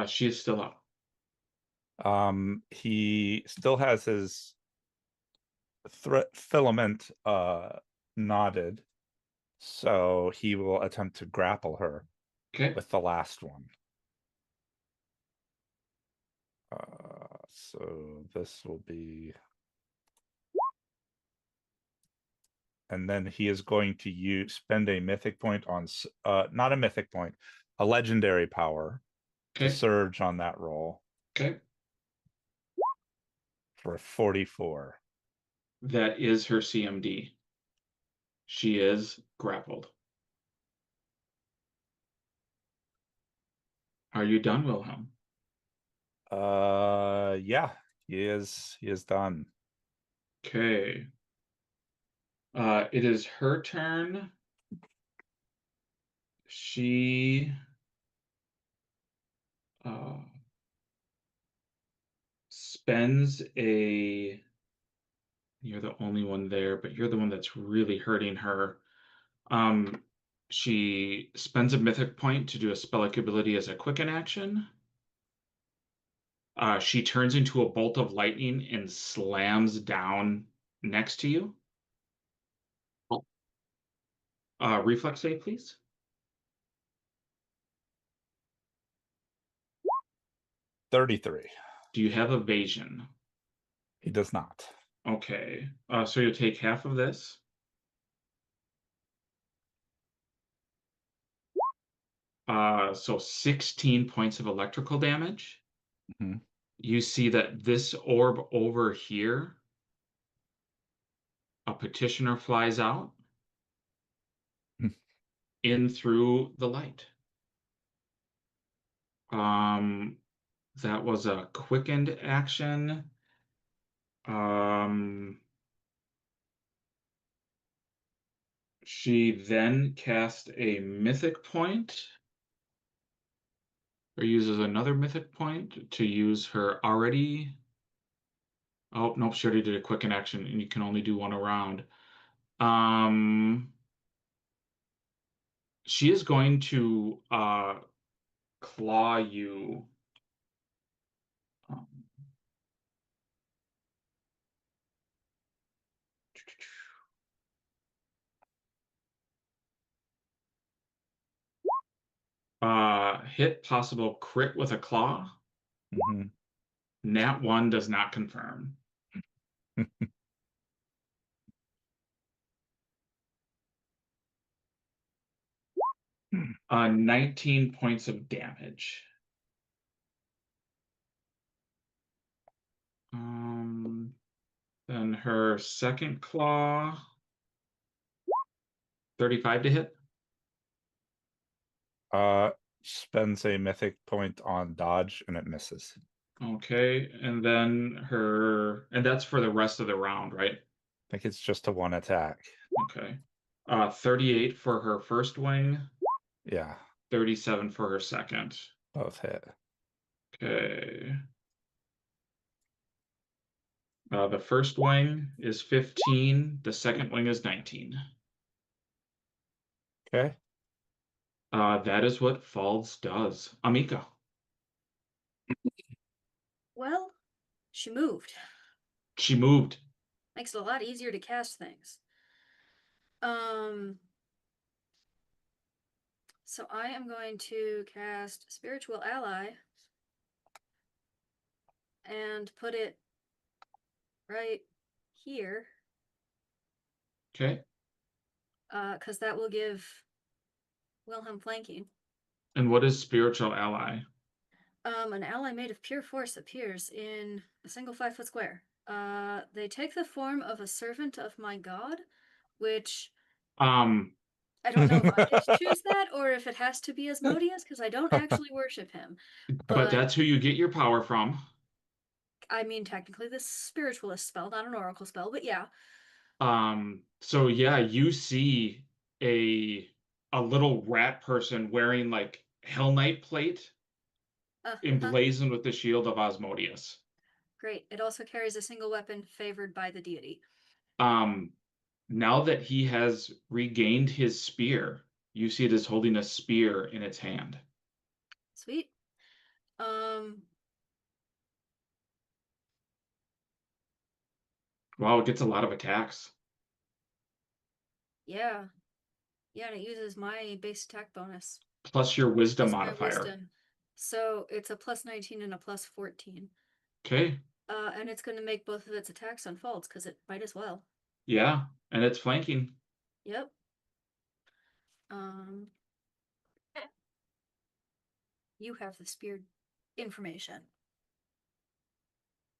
[SPEAKER 5] She is still up.
[SPEAKER 7] He still has his filament knotted, so he will attempt to grapple her.
[SPEAKER 5] Okay.
[SPEAKER 7] With the last one. So this will be and then he is going to spend a mythic point on not a mythic point, a legendary power to surge on that roll.
[SPEAKER 5] Okay.
[SPEAKER 7] For 44.
[SPEAKER 5] That is her CMD. She is grappled. Are you done, Wilhelm?
[SPEAKER 7] Yeah, he is done.
[SPEAKER 5] Okay. It is her turn. She spends a. You're the only one there, but you're the one that's really hurting her. She spends a mythic point to do a spell-like ability as a quicken action. She turns into a bolt of lightning and slams down next to you. Reflex save, please.
[SPEAKER 7] 33.
[SPEAKER 5] Do you have evasion?
[SPEAKER 7] He does not.
[SPEAKER 5] Okay. So you'll take half of this. So 16 points of electrical damage.
[SPEAKER 7] Mhm.
[SPEAKER 5] You see that this orb over here, a petitioner flies out in through the light. That was a quickened action. She then cast a mythic point, or uses another mythic point to use her already. Oh, nope, she already did a quicken action, and you can only do one around. She is going to claw you. Hit possible crit with a claw.
[SPEAKER 7] Mhm.
[SPEAKER 5] Nat 1 does not confirm. 19 points of damage. Then her second claw. 35 to hit.
[SPEAKER 7] Spends a mythic point on dodge and it misses.
[SPEAKER 5] Okay, and then and that's for the rest of the round, right?
[SPEAKER 7] I think it's just a one attack.
[SPEAKER 5] Okay. 38 for her first wing.
[SPEAKER 7] Yeah.
[SPEAKER 5] 37 for her second.
[SPEAKER 7] Both hit.
[SPEAKER 5] Okay. The first wing is 15. The second wing is 19.
[SPEAKER 7] Okay.
[SPEAKER 5] That is what Falls does. Amika.
[SPEAKER 11] Well, she moved.
[SPEAKER 5] She moved.
[SPEAKER 11] Makes it a lot easier to cast things. So I am going to cast Spiritual Ally and put it right here.
[SPEAKER 5] Okay.
[SPEAKER 11] Because that will give Wilhelm flanking.
[SPEAKER 5] And what is Spiritual Ally?
[SPEAKER 11] An ally made of pure force appears in a single 5-foot square. They take the form of a servant of my god, which I don't know if I get to choose that or if it has to be Asmodeus, because I don't actually worship him.
[SPEAKER 5] But that's who you get your power from.
[SPEAKER 11] I mean, technically, this spiritualist spell, not an oracle spell, but yeah.
[SPEAKER 5] So yeah, you see a little rat person wearing like Hell Knight plate, emblazoned with the shield of Asmodeus.
[SPEAKER 11] Great. It also carries a single weapon favored by the deity.
[SPEAKER 5] Now that he has regained his spear, you see it as holding a spear in its hand.
[SPEAKER 11] Sweet.
[SPEAKER 5] Wow, it gets a lot of attacks.
[SPEAKER 11] Yeah. Yeah, and it uses my base attack bonus.
[SPEAKER 5] Plus your wisdom
[SPEAKER 11] Plus my
[SPEAKER 5] modifier.
[SPEAKER 11] wisdom. So it's a plus 19 and a plus 14.
[SPEAKER 5] Okay.
[SPEAKER 11] And it's going to make both of its attacks on faults because it might as well.
[SPEAKER 5] Yeah, and it's flanking.
[SPEAKER 11] Yep. You have the spear information.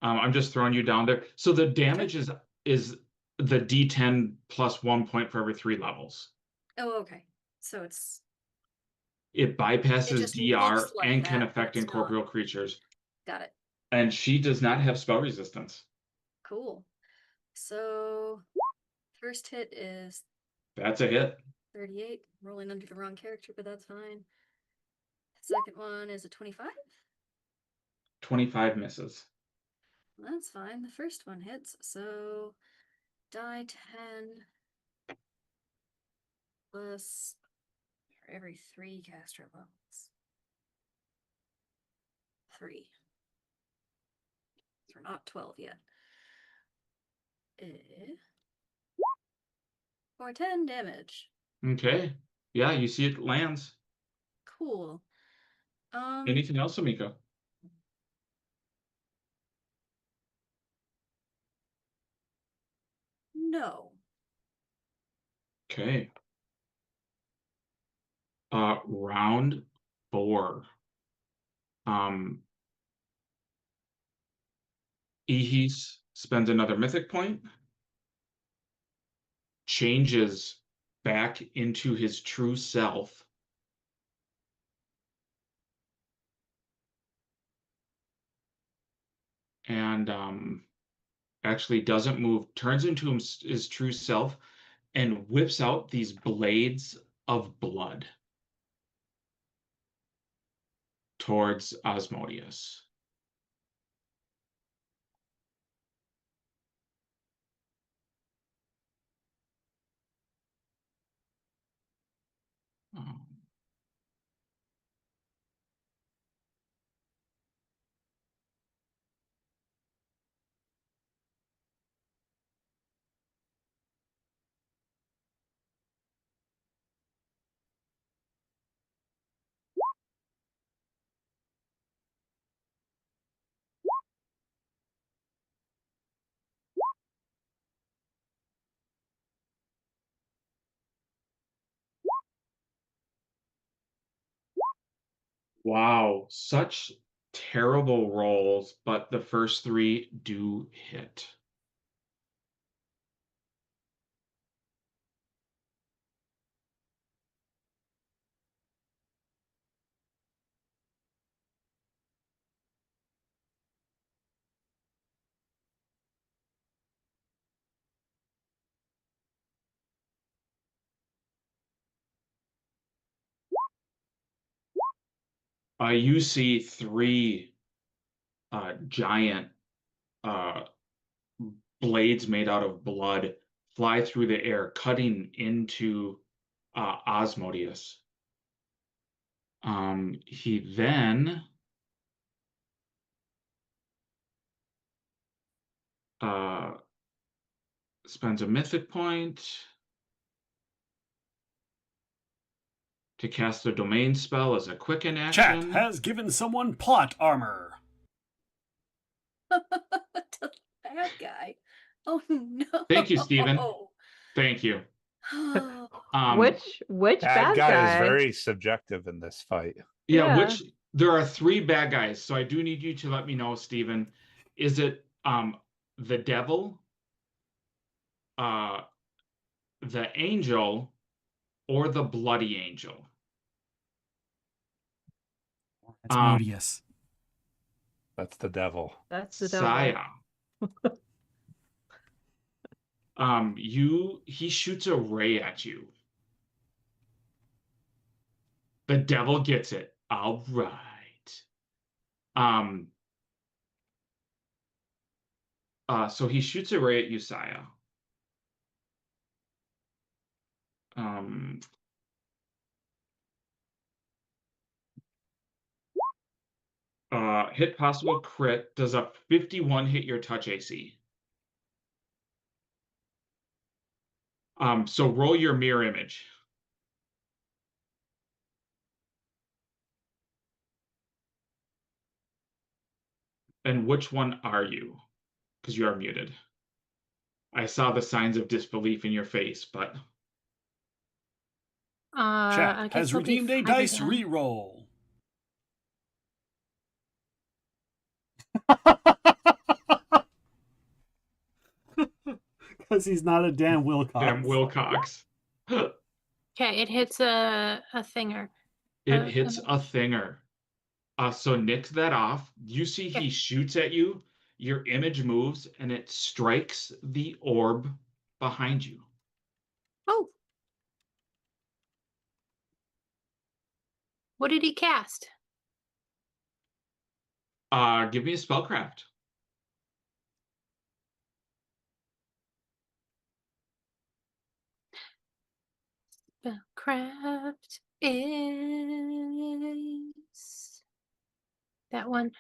[SPEAKER 5] I'm just throwing you down there. So the damage is the D10 plus 1 point for every 3 levels.
[SPEAKER 11] Oh, okay. So it's
[SPEAKER 5] It bypasses
[SPEAKER 11] just
[SPEAKER 5] DR
[SPEAKER 11] looks like
[SPEAKER 5] and can
[SPEAKER 11] that, but
[SPEAKER 5] affect
[SPEAKER 11] it's
[SPEAKER 5] incorporeal creatures.
[SPEAKER 11] got it.
[SPEAKER 5] And she does not have spell resistance.
[SPEAKER 11] Cool. So first hit is
[SPEAKER 5] That's a hit.
[SPEAKER 11] 38. Rolling under the wrong character, but that's fine. Second one is a 25.
[SPEAKER 5] 25 misses.
[SPEAKER 11] That's fine. The first one hits, so die 10 plus for every 3 caster levels. 3. So we're not 12 yet. For 10 damage.
[SPEAKER 5] Okay. Yeah, you see it lands.
[SPEAKER 11] Cool.
[SPEAKER 5] Anything else, Amiko?
[SPEAKER 11] No.
[SPEAKER 5] Okay. Round 4. Ehis spends another mythic point. Changes back into his true self. And actually doesn't move, turns into his true self, and whips out these blades of blood towards Asmodeus. Wow, such terrible rolls, but the first 3 do hit. You see 3 giant blades made out of blood fly through the air, cutting into Asmodeus. He then spends a mythic point to cast a domain spell as a quicken
[SPEAKER 4] Chat
[SPEAKER 5] action.
[SPEAKER 4] has given someone plot armor.
[SPEAKER 11] To the bad guy. Oh no.
[SPEAKER 5] Thank you, Steven. Thank you.
[SPEAKER 2] Which
[SPEAKER 7] Bad
[SPEAKER 2] bad
[SPEAKER 7] guy is very subjective in this fight.
[SPEAKER 5] Yeah, which there are 3 bad guys, so I do need you to let me know, Steven. Is it the devil, the angel, or the bloody angel?
[SPEAKER 4] Asmodeus.
[SPEAKER 7] That's the devil.
[SPEAKER 2] That's the devil.
[SPEAKER 5] Saya. He shoots a ray at you. The devil gets it. All right. So he shoots a ray at you, Saya. Hit possible crit. Does a 51 hit your touch AC? So roll your mirror image. And which one are you? Because you are muted. I saw the signs of disbelief in your face, but
[SPEAKER 4] Chat
[SPEAKER 12] I guess
[SPEAKER 4] has
[SPEAKER 12] it'll be
[SPEAKER 4] redeemed a
[SPEAKER 12] 5
[SPEAKER 4] dice
[SPEAKER 12] again.
[SPEAKER 4] reroll. Because he's not a Dan Wilcox.
[SPEAKER 5] Damn Wilcox.
[SPEAKER 12] Okay, it hits a thinger.
[SPEAKER 5] It hits a thinger. So nix that off. You see he shoots at you. Your image moves and it strikes the orb behind you.
[SPEAKER 12] Oh. What did he cast?
[SPEAKER 5] Give me a spellcraft.
[SPEAKER 12] Spellcraft is that one.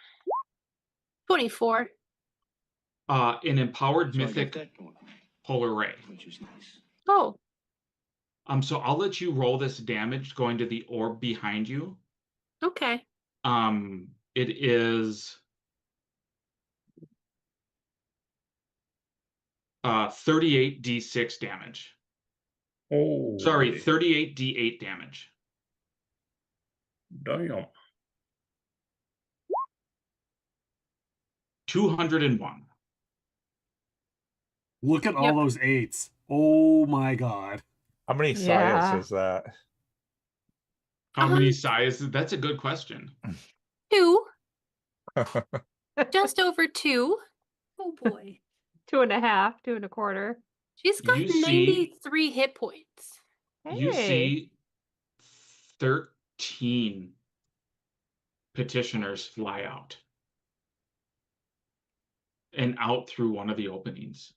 [SPEAKER 12] 24.
[SPEAKER 5] An empowered mythic polar ray.
[SPEAKER 12] Oh.
[SPEAKER 5] So I'll let you roll this damage going to the orb behind you.
[SPEAKER 12] Okay.
[SPEAKER 5] It is 38 d6 damage.
[SPEAKER 6] Oh,
[SPEAKER 5] Sorry, 38 d8 damage.
[SPEAKER 6] Damn.
[SPEAKER 5] 201.
[SPEAKER 4] Look at all those 8s. Oh my god.
[SPEAKER 7] How many
[SPEAKER 2] Yeah.
[SPEAKER 7] size is that?
[SPEAKER 5] How many sizes? That's a good question.
[SPEAKER 12] 2. Just over 2.
[SPEAKER 11] Oh boy.
[SPEAKER 2] 2.5, 2.25.
[SPEAKER 12] She's got
[SPEAKER 5] You see-
[SPEAKER 12] 93 hit points.
[SPEAKER 5] You see 13 petitioners fly out. And out through one of the openings.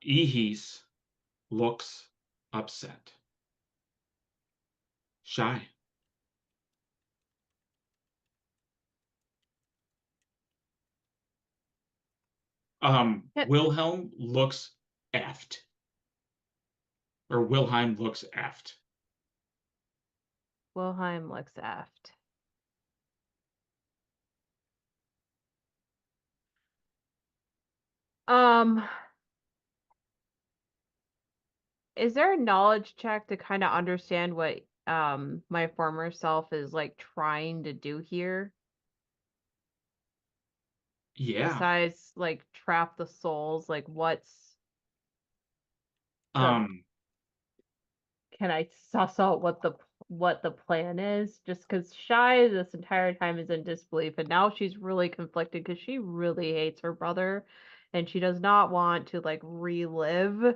[SPEAKER 5] Ehis looks upset. Shy. Wilhelm looks effed. Or Wilhelm looks effed.
[SPEAKER 2] Wilhelm looks effed. Is there a knowledge check to kind of understand what my former self is like trying to do here?
[SPEAKER 5] Yeah.
[SPEAKER 2] Besides like trap the souls, like what's
[SPEAKER 5] Um
[SPEAKER 2] can I suss out what the plan is? Just because Shy this entire time is in disbelief, and now she's really conflicted because she really hates her brother, and she does not want to like relive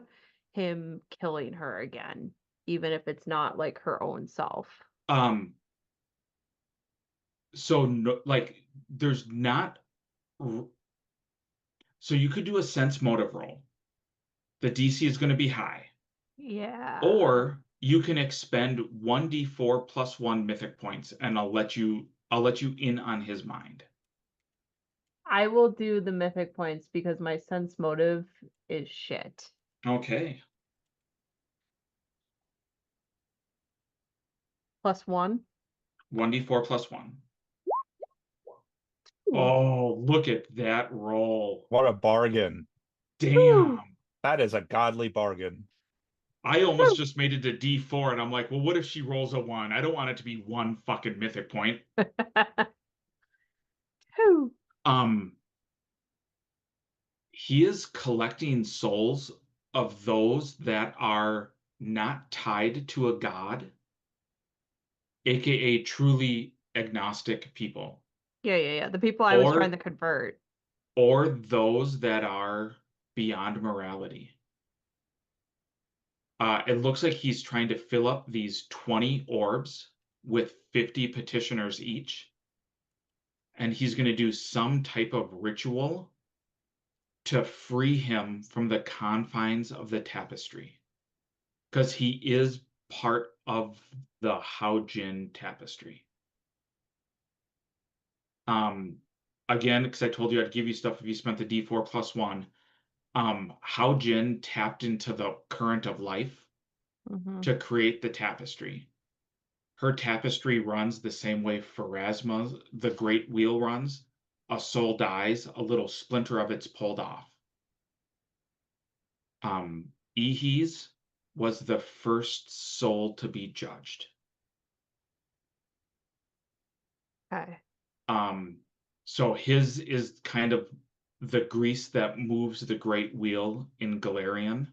[SPEAKER 2] him killing her again, even if it's not like her own self.
[SPEAKER 5] So no, like there's not so you could do a sense motive roll. The DC is going to be high.
[SPEAKER 2] Yeah.
[SPEAKER 5] Or you can expend 1d4 plus 1 mythic points and I'll let you in on his mind.
[SPEAKER 2] I will do the mythic points because my sense motive is shit.
[SPEAKER 5] Okay.
[SPEAKER 2] Plus 1.
[SPEAKER 5] 1d4 plus 1. Oh, look at that roll.
[SPEAKER 7] What a bargain.
[SPEAKER 5] Damn.
[SPEAKER 7] That is a godly bargain.
[SPEAKER 5] I almost just made it to D4 and I'm like, well, what if she rolls a 1? I don't want it to be 1 fucking mythic point.
[SPEAKER 2] 2.
[SPEAKER 5] He is collecting souls of those that are not tied to a god, aka truly agnostic people.
[SPEAKER 2] Yeah. The people I was trying to convert.
[SPEAKER 5] Or those that are beyond morality. It looks like he's trying to fill up these 20 orbs with 50 petitioners each. And he's going to do some type of ritual to free him from the confines of the tapestry. Because he is part of the Haojin tapestry. Again, because I told you I'd give you stuff if you spent the D4 plus 1. Haojin tapped into the current of life to create the tapestry. Her tapestry runs the same way Pharasma, the Great Wheel, runs. A soul dies, a little splinter of it's pulled off. Ehe's was the first soul to be judged.
[SPEAKER 2] Okay.
[SPEAKER 5] So his is kind of the grease that moves the great wheel in Golarion.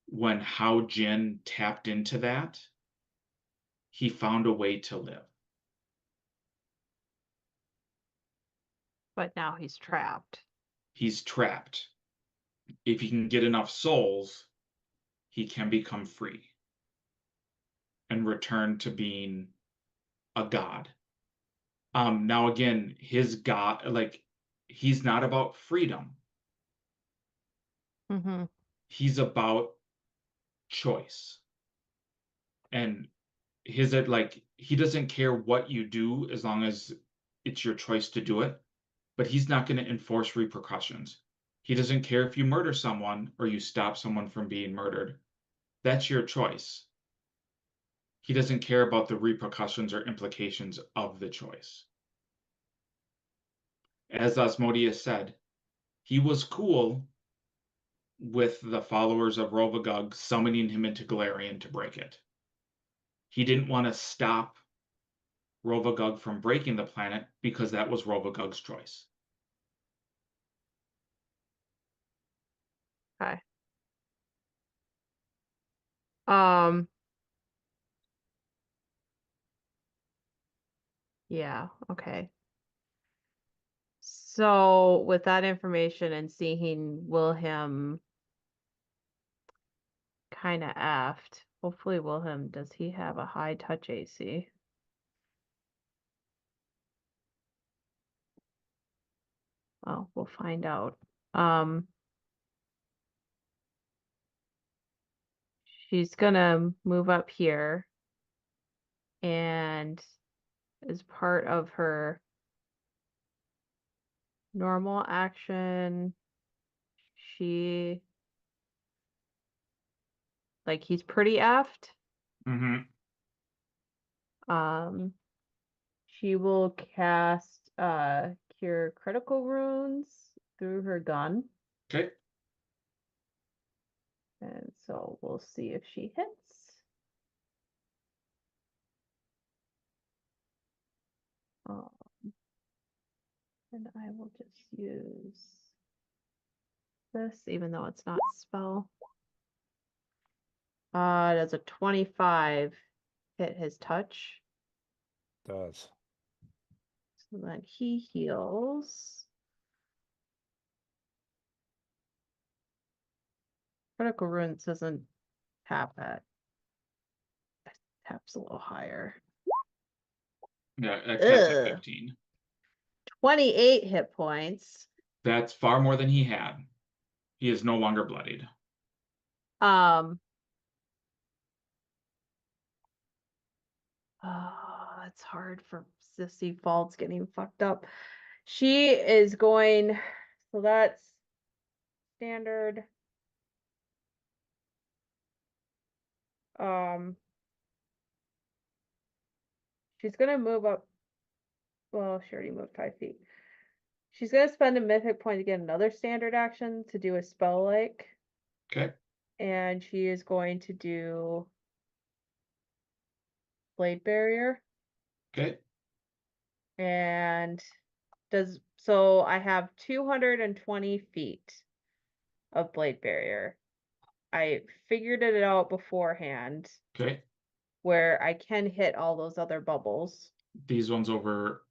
[SPEAKER 5] When Hao Jin tapped into that, he found a way to live.
[SPEAKER 2] But now he's trapped.
[SPEAKER 5] He's trapped. If he can get enough souls, he can become free and return to being a god. Now again, his god, like, he's not about freedom.
[SPEAKER 2] Mm-hmm.
[SPEAKER 5] He's about choice. And his, like, he doesn't care what you do as long as it's your choice to do it, but he's not going to enforce repercussions. He doesn't care if you murder someone or you stop someone from being murdered. That's your choice. He doesn't care about the repercussions or implications of the choice. As Asmodeus said, he was cool with the followers of Rovagug summoning him into Golarion to break it. He didn't want to stop Rovagug from breaking the planet because that was Rovagug's choice.
[SPEAKER 2] Okay. Yeah, okay. So with that information and seeing Wilhelm kind of effed, hopefully Wilhelm, does he have a high touch AC? Oh, we'll find out. She's gonna move up here, and as part of her normal action, she, like, he's pretty effed.
[SPEAKER 5] Mm-hmm.
[SPEAKER 2] She will cast cure critical wounds through her gun.
[SPEAKER 5] Okay.
[SPEAKER 2] And so we'll see if she hits. And I will just use this, even though it's not spell. Does a 25 hit his touch?
[SPEAKER 7] Does.
[SPEAKER 2] So then he heals. Critical wounds doesn't tap it. It taps a little higher.
[SPEAKER 5] Yeah, that cat's at
[SPEAKER 2] Ugh.
[SPEAKER 5] 15.
[SPEAKER 2] 28 hit points.
[SPEAKER 5] That's far more than he had. He is no longer bloodied.
[SPEAKER 2] It's hard for Sissy Faults getting fucked up. She is going, so that's standard. She's gonna move up. Well, she already moved 5 feet. She's gonna spend a mythic point to get another standard action to do a spell like.
[SPEAKER 5] Okay.
[SPEAKER 2] And she is going to do Blade Barrier.
[SPEAKER 5] Okay.
[SPEAKER 2] And so I have 220 feet of Blade Barrier. I figured it out beforehand
[SPEAKER 5] Okay.
[SPEAKER 2] where I can hit all those other bubbles.
[SPEAKER 5] These ones over,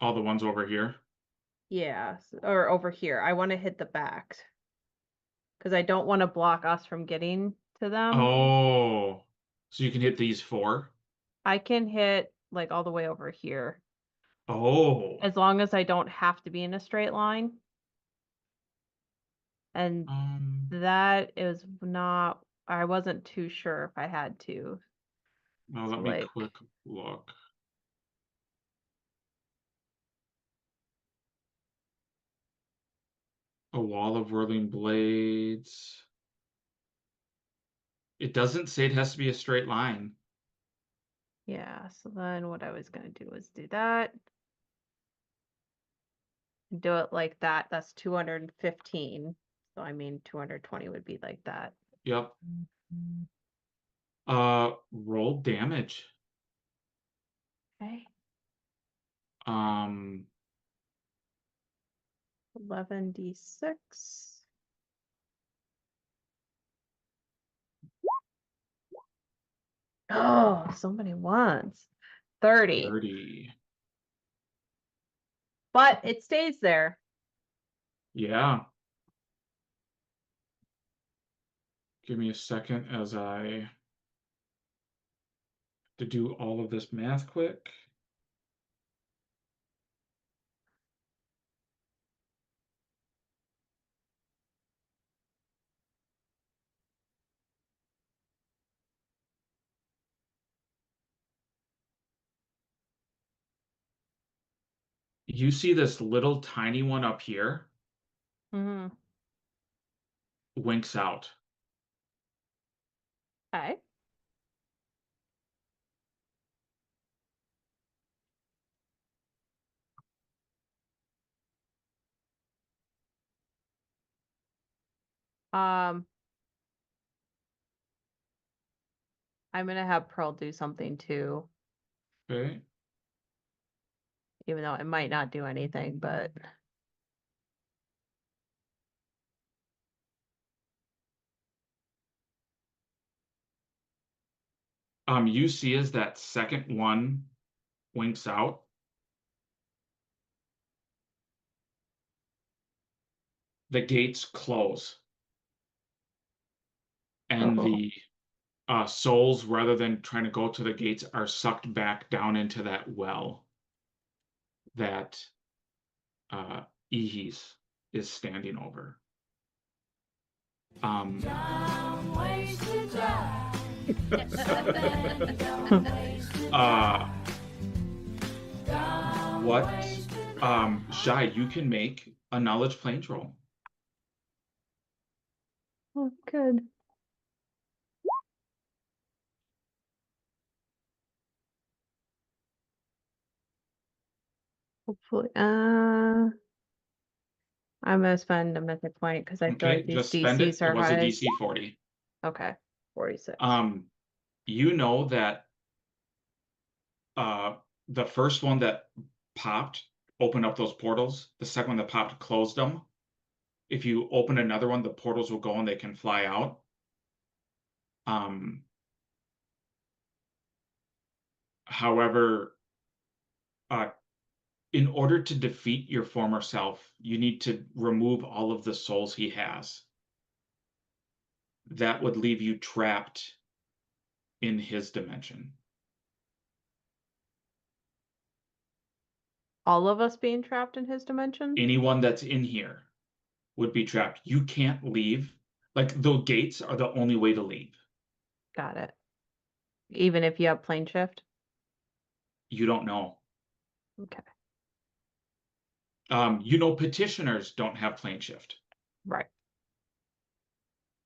[SPEAKER 5] all the ones over here.
[SPEAKER 2] Yeah, or over here. I want to hit the back because I don't want to block us from getting to them.
[SPEAKER 5] Oh, so you can hit these 4?
[SPEAKER 2] I can hit like all the way over here.
[SPEAKER 5] Oh.
[SPEAKER 2] As long as I don't have to be in a straight line. And that is not, I wasn't too sure if I had to.
[SPEAKER 5] Now let me quick look. A wall of whirling blades. It doesn't say it has to be a straight line.
[SPEAKER 2] Yeah, so then what I was going to do is do that. Do it like that. That's 215. So I mean 220 would be like that.
[SPEAKER 5] Yep. Roll damage.
[SPEAKER 2] Okay. 11d6. Oh, so many ones. 30.
[SPEAKER 5] 30.
[SPEAKER 2] But it stays there.
[SPEAKER 5] Yeah. Give me a second as I have to do all of this math quick. You see this little tiny one up here
[SPEAKER 2] Mm-hmm.
[SPEAKER 5] winks out.
[SPEAKER 2] Okay. I'm gonna have Pearl do something too,
[SPEAKER 5] Okay.
[SPEAKER 2] even though it might not do anything, but
[SPEAKER 5] You see as that second one winks out, the gates close. And the souls, rather than trying to go to the gates, are sucked back down into that well that Ihis is standing over. What? Shai, you can make a knowledge planes roll.
[SPEAKER 2] oh, good. Hopefully, I'm gonna spend a mythic point because I feel
[SPEAKER 5] Okay,
[SPEAKER 2] like these
[SPEAKER 5] just spend it.
[SPEAKER 2] DCs are
[SPEAKER 5] It was a
[SPEAKER 2] high.
[SPEAKER 5] DC 40.
[SPEAKER 2] Okay, 46.
[SPEAKER 5] You know that the first one that popped opened up those portals. The second one that popped closed them. If you open another one, the portals will go and they can fly out. However, in order to defeat your former self, you need to remove all of the souls he has. That would leave you trapped in his dimension.
[SPEAKER 2] All of us being trapped in his dimension?
[SPEAKER 5] Anyone that's in here would be trapped. You can't leave. Like, the gates are the only way to leave.
[SPEAKER 2] Got it. Even if you have plane shift?
[SPEAKER 5] You don't know.
[SPEAKER 2] Okay.
[SPEAKER 5] You know, petitioners don't have plane shift.
[SPEAKER 2] Right.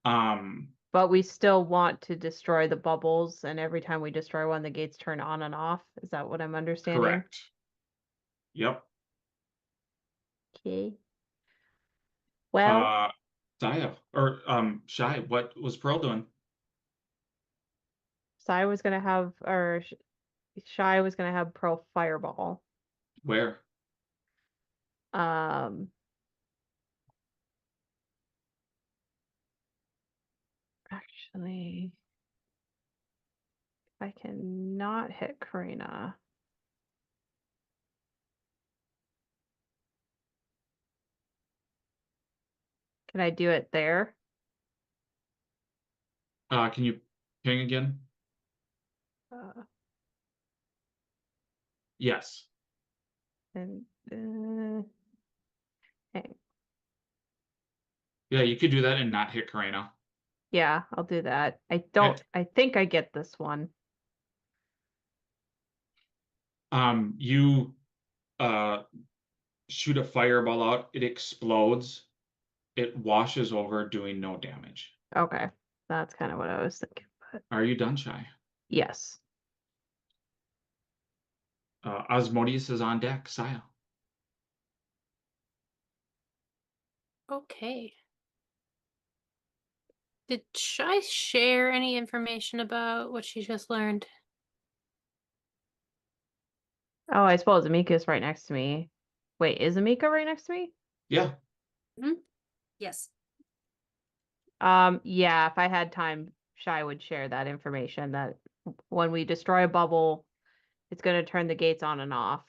[SPEAKER 5] Um,
[SPEAKER 2] But we still want to destroy the bubbles, and every time we destroy one, the gates turn on and off. Is that what I'm understanding?
[SPEAKER 5] correct. Yep.
[SPEAKER 2] Okay. Well,
[SPEAKER 5] Shai, what was Pearl doing?
[SPEAKER 2] Sai was gonna have, or Shy was gonna have Pearl Fireball.
[SPEAKER 5] Where?
[SPEAKER 2] Actually, if I cannot hit Karina. Can I do it there?
[SPEAKER 5] Can you ping again? Yes.
[SPEAKER 2] And hang.
[SPEAKER 5] Yeah, you could do that and not hit Karina.
[SPEAKER 2] Yeah, I'll do that. I don't. I think I get this one.
[SPEAKER 5] You shoot a fireball out. It explodes. It washes over, doing no damage.
[SPEAKER 2] Okay, that's kind of what I was thinking. But
[SPEAKER 5] Are you done, Shai?
[SPEAKER 2] yes.
[SPEAKER 5] Osmodius is on deck. Saya.
[SPEAKER 12] Okay. Did Shy share any information about what she just learned?
[SPEAKER 2] Oh, I suppose Amika's right next to me. Wait, is Amika right next to me?
[SPEAKER 5] Yeah.
[SPEAKER 11] Yes.
[SPEAKER 2] Yeah, if I had time, Shy would share that information that when we destroy a bubble, it's going to turn the gates on and off.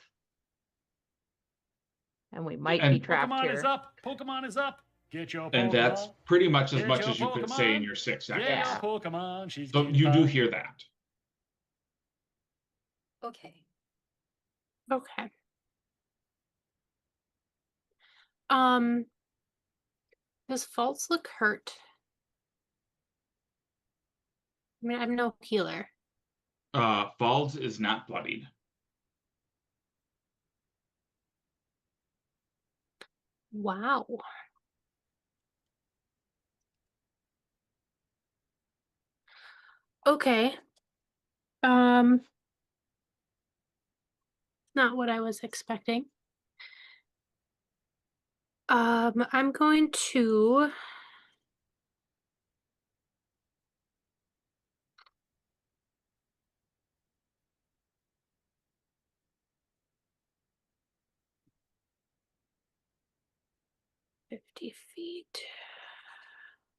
[SPEAKER 2] And we might be trapped
[SPEAKER 4] Pokemon
[SPEAKER 2] here.
[SPEAKER 4] is up. Pokemon is up. Get your Pokemon.
[SPEAKER 5] And that's pretty much as
[SPEAKER 4] Get
[SPEAKER 5] much
[SPEAKER 4] your
[SPEAKER 5] as you could say in
[SPEAKER 4] Pokemon.
[SPEAKER 5] your 6
[SPEAKER 4] Get
[SPEAKER 5] seconds.
[SPEAKER 4] your Pokemon. She's
[SPEAKER 5] So
[SPEAKER 4] getting
[SPEAKER 5] you do
[SPEAKER 4] fine.
[SPEAKER 5] hear that.
[SPEAKER 11] Okay.
[SPEAKER 12] Okay. Does False look hurt? I mean, I'm no healer.
[SPEAKER 5] Falls is not bloodied.
[SPEAKER 12] Wow. Okay. Not what I was expecting. I'm going to feet.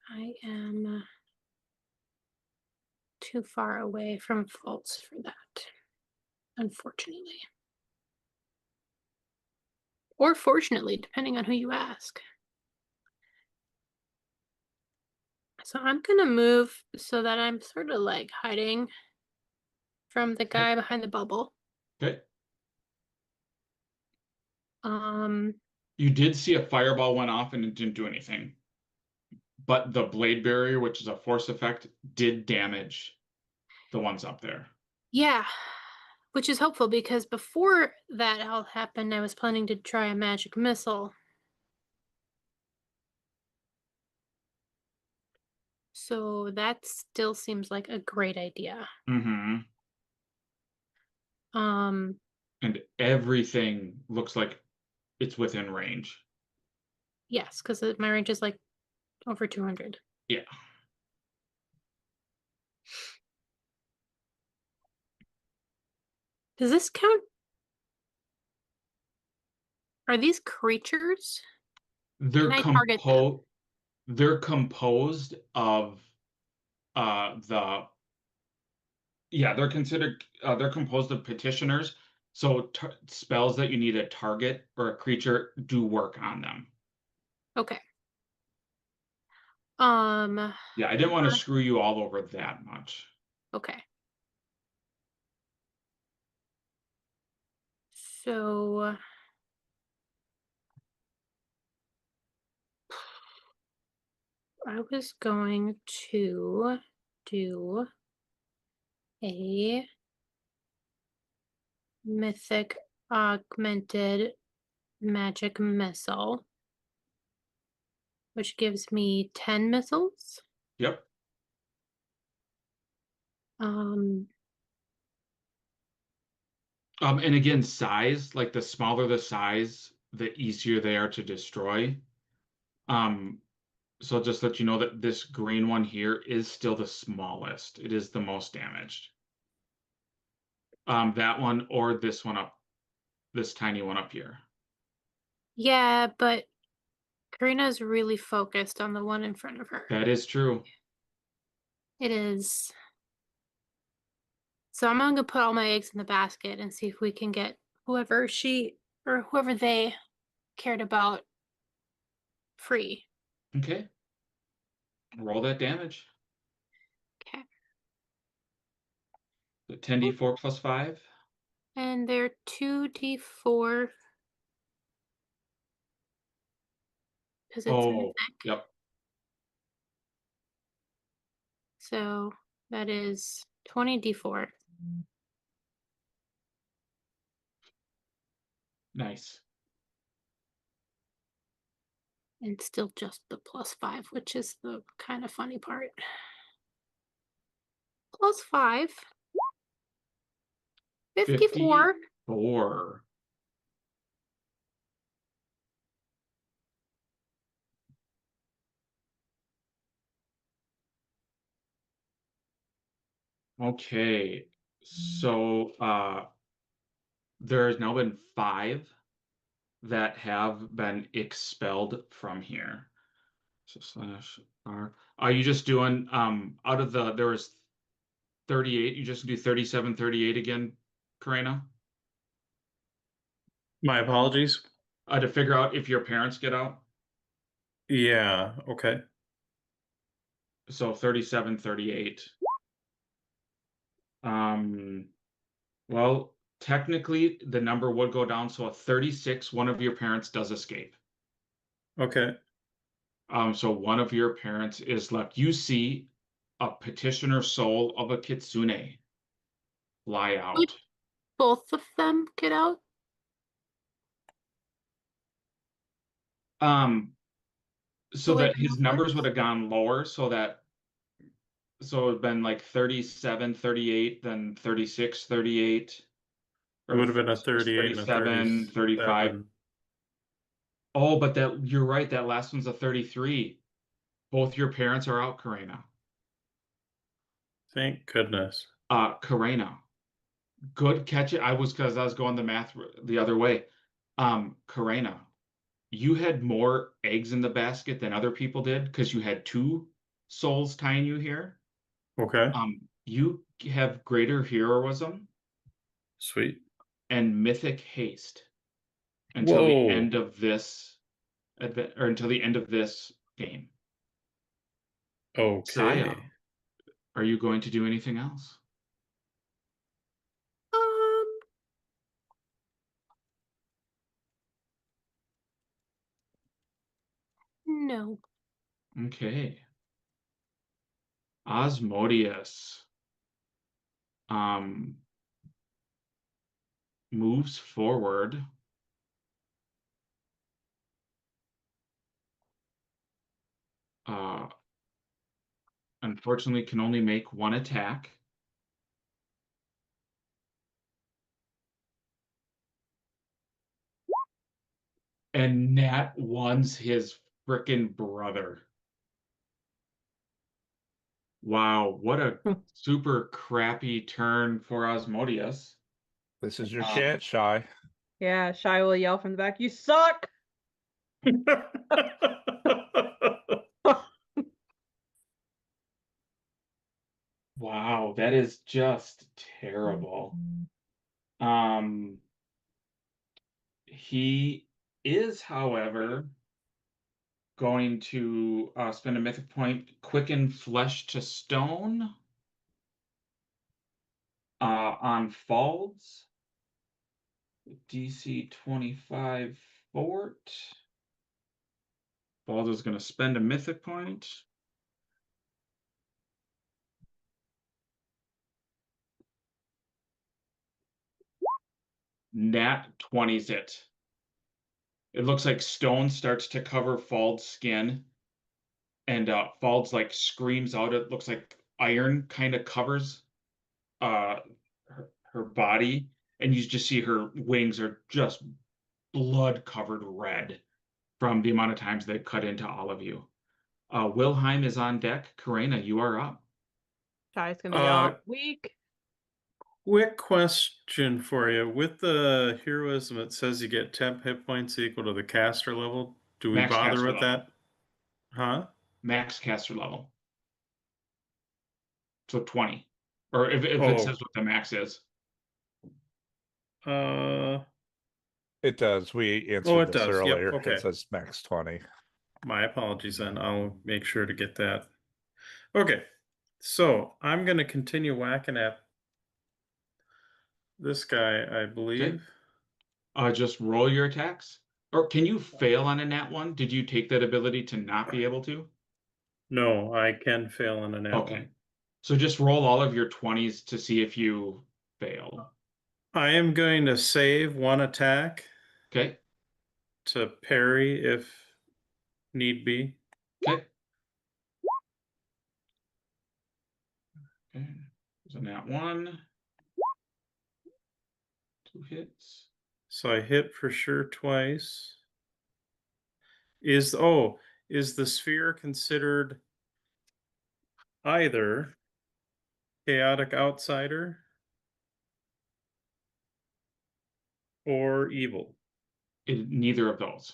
[SPEAKER 12] I am too far away from False for that, unfortunately. Or fortunately, depending on who you ask. So I'm gonna move so that I'm sort of like hiding from the guy behind the bubble.
[SPEAKER 5] Okay.
[SPEAKER 12] You
[SPEAKER 5] did see a fireball went off and it didn't do anything. But the blade barrier, which is a force effect, did damage the ones up there.
[SPEAKER 12] Yeah, which is hopeful because before that all happened, I was planning to try a magic missile. So that still seems like a great idea.
[SPEAKER 5] Mm-hmm. And everything looks like it's within range.
[SPEAKER 12] Yes, because my range is like over 200.
[SPEAKER 5] Yeah.
[SPEAKER 12] Does this count? Are these creatures?
[SPEAKER 5] They're
[SPEAKER 12] Can I target them?
[SPEAKER 5] They're composed of they're considered they're composed of petitioners. So spells that you need a target or a creature do work on them.
[SPEAKER 12] Okay.
[SPEAKER 5] Yeah, I didn't want to screw you all over that much.
[SPEAKER 12] Okay. So I was going to do a mythic augmented magic missile, which gives me 10 missiles.
[SPEAKER 5] Yep. And again, size, like the smaller the size, the easier they are to destroy. So just let you know that this green one here is still the smallest. It is the most damaged. That one or this one up, this tiny one up here.
[SPEAKER 12] Yeah, but Karina's really focused on the one in front of her.
[SPEAKER 5] That is true.
[SPEAKER 12] It is. So I'm going to put all my eggs in the basket and see if we can get whoever she or whoever they cared about free.
[SPEAKER 5] Okay. Roll that damage.
[SPEAKER 12] Okay.
[SPEAKER 5] The 10d4 plus 5.
[SPEAKER 12] And they're 2d4. Because it's mythic.
[SPEAKER 5] Yep.
[SPEAKER 12] So that is 20d4.
[SPEAKER 5] Nice.
[SPEAKER 12] And still just the +5, which is the kind of funny part. +5. 54.
[SPEAKER 5] 54. Okay. So there's now been 5 that have been expelled from here. So slash R. Are you just doing out of there was 38, you just do 37, 38 again, Karina?
[SPEAKER 6] My apologies.
[SPEAKER 5] To figure out if your parents get out.
[SPEAKER 6] Yeah, okay.
[SPEAKER 5] So 37, 38. Well, technically the number would go down, so a 36, one of your parents does escape.
[SPEAKER 6] Okay.
[SPEAKER 5] So one of your parents is left. You see a petitioner soul of a kitsune fly out.
[SPEAKER 12] Would both of them get out?
[SPEAKER 5] So
[SPEAKER 12] The way
[SPEAKER 5] that
[SPEAKER 12] the
[SPEAKER 5] his
[SPEAKER 12] math
[SPEAKER 5] numbers
[SPEAKER 12] works?
[SPEAKER 5] would have gone lower, so it would have been like 37, 38, then 36, 38.
[SPEAKER 6] It would have been a
[SPEAKER 5] 36,
[SPEAKER 6] 38 and a
[SPEAKER 5] 37, 35.
[SPEAKER 6] 37.
[SPEAKER 5] Oh, but you're right, that last one's a 33. Both your parents are out, Karina.
[SPEAKER 6] Thank goodness.
[SPEAKER 5] Karina. Good catch it. Because I was going the math the other way. Karina, you had more eggs in the basket than other people did because you had 2 souls tying you here.
[SPEAKER 6] Okay.
[SPEAKER 5] You have greater heroism
[SPEAKER 6] Sweet.
[SPEAKER 5] and mythic haste until the end of this or until the end of this game.
[SPEAKER 6] Okay.
[SPEAKER 5] Saya, are you going to do anything else?
[SPEAKER 12] No.
[SPEAKER 5] Okay. Osmodius moves forward. Unfortunately can only make 1 attack. And Nat 1's his frickin' brother. Wow, what a super crappy turn for Osmodius.
[SPEAKER 7] This is your chance, Shy.
[SPEAKER 2] Yeah, Shy will yell from the back, "You suck!"
[SPEAKER 5] Wow, that is just terrible. He is, however, going to spend a mythic point, quicken flesh to stone on Falds. DC 25 fort. Falds is going to spend a mythic point. Nat 20's it. It looks like stone starts to cover Fald's skin. And Fald's like screams out. It looks like iron kind of covers her body. And you just see her wings are just blood covered red from the amount of times they cut into all of you. Wilhelm is on deck. Karina, you are up.
[SPEAKER 2] Shy's gonna yell, "Weak!"
[SPEAKER 6] Quick question for you. With the heroism, it says you get 10 hit points equal to the caster level. Do we
[SPEAKER 5] Max
[SPEAKER 6] bother
[SPEAKER 5] caster
[SPEAKER 6] with
[SPEAKER 5] level.
[SPEAKER 6] that? Huh?
[SPEAKER 5] Max caster level. So 20. Or if it says what the max is.
[SPEAKER 7] It does. We answered this earlier.
[SPEAKER 6] Yep. Okay.
[SPEAKER 7] It says max 20.
[SPEAKER 6] My apologies then. I'll make sure to get that. Okay. So I'm going to continue whacking at this guy, I believe.
[SPEAKER 5] Okay. Just roll your attacks. Or can you fail on a nat 1? Did you take that ability to not be able to?
[SPEAKER 6] No, I can fail on a nat 1.
[SPEAKER 5] So just roll all of your 20s to see if you fail.
[SPEAKER 6] I am going to save 1 attack.
[SPEAKER 5] Okay.
[SPEAKER 6] To parry if need be.
[SPEAKER 5] Okay. Okay. There's a nat 1. 2 hits.
[SPEAKER 6] So I hit for sure twice. Is the sphere considered either Chaotic Outsider, or evil?
[SPEAKER 5] Neither of those.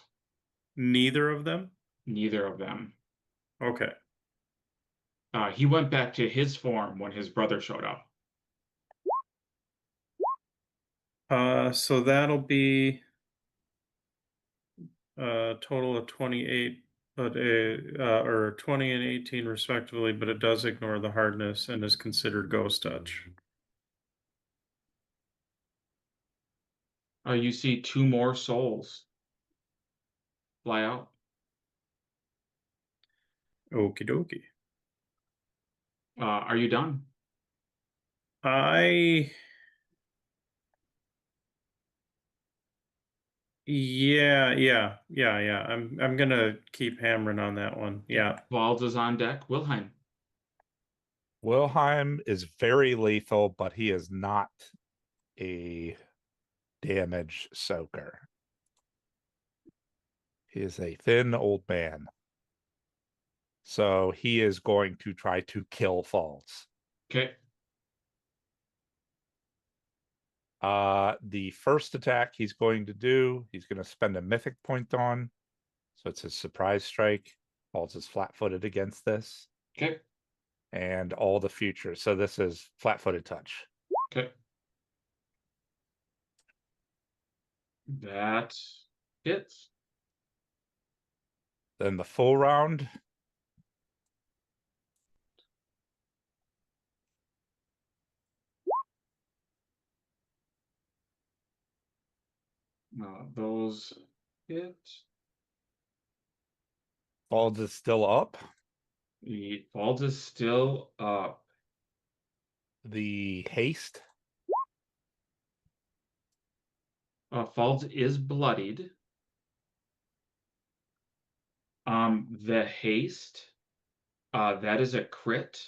[SPEAKER 6] Neither of them?
[SPEAKER 5] Neither of them.
[SPEAKER 6] Okay.
[SPEAKER 5] He went back to his form when his brother showed up.
[SPEAKER 6] So that'll be a total of 28, but or 20 and 18 respectively, but it does ignore the hardness and is considered ghost touch.
[SPEAKER 5] You see 2 more souls fly out.
[SPEAKER 6] Okie dokie.
[SPEAKER 5] Are you done?
[SPEAKER 6] Yeah. I'm gonna keep hammering on that one. Yeah.
[SPEAKER 5] Valds is on deck. Wilhelm.
[SPEAKER 7] Wilhelm is very lethal, but he is not a damage soaker. He is a thin old man. So he is going to try to kill Falls.
[SPEAKER 5] Okay.
[SPEAKER 7] The first attack he's going to do, he's going to spend a mythic point on. So it's his surprise strike. Falls is flat-footed against this.
[SPEAKER 5] Okay.
[SPEAKER 7] And all the future. So this is flat-footed touch.
[SPEAKER 5] Okay. That hits.
[SPEAKER 7] Then the full round.
[SPEAKER 5] Those hit.
[SPEAKER 7] Falls is still up.
[SPEAKER 5] The Valds is still up.
[SPEAKER 7] The haste.
[SPEAKER 5] Falls is bloodied. The haste, that is a crit.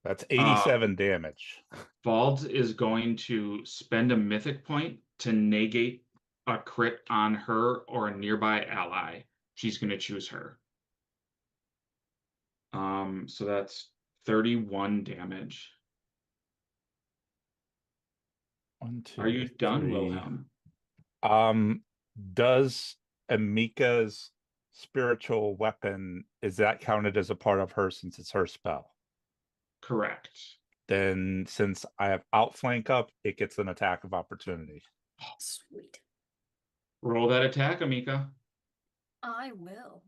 [SPEAKER 7] That's 87 damage.
[SPEAKER 5] Valds is going to spend a mythic point to negate a crit on her or a nearby ally. She's going to choose her. So that's 31 damage.
[SPEAKER 7] 1, 2,
[SPEAKER 5] Are you done,
[SPEAKER 7] 3.
[SPEAKER 5] Wilhelm?
[SPEAKER 7] Does Amika's spiritual weapon, is that counted as a part of her since it's her spell?
[SPEAKER 5] Correct.
[SPEAKER 7] Then since I have outflank up, it gets an attack of opportunity.
[SPEAKER 11] Oh, sweet.
[SPEAKER 5] Roll that attack, Amika.
[SPEAKER 11] I will.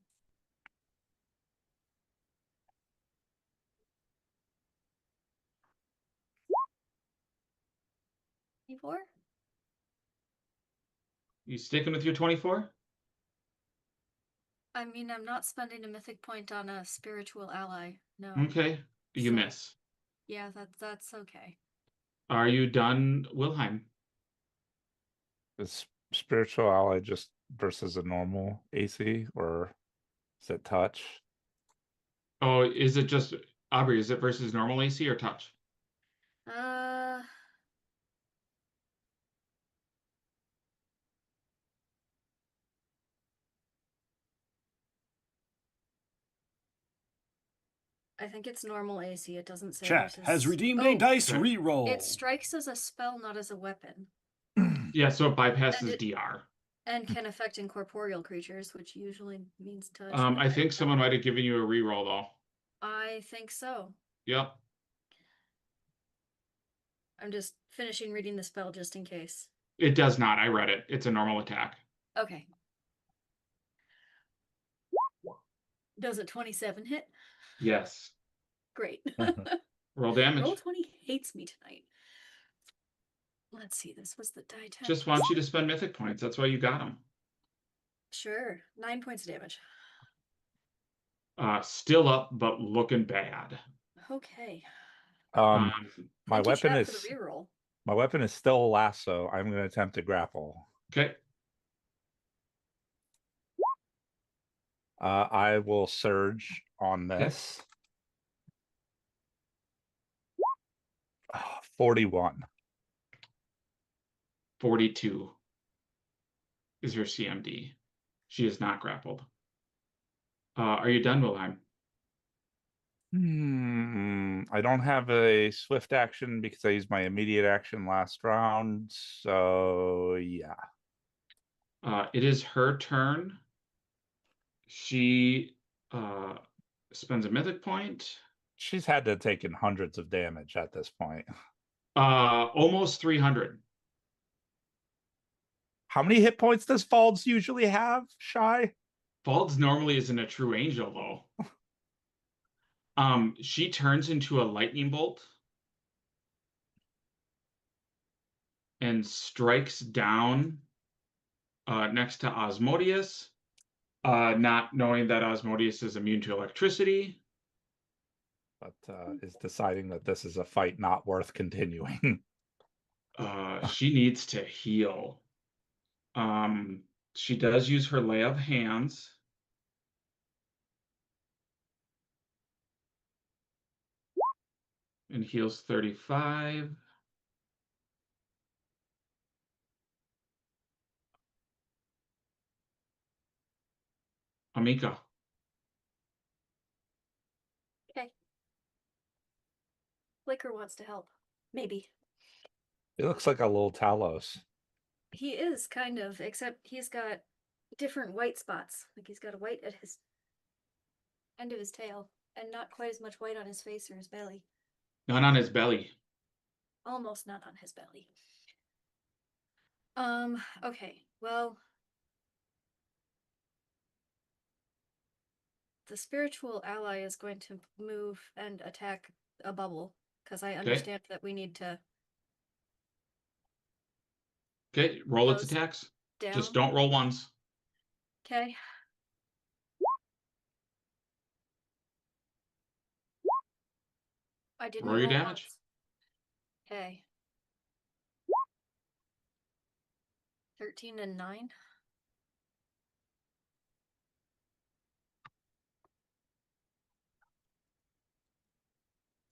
[SPEAKER 11] Four?
[SPEAKER 5] You sticking with your 24?
[SPEAKER 11] I mean, I'm not spending a mythic point on a spiritual ally. No.
[SPEAKER 5] Okay. You miss.
[SPEAKER 11] Yeah, that's okay.
[SPEAKER 5] Are you done, Wilhelm?
[SPEAKER 7] Is spiritual ally just versus a normal AC, or is it touch?
[SPEAKER 5] Oh, is it just Aubrey? Is it versus normal AC or touch?
[SPEAKER 11] I think it's normal AC. It doesn't say
[SPEAKER 4] Chat
[SPEAKER 11] versus...
[SPEAKER 4] has redeemed a dice reroll.
[SPEAKER 11] It strikes as a spell, not as a weapon.
[SPEAKER 5] Yeah, so it bypasses DR.
[SPEAKER 11] And can affect incorporeal creatures, which usually means touch.
[SPEAKER 5] I think someone might have given you a reroll though.
[SPEAKER 11] I think so.
[SPEAKER 5] Yep.
[SPEAKER 11] I'm just finishing reading the spell just in case.
[SPEAKER 5] It does not. I read it. It's a normal attack.
[SPEAKER 11] Okay. Does a 27 hit?
[SPEAKER 5] Yes.
[SPEAKER 11] Great.
[SPEAKER 5] Roll damage.
[SPEAKER 11] Roll 20 hates me tonight. Let's see. This was the die 10.
[SPEAKER 5] Just want you to spend mythic points. That's why you got them.
[SPEAKER 11] Sure. 9 points of damage.
[SPEAKER 5] Still up, but looking bad.
[SPEAKER 11] Okay.
[SPEAKER 7] My
[SPEAKER 11] Thank you,
[SPEAKER 7] weapon
[SPEAKER 11] chat,
[SPEAKER 7] is
[SPEAKER 11] for the reroll.
[SPEAKER 7] my weapon is still a lasso. I'm going to attempt to grapple.
[SPEAKER 5] Okay.
[SPEAKER 7] I will surge on this. 41.
[SPEAKER 5] 42 is her CMD. She is not grappled. Are you done, Wilhelm?
[SPEAKER 7] I don't have a swift action because I used my immediate action last round. So yeah.
[SPEAKER 5] It is her turn. She spends a mythic point.
[SPEAKER 7] She's had to have taken hundreds of damage at this point.
[SPEAKER 5] Almost 300.
[SPEAKER 7] How many hit points does Falds usually have, Shy?
[SPEAKER 5] Falds normally isn't a true angel, though. She turns into a lightning bolt and strikes down next to Osmodius, not knowing that Osmodius is immune to electricity.
[SPEAKER 7] But is deciding that this is a fight not worth continuing.
[SPEAKER 5] She needs to heal. She does use her lay of hands. And heals 35. Amika.
[SPEAKER 11] Okay. Liquor wants to help. Maybe.
[SPEAKER 7] It looks like a little Talos.
[SPEAKER 11] He is kind of, except he's got different white spots. Like he's got a white at his end of his tail, and not quite as much white on his face or his belly.
[SPEAKER 5] Not on his belly.
[SPEAKER 11] Almost not on his belly. Okay, well. The spiritual ally is going to move and attack a bubble, because I understand that we need to.
[SPEAKER 5] Okay, roll its attacks.
[SPEAKER 11] Down.
[SPEAKER 5] Just don't roll ones.
[SPEAKER 11] Okay. I didn't
[SPEAKER 5] roll your damage.
[SPEAKER 11] Okay. 13 and 9.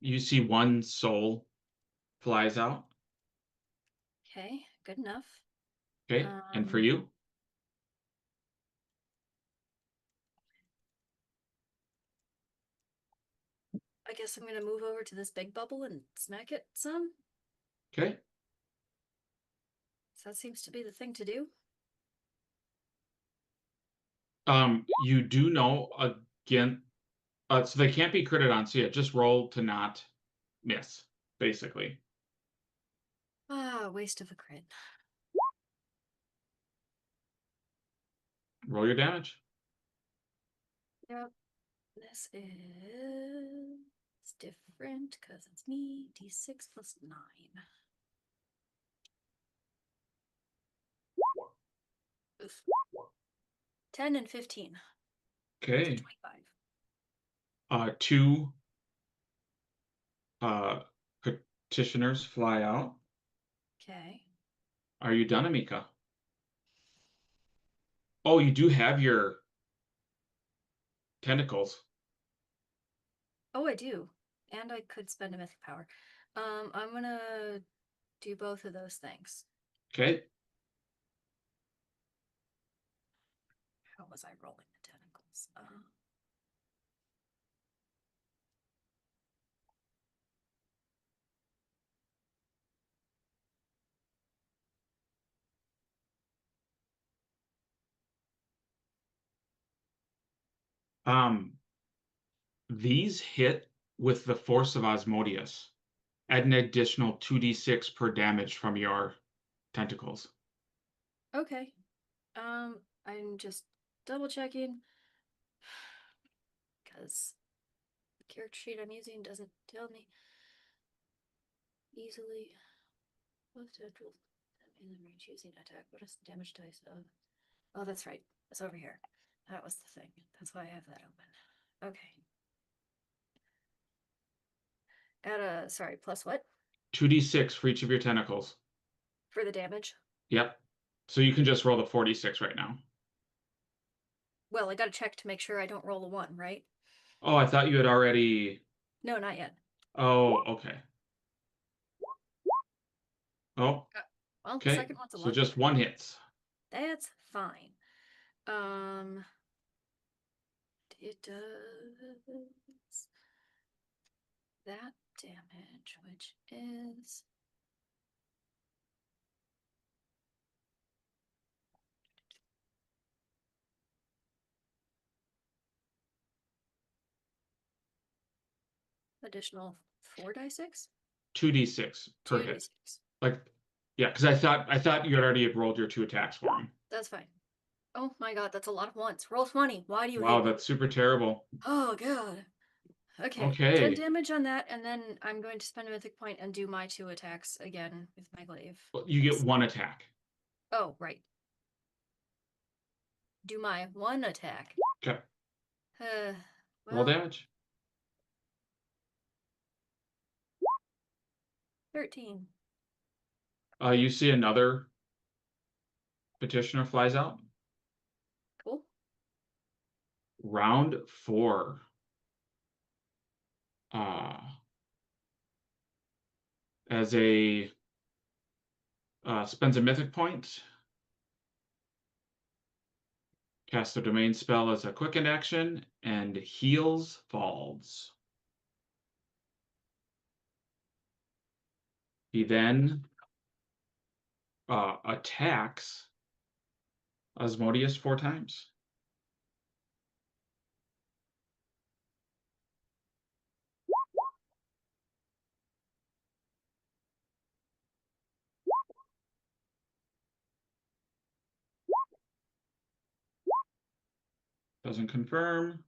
[SPEAKER 5] You see one soul flies out.
[SPEAKER 11] Okay, good enough.
[SPEAKER 5] Okay, and for you?
[SPEAKER 11] I guess I'm gonna move over to this big bubble and smack it some.
[SPEAKER 5] Okay.
[SPEAKER 11] So that seems to be the thing to do.
[SPEAKER 5] You do know again, so they can't be critted on, so yeah, just roll to not miss, basically.
[SPEAKER 11] Ah, waste of a crit.
[SPEAKER 5] Roll your damage.
[SPEAKER 11] Yep. This is different because it's me. D6 plus 9. Oof. 10 and 15.
[SPEAKER 5] Okay.
[SPEAKER 11] 25.
[SPEAKER 5] Two petitioners fly out.
[SPEAKER 11] Okay.
[SPEAKER 5] Are you done, Amika? Oh, you do have your tentacles.
[SPEAKER 11] Oh, I do. And I could spend a mythic power. I'm gonna do both of those things.
[SPEAKER 5] Okay.
[SPEAKER 11] How was I rolling the tentacles?
[SPEAKER 5] These hit with the force of Osmodius. Add an additional 2d6 per damage from your tentacles.
[SPEAKER 11] Okay. I'm just double checking because the character sheet I'm using doesn't tell me easily. What's the actual range using attack? What is the damage dice of? Oh, that's right. It's over here. That was the thing. That's why I have that open. Okay. Sorry, plus what?
[SPEAKER 5] 2d6 for each of your tentacles.
[SPEAKER 11] For the damage?
[SPEAKER 5] Yep. So you can just roll the 46 right now.
[SPEAKER 11] Well, I gotta check to make sure I don't roll a 1, right?
[SPEAKER 5] Oh, I thought you had already...
[SPEAKER 11] No, not yet.
[SPEAKER 5] Oh, okay. Oh,
[SPEAKER 11] Well,
[SPEAKER 5] okay.
[SPEAKER 11] the second one's a
[SPEAKER 5] So
[SPEAKER 11] luck.
[SPEAKER 5] just one hits.
[SPEAKER 11] That's fine. It does that damage, which is additional 4d6?
[SPEAKER 5] 2d6 per hit.
[SPEAKER 11] 2d6.
[SPEAKER 5] Like, yeah, because I thought you had already rolled your 2 attacks for him.
[SPEAKER 11] That's fine. Oh my god, that's a lot of ones. Roll 20. Why do you
[SPEAKER 5] Wow,
[SPEAKER 11] hate me?
[SPEAKER 5] that's super terrible.
[SPEAKER 11] Oh god. Okay.
[SPEAKER 5] Okay.
[SPEAKER 11] 10 damage on that, and then I'm going to spend a mythic point and do my 2 attacks again with my glaive.
[SPEAKER 5] Well, you get 1 attack.
[SPEAKER 11] Oh, right. Do my 1 attack.
[SPEAKER 5] Okay.
[SPEAKER 11] Well,
[SPEAKER 5] Roll damage.
[SPEAKER 11] 13.
[SPEAKER 5] You see another petitioner flies out.
[SPEAKER 11] Cool.
[SPEAKER 5] Round 4. As a spends a mythic point. Cast a domain spell as a quickened action and heals falls. He then attacks Asmodeus 4 times. Doesn't confirm.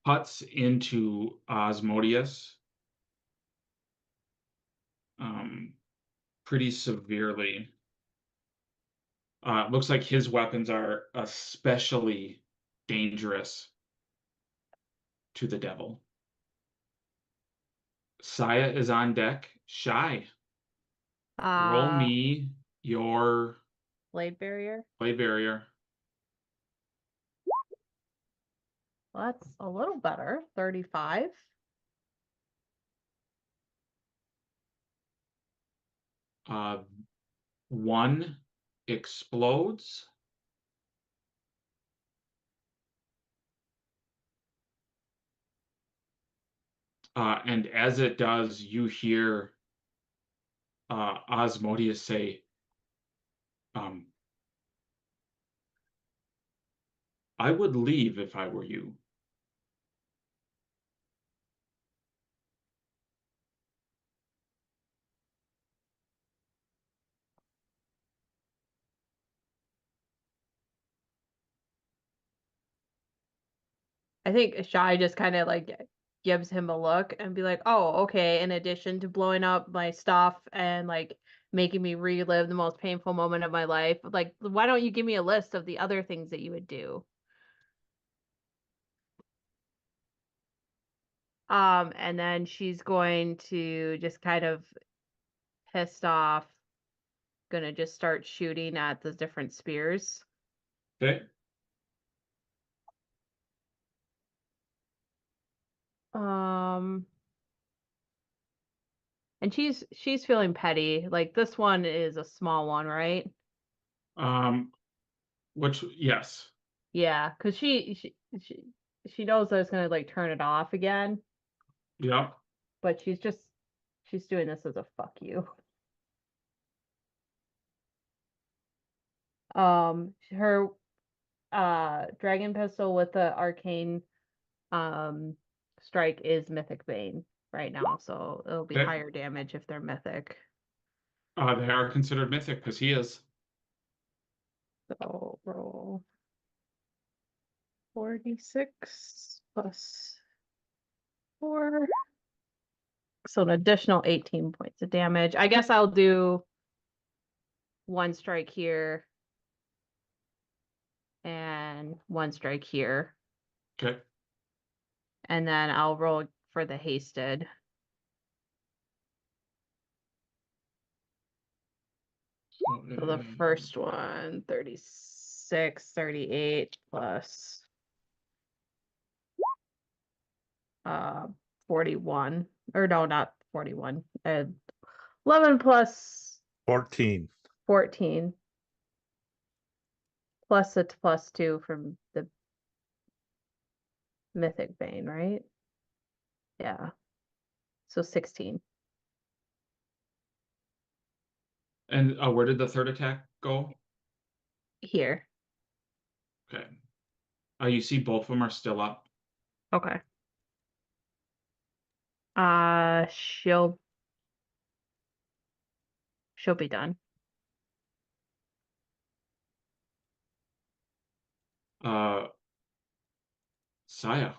[SPEAKER 5] Cuts into Asmodeus pretty severely. Looks like his weapons are especially dangerous to the devil. Saya is on deck. Shy. Roll me your
[SPEAKER 2] blade barrier.
[SPEAKER 5] blade barrier.
[SPEAKER 2] Well, that's a little better. 35.
[SPEAKER 5] One explodes. And as it does, you hear Asmodeus say, I would leave if I were you.
[SPEAKER 2] I think Shy just kind of like gives him a look and be like, oh, okay, in addition to blowing up my stuff and like making me relive the most painful moment of my life, like, why don't you give me a list of the other things that you would do? And then she's going to just kind of pissed off, gonna just start shooting at the different spears.
[SPEAKER 5] Okay.
[SPEAKER 2] And she's feeling petty. Like this one is a small one, right?
[SPEAKER 5] Which, yes.
[SPEAKER 2] Yeah, because she knows that it's gonna like turn it off again.
[SPEAKER 5] Yeah.
[SPEAKER 2] But she's doing this as a fuck you. Her dragon pistol with the arcane strike is mythic bane right now, so it'll be
[SPEAKER 5] Okay.
[SPEAKER 2] higher damage if they're mythic.
[SPEAKER 5] They are considered mythic because he is.
[SPEAKER 2] So roll 46 plus 4. So an additional 18 points of damage. I guess I'll do 1 strike here and 1 strike here.
[SPEAKER 5] Okay.
[SPEAKER 2] And then I'll roll for the hasted. So the first one, 36, 38 plus 41. Or no, not 41. 11 plus
[SPEAKER 7] 14.
[SPEAKER 2] 14. Plus a +2 from the Mythic Bane, right? Yeah. So 16.
[SPEAKER 5] And where did the third attack go?
[SPEAKER 2] Here.
[SPEAKER 5] Okay. You see both of them are still up.
[SPEAKER 2] Okay. She'll be done.
[SPEAKER 5] Saya.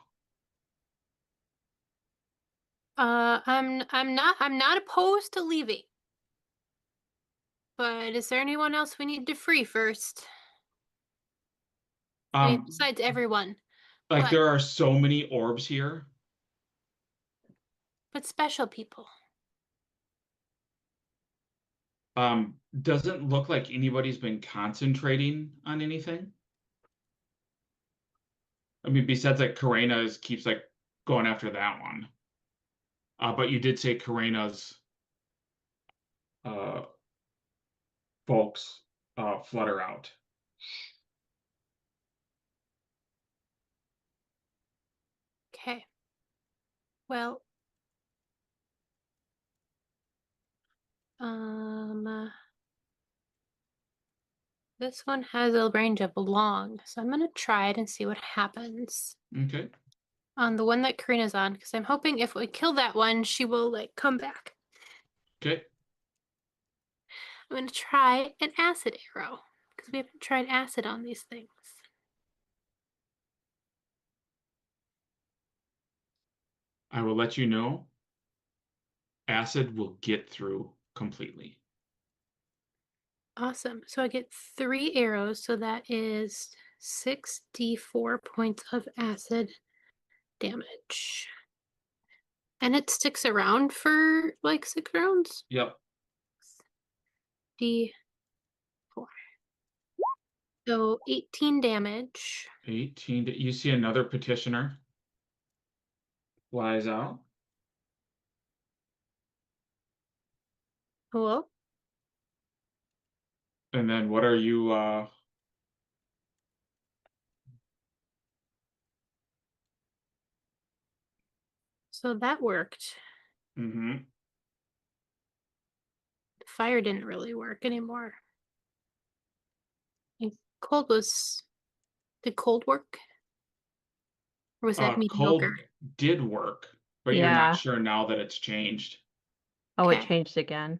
[SPEAKER 12] I'm not opposed to leaving. But is there anyone else we need to free first? Besides everyone.
[SPEAKER 5] Like
[SPEAKER 12] But-
[SPEAKER 5] there are so many orbs here.
[SPEAKER 12] But special people.
[SPEAKER 5] Doesn't look like anybody's been concentrating on anything. I mean, besides like Karena's keeps like going after that one. But you did say Karena's folks flutter out.
[SPEAKER 12] Okay. Well, this one has a range of long, so I'm gonna try it and see what happens.
[SPEAKER 5] Okay.
[SPEAKER 12] On the one that Karina's on, because I'm hoping if we kill that one, she will like come back.
[SPEAKER 5] Okay.
[SPEAKER 12] I'm gonna try an acid arrow because we haven't tried acid on these things.
[SPEAKER 5] I will let you know. Acid will get through completely.
[SPEAKER 12] Awesome. So I get 3 arrows, so that is 6d4 points of acid damage. And it sticks around for like 6 rounds?
[SPEAKER 5] Yep.
[SPEAKER 12] D4. So 18 damage.
[SPEAKER 5] 18. You see another petitioner flies out.
[SPEAKER 12] Hello?
[SPEAKER 5] And then what are you
[SPEAKER 12] So that worked.
[SPEAKER 5] Mm-hmm.
[SPEAKER 12] Fire didn't really work anymore. And cold was... Did cold work? Or was that mediocre?
[SPEAKER 5] Cold did work, but you're
[SPEAKER 2] Yeah.
[SPEAKER 5] not sure now that it's changed.
[SPEAKER 2] Oh,
[SPEAKER 12] Okay.
[SPEAKER 2] it changed again.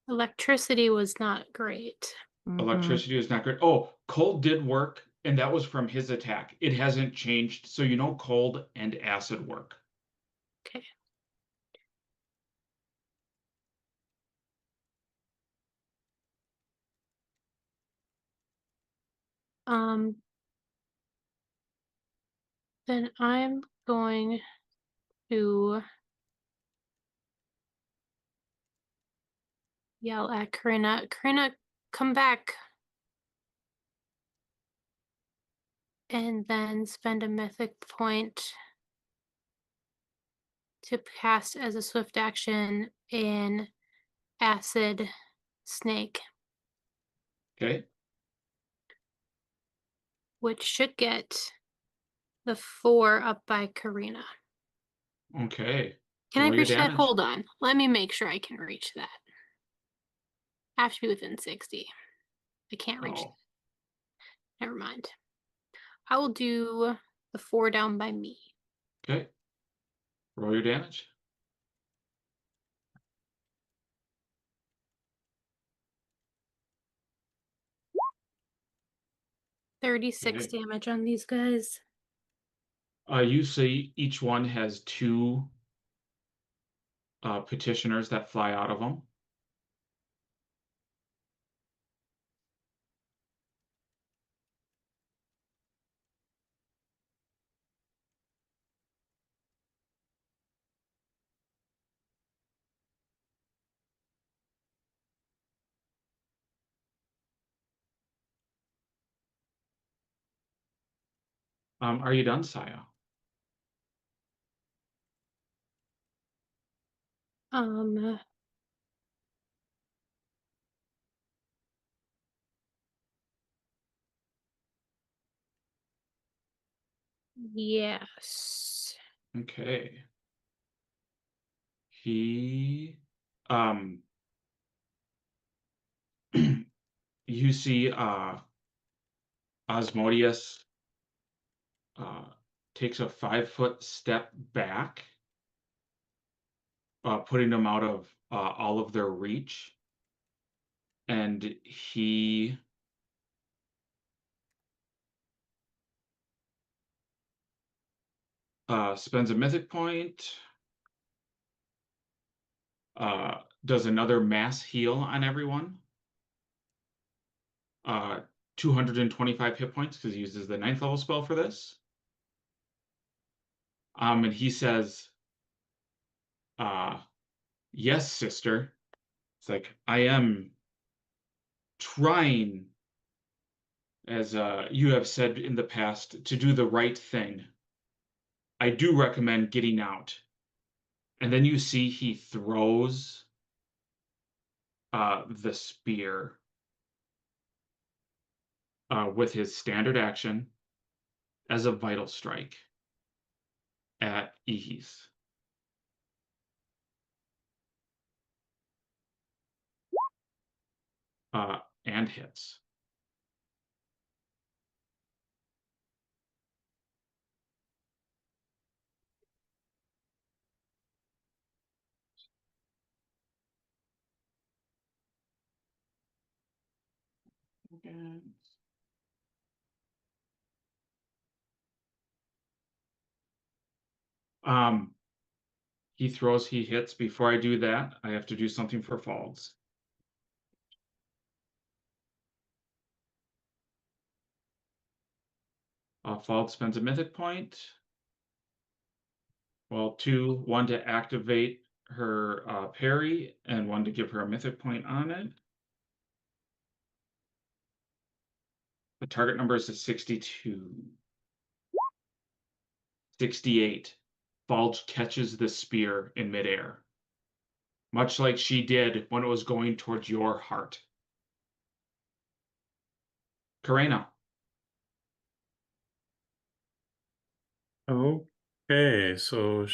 [SPEAKER 12] Electricity was not great.
[SPEAKER 5] Electricity is not good. Oh, cold did work, and that was from his attack. It hasn't changed, so you know cold and acid work.
[SPEAKER 12] Okay. Then I'm going to yell at Karina. Karina, come back. And then spend a mythic point to cast as a swift action in Acid Snake,
[SPEAKER 5] Okay.
[SPEAKER 12] which should get the 4 up by Karina.
[SPEAKER 5] Okay.
[SPEAKER 12] Can I
[SPEAKER 5] Roll your
[SPEAKER 12] reach that?
[SPEAKER 5] damage.
[SPEAKER 12] Hold on. Let me make sure I can reach that. I have to be within 60. I can't reach that.
[SPEAKER 5] Oh,
[SPEAKER 12] Never mind. I will do the 4 down by me.
[SPEAKER 5] okay. Roll your damage.
[SPEAKER 12] $36
[SPEAKER 5] Okay.
[SPEAKER 12] damage on these guys.
[SPEAKER 5] You see each one has 2 petitioners that fly out of them. Are you done, Saya?
[SPEAKER 12] Yes.
[SPEAKER 5] Okay. He you see Osmodius takes a 5-foot step back, putting them out of all of their reach, and he spends a mythic point, does another mass heal on everyone, 225 hit points because he uses the 9th level spell for this. And he says, yes, sister. It's like, I am trying, as you have said in the past, to do the right thing. I do recommend getting out. And then you see he throws the spear with his standard action as a vital strike at Ihis. And hits. He hits. Before I do that, I have to do something for Falls. Falls spends a mythic point. Well, 2, 1 to activate her parry, and 1 to give her a mythic point on it. The target number is a 62. 68. Falge catches the spear in midair, much like she did when it was going towards your heart. Karena.
[SPEAKER 6] Okay, so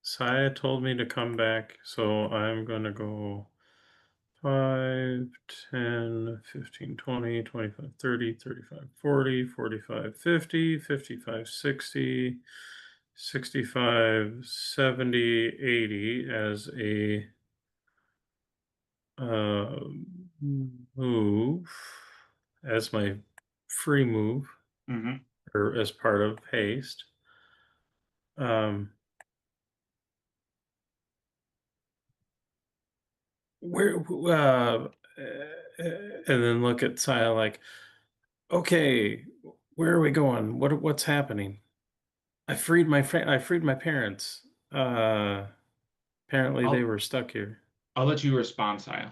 [SPEAKER 6] Saya told me to come back, so I'm gonna go 5, 10, 15, 20, 25, 30, 35, 40, 45, 50, 55, 60, 65, 70, 80 as a move, as my free move, or as part of haste. Where and then look at Saya like, okay, where are we going? What's happening? I freed my parents. Apparently they were stuck here.
[SPEAKER 5] I'll let you respond, Saya.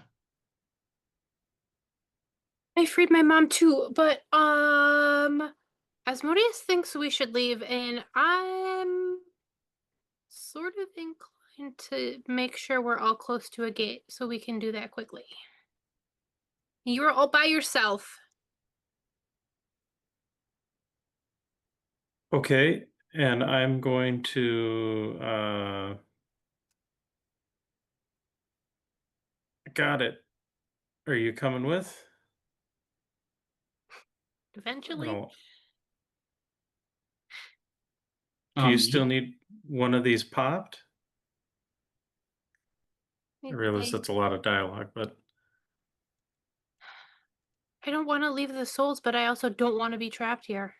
[SPEAKER 12] I freed my mom too, but Asmodeus thinks we should leave, and I'm sort of inclined to make sure we're all close to a gate so we can do that quickly. You're all by yourself.
[SPEAKER 6] Okay, and I'm going to got it. Are you coming with?
[SPEAKER 12] Eventually.
[SPEAKER 6] Oh. Do you still need one of these popped? I realize that's a lot of dialogue, but
[SPEAKER 12] I don't want to leave the souls, but I also don't want to be trapped here.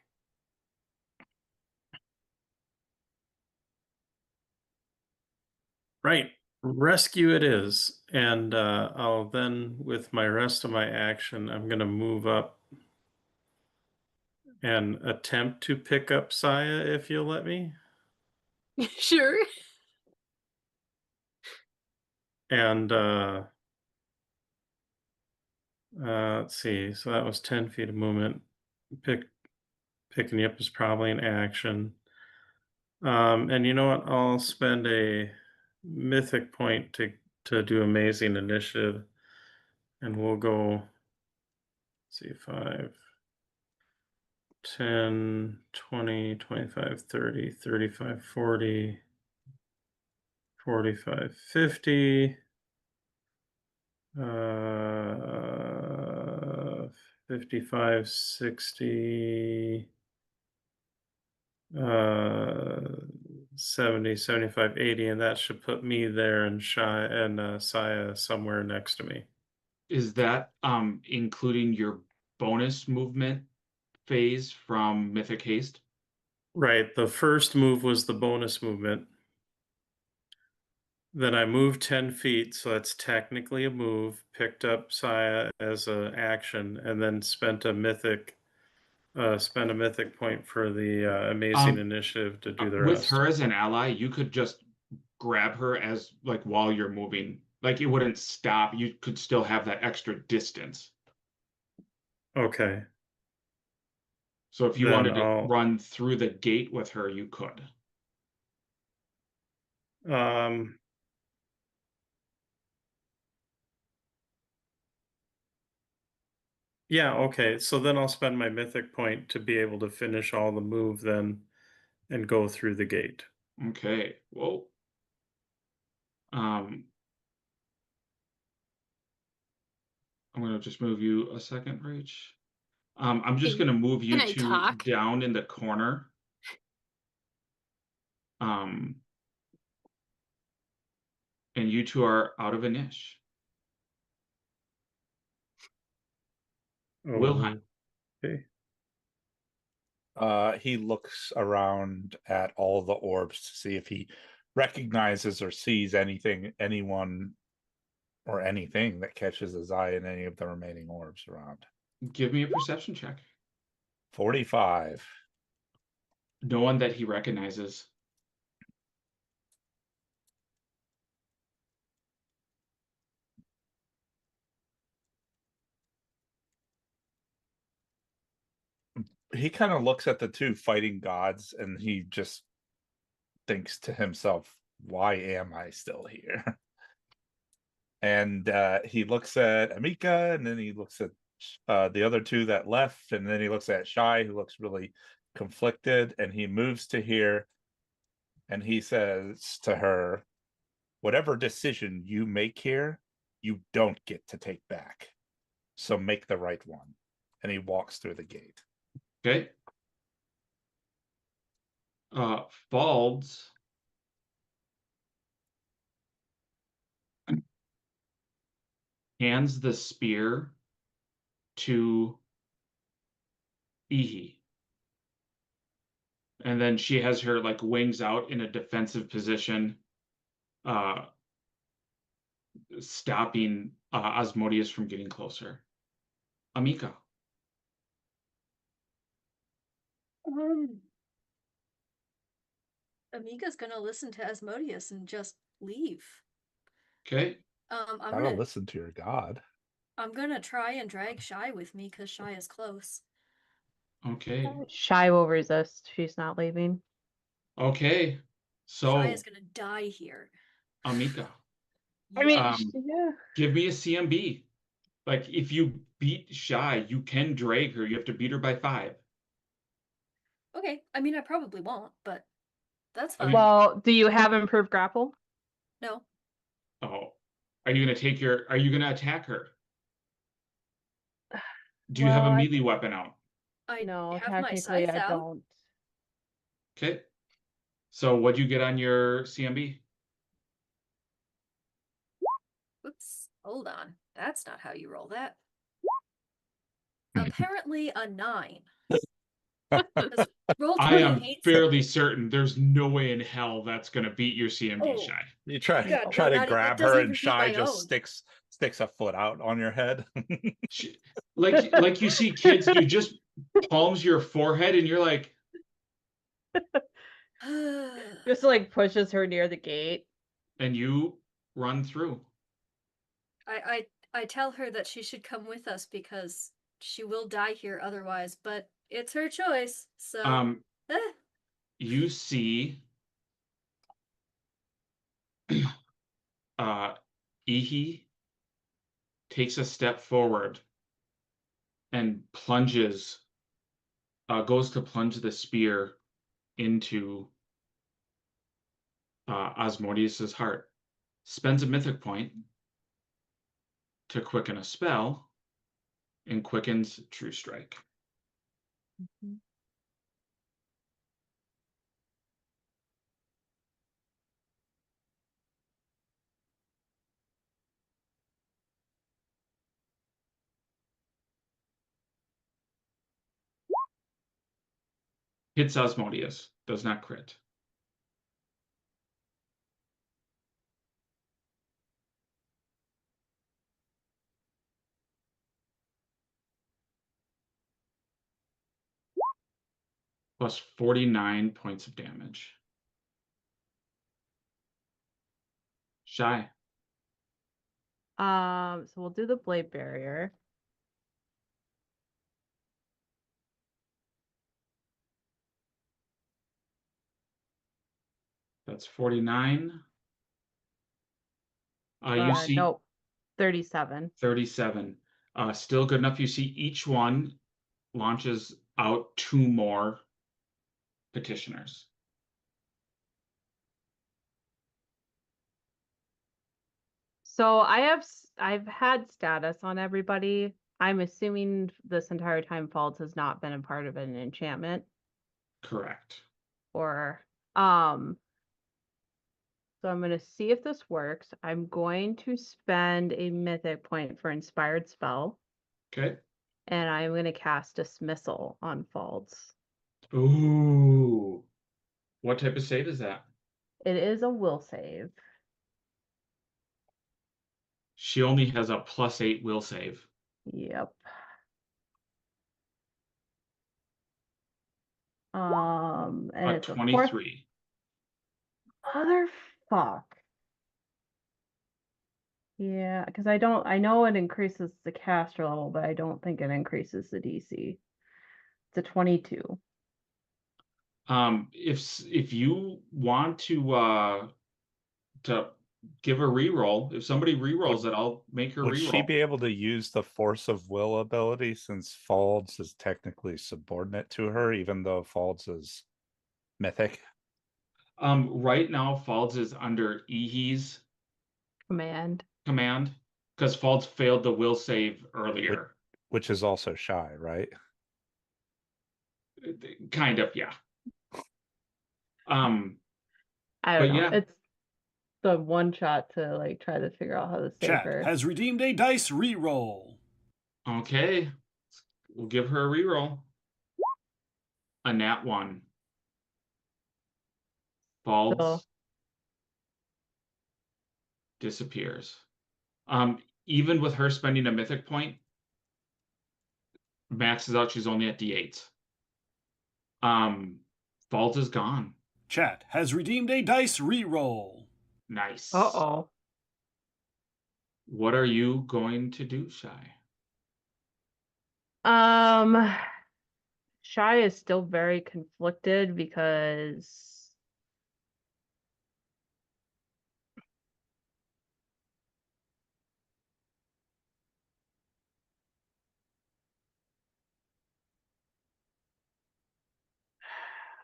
[SPEAKER 6] right. Rescue it is. And I'll then, with my rest of my action, I'm going to move up and attempt to pick up Saya, if you'll let me.
[SPEAKER 12] Sure.
[SPEAKER 6] And let's see. So that was 10 feet of movement. Pick picking you up is probably an action. And you know what? I'll spend a mythic point to do amazing initiative, and we'll go. Let's see, 5, 10, 20, 25, 30, 35, 40, 45, 50. 55, 60, 70, 75, 80, and that should put me there and Saya somewhere next to me.
[SPEAKER 5] Is that including your bonus movement phase from Mythic Haste?
[SPEAKER 6] Right. The first move was the bonus movement. Then I moved 10 feet, so that's technically a move, picked up Saya as an action, and then spent a mythic point for the amazing initiative to do the
[SPEAKER 5] With
[SPEAKER 6] rest.
[SPEAKER 5] her as an ally, you could just grab her as like while you're moving. Like it wouldn't stop. You could still have that extra distance.
[SPEAKER 6] Okay.
[SPEAKER 5] So if you
[SPEAKER 6] Then
[SPEAKER 5] wanted to
[SPEAKER 6] I'll-
[SPEAKER 5] run through the gate with her, you could.
[SPEAKER 6] Yeah, okay. So then I'll spend my mythic point to be able to finish all the move then and go through the gate.
[SPEAKER 5] Okay. Whoa. I'm gonna just move you a second, Rach. I'm just gonna move you
[SPEAKER 12] Can I
[SPEAKER 5] to
[SPEAKER 12] talk?
[SPEAKER 5] down in the corner. And you two are out of a niche. Wilhelm.
[SPEAKER 6] Okay.
[SPEAKER 7] He looks around at all the orbs to see if he recognizes or sees anyone, or anything that catches his eye in any of the remaining orbs around.
[SPEAKER 5] Give me a perception check.
[SPEAKER 7] 45.
[SPEAKER 5] No one that he recognizes.
[SPEAKER 7] He kind of looks at the two fighting gods and he just thinks to himself, why am I still here? And he looks at Amika, and then he looks at the other two that left, and then he looks at Shai, who looks really conflicted, and he moves to here, and he says to her, whatever decision you make here, you don't get to take back. So make the right one. And he walks through the gate.
[SPEAKER 5] Okay. Falds. Hands the spear to Ihi. And then she has her like wings out in a defensive position, stopping Asmodeus from getting closer. Amika.
[SPEAKER 11] Amika's gonna listen to Asmodeus and just leave.
[SPEAKER 5] Okay.
[SPEAKER 11] I'm
[SPEAKER 7] Gotta
[SPEAKER 11] gonna
[SPEAKER 7] listen to your god.
[SPEAKER 11] I'm gonna try and drag Shai with me because Shai is close.
[SPEAKER 5] Okay.
[SPEAKER 2] Shai will resist. She's not leaving.
[SPEAKER 5] Okay. So
[SPEAKER 11] Shai is gonna die here.
[SPEAKER 5] Amika.
[SPEAKER 2] I mean,
[SPEAKER 5] Yeah. Give me a CMB. Like if you beat Shai, you can drag her. You have to beat her by 5.
[SPEAKER 11] Okay, I mean I probably won't, but that's
[SPEAKER 5] I
[SPEAKER 11] fine.
[SPEAKER 5] mean-
[SPEAKER 2] well, do you have improved grapple?
[SPEAKER 11] No.
[SPEAKER 5] Oh. Are you gonna attack her? Do you have a
[SPEAKER 2] Well,
[SPEAKER 5] melee weapon out?
[SPEAKER 11] I
[SPEAKER 2] No,
[SPEAKER 11] have my
[SPEAKER 2] technically
[SPEAKER 11] scythe
[SPEAKER 2] I
[SPEAKER 11] out.
[SPEAKER 2] don't.
[SPEAKER 5] Okay. So what'd you get on your CMB?
[SPEAKER 11] Oops, hold on. That's not how you roll that. Apparently a 9. 'Cause roll 20
[SPEAKER 5] I am
[SPEAKER 11] hates
[SPEAKER 5] fairly certain there's no way in hell that's gonna beat your CMB,
[SPEAKER 11] Oh.
[SPEAKER 5] Shai.
[SPEAKER 7] You try
[SPEAKER 11] Yeah, no,
[SPEAKER 7] to
[SPEAKER 11] not-
[SPEAKER 7] grab
[SPEAKER 11] that doesn't
[SPEAKER 7] her,
[SPEAKER 11] even
[SPEAKER 7] and
[SPEAKER 11] beat
[SPEAKER 7] Shai
[SPEAKER 11] my
[SPEAKER 7] just
[SPEAKER 11] own.
[SPEAKER 7] sticks a foot out on your head.
[SPEAKER 5] Like you see kids do, just palms your forehead and you're like,
[SPEAKER 2] Just like pushes her near the gate.
[SPEAKER 5] and you run through.
[SPEAKER 11] I tell her that she should come with us because she will die here otherwise, but It's her choice. So
[SPEAKER 5] You see Ihi takes a step forward and plunges, goes to plunge the spear into Asmodeus's heart. Spends a mythic point to quicken a spell, and quickens True Strike. Hits Asmodeus, does not crit. Plus 49 points of damage. Shy.
[SPEAKER 2] So we'll do the blade barrier.
[SPEAKER 5] That's 49. You see
[SPEAKER 2] Nope. 37.
[SPEAKER 5] 37. Still good enough. You see each one launches out 2 more petitioners.
[SPEAKER 2] So I've had status on everybody. I'm assuming this entire time Faults has not been a part of an enchantment.
[SPEAKER 5] Correct.
[SPEAKER 2] Or so I'm gonna see if this works. I'm going to spend a mythic point for inspired spell.
[SPEAKER 5] Okay.
[SPEAKER 2] And I'm gonna cast Dismissal on Faults.
[SPEAKER 5] Ooh. What type of save is that?
[SPEAKER 2] It is a will save.
[SPEAKER 5] She only has a +8 will save.
[SPEAKER 2] Yep. And it's a
[SPEAKER 5] 23.
[SPEAKER 2] Motherfuck. Yeah, because I know it increases the caster level, but I don't think it increases the DC. It's a 22.
[SPEAKER 5] If you want to give a reroll, if somebody rerolls it, I'll make her
[SPEAKER 7] Would she
[SPEAKER 5] reroll.
[SPEAKER 7] be able to use the Force of Will ability since Falds is technically subordinate to her, even though Falds is mythic?
[SPEAKER 5] Right now, Falds is under Ihi's
[SPEAKER 2] Command.
[SPEAKER 5] Because Falds failed the will save earlier.
[SPEAKER 7] Which is also Shy, right?
[SPEAKER 5] Kind of, yeah.
[SPEAKER 2] I don't
[SPEAKER 5] But
[SPEAKER 2] know.
[SPEAKER 5] yeah.
[SPEAKER 2] It's the one shot to like try to figure out how to save
[SPEAKER 4] Chat
[SPEAKER 2] her.
[SPEAKER 4] has redeemed a dice reroll.
[SPEAKER 5] Okay. We'll give her a reroll. A nat 1. Falds disappears. Even with her spending a mythic point, maxes out, she's only at D8. Falds is gone.
[SPEAKER 4] Chat has redeemed a dice reroll.
[SPEAKER 5] Nice.
[SPEAKER 2] Uh-oh.
[SPEAKER 5] What are you going to do, Shy?
[SPEAKER 2] Shy is still very conflicted because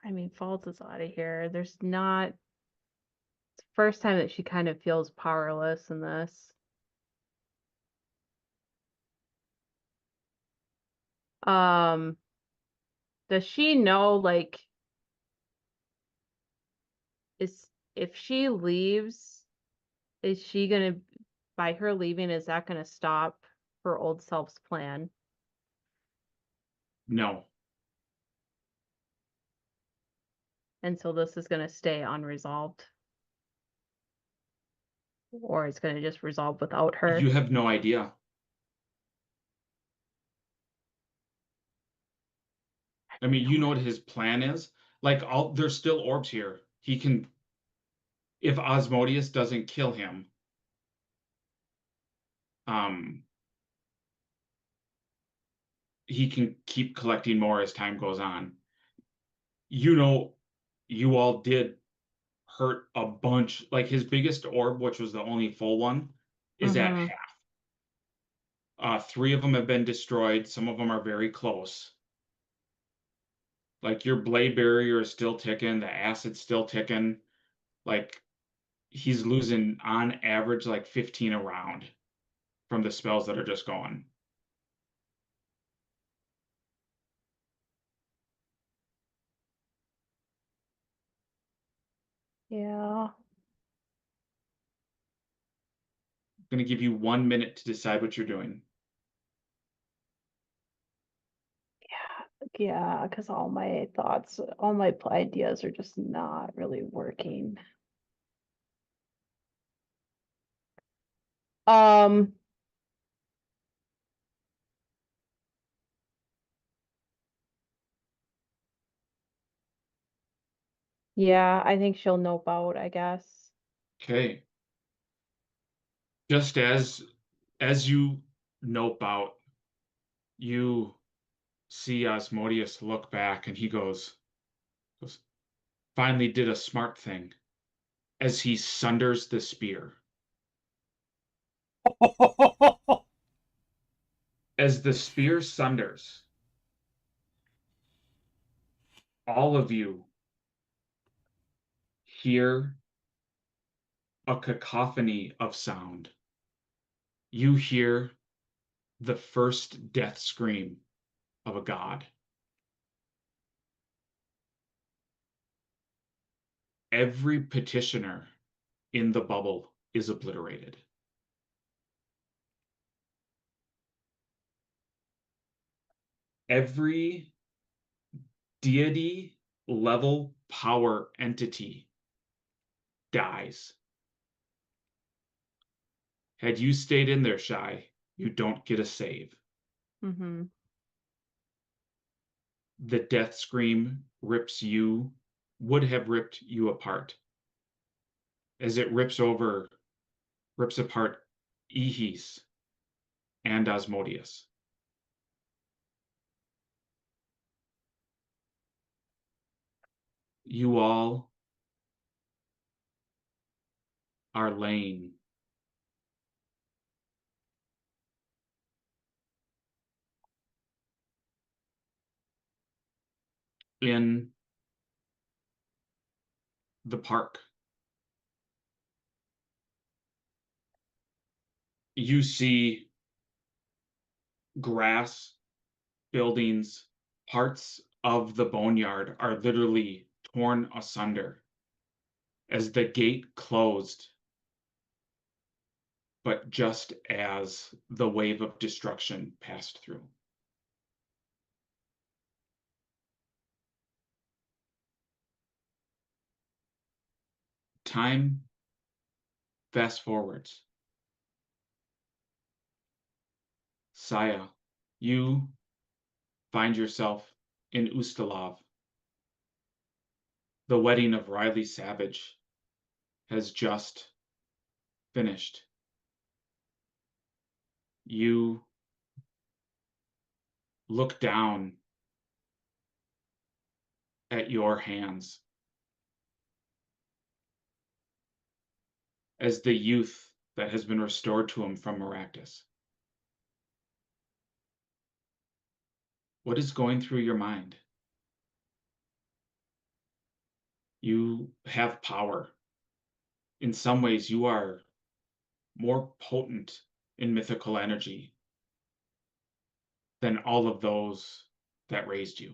[SPEAKER 2] I mean, Faults is out of here. There's not. It's the first time that she kind of feels powerless in this. Does she know, like, if she leaves, is she gonna, by her leaving, is that gonna stop her old self's plan?
[SPEAKER 5] No.
[SPEAKER 2] And so this is gonna stay unresolved? Or it's gonna just resolve without her?
[SPEAKER 5] You have no idea. I mean, you know what his plan is. Like, there's still orbs here. He can, if Asmodeus doesn't kill him, he can keep collecting more as time goes on. You know, you all did hurt a bunch. Like his biggest orb, which was the only full one, is at
[SPEAKER 2] Mhm.
[SPEAKER 5] half. 3 of them have been destroyed. Some of them are very close. Like your blade barrier is still ticking, the acid's still ticking. Like he's losing on average like 15 a round from the spells that are just going.
[SPEAKER 2] Yeah.
[SPEAKER 5] I'm gonna give you 1 minute to decide what you're doing.
[SPEAKER 2] Yeah, because all my thoughts, all my ideas are just not really working. Um, yeah, I think she'll nope out, I guess.
[SPEAKER 5] Okay. Just as you nope out, you see Asmodeus look back and he goes, finally did a smart thing as he sunders the spear. As the spear sunders, all of you hear a cacophony of sound. You hear the first death scream of a god. Every petitioner in the bubble is obliterated. Every deity level power entity dies. Had you stayed in there, Shy, you don't get a save.
[SPEAKER 2] Mm-hmm.
[SPEAKER 5] The death scream would have ripped you apart. As it rips apart Ehis and Asmodeus. You all are laying in the park. You see grass, buildings, parts of the boneyard are literally torn asunder as the gate closed, but just as the wave of destruction passed through. Time fast forwards. Saya, you find yourself in Ustalov. The wedding of Riley Savage has just finished. You look down at your hands as the youth that has been restored to him from Maractus. What is going through your mind? You have power. In some ways, you are more potent in mythical energy than all of those that raised you.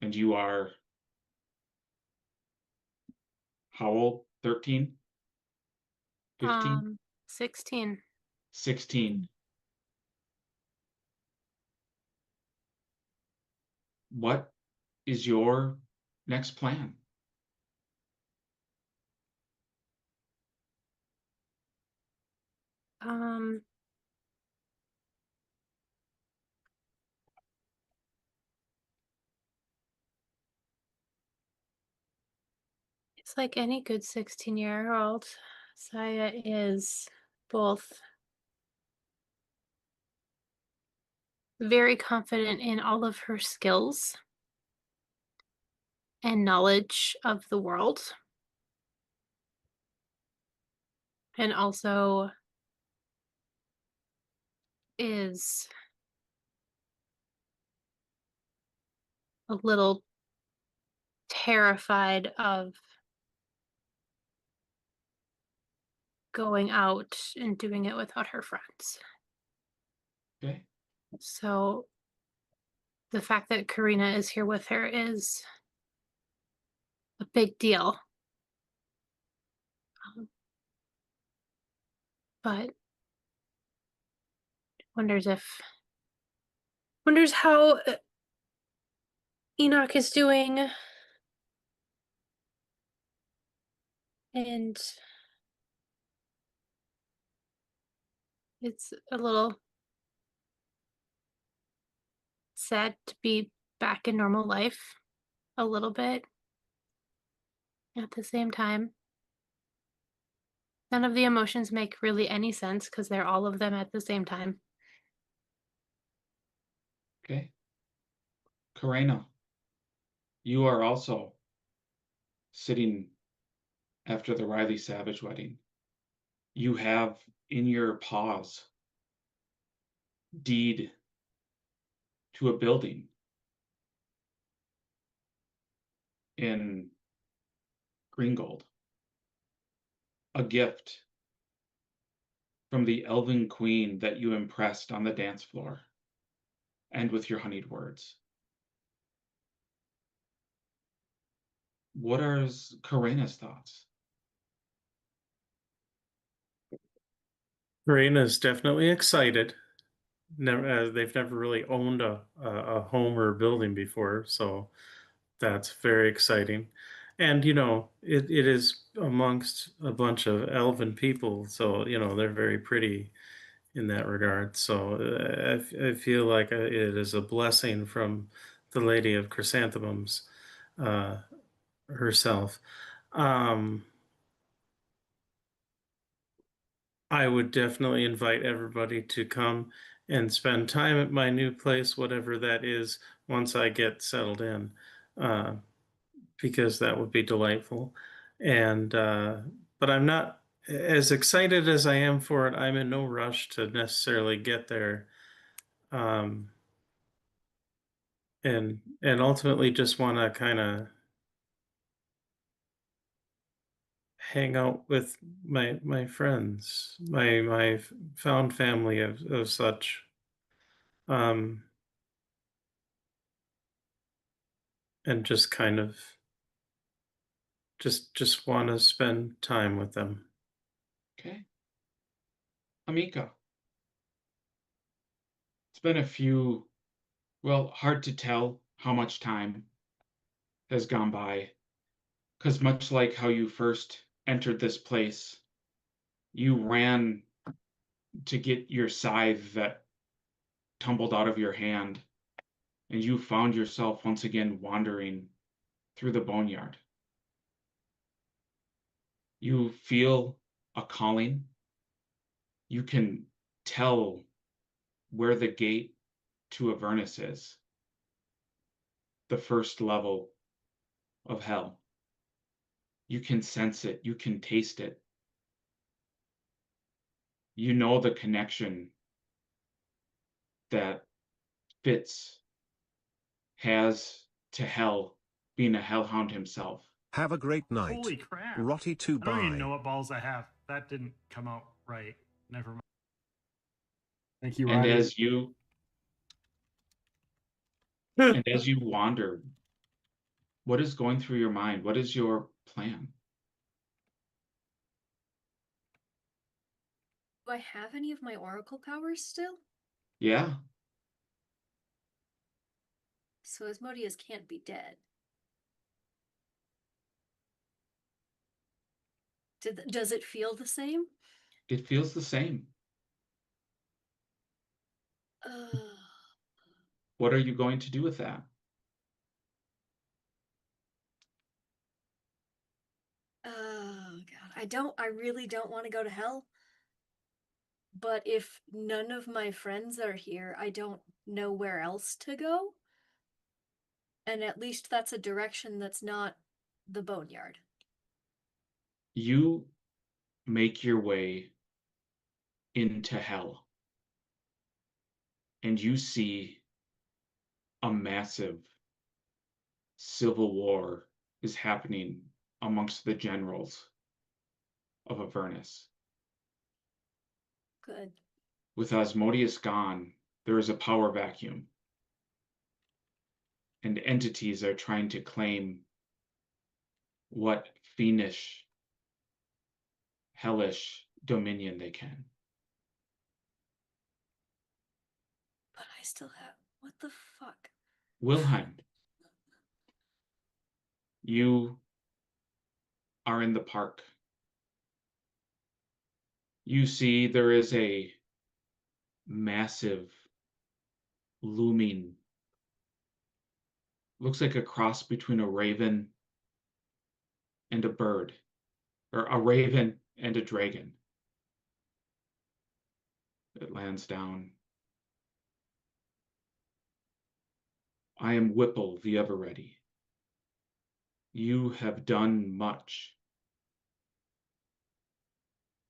[SPEAKER 5] And you are how old? 13? 15?
[SPEAKER 12] 16.
[SPEAKER 5] 16. What is your next plan?
[SPEAKER 12] It's like any good 16-year-old. Saya is both very confident in all of her skills and knowledge of the world. And also is a little terrified of going out and doing it without her friends.
[SPEAKER 5] Okay.
[SPEAKER 12] So the fact that Karina is here with her is a big deal. But wonders how Enoch is doing, and it's a little sad to be back in normal life a little bit. At the same time, none of the emotions make really any sense because they're all of them at the same time.
[SPEAKER 5] Okay. Karina, you are also sitting after the Riley Savage wedding. You have in your paws deed to a building in Greengold, a gift from the elven queen that you impressed on the dance floor and with your honeyed words. What are Karina's thoughts?
[SPEAKER 6] Karina's definitely excited. They've never really owned a home or a building before, so that's very exciting. And it is amongst a bunch of elven people, so they're very pretty in that regard. So I feel like it is a blessing from the Lady of Chrysanthemums herself. I would definitely invite everybody to come and spend time at my new place, whatever that is, once I get settled in, because that would be delightful. And but I'm not as excited as I am for it. I'm in no rush to necessarily get there, and ultimately just want to kind of hang out with my friends, my found family of such. And just kind of just want to spend time with them.
[SPEAKER 5] Okay. Amika, it's been a few, well, hard to tell how much time has gone by, because much like how you first entered this place, you ran to get your scythe that tumbled out of your hand, and you found yourself once again wandering through the boneyard. You feel a calling. You can tell where the gate to Avernus is, the first level of hell. You can sense it, you can taste it. You know the connection that Fitz has to hell, being a hellhound himself.
[SPEAKER 9] Have a great night.
[SPEAKER 4] Holy crap.
[SPEAKER 9] Rotty to
[SPEAKER 4] I don't even
[SPEAKER 9] buy.
[SPEAKER 4] know what balls I have. That didn't come out right. Never mind. Thank you,
[SPEAKER 5] And
[SPEAKER 4] Roddy.
[SPEAKER 5] as you wander, what is going through your mind? What is your plan?
[SPEAKER 11] Do I have any of my oracle powers still?
[SPEAKER 5] Yeah.
[SPEAKER 11] So Asmodeus can't be dead. Does it feel the same?
[SPEAKER 5] It feels the same. What are you going to do with that?
[SPEAKER 11] Oh God, I really don't want to go to hell. But if none of my friends are here, I don't nowhere else to go. And at least that's a direction that's not the boneyard.
[SPEAKER 5] You make your way into hell, and you see a massive civil war is happening amongst the generals of Avernus.
[SPEAKER 11] Good.
[SPEAKER 5] With Asmodeus gone, there is a power vacuum, and entities are trying to claim what fiendish, hellish dominion they can.
[SPEAKER 11] But I still have... What the fuck?
[SPEAKER 5] Wilhelm, you are in the park. You see there is a massive, looming, looks like a cross between a raven and a bird, or a raven and a dragon. It lands down. I am Whipple the Ever-Ready. You have done much,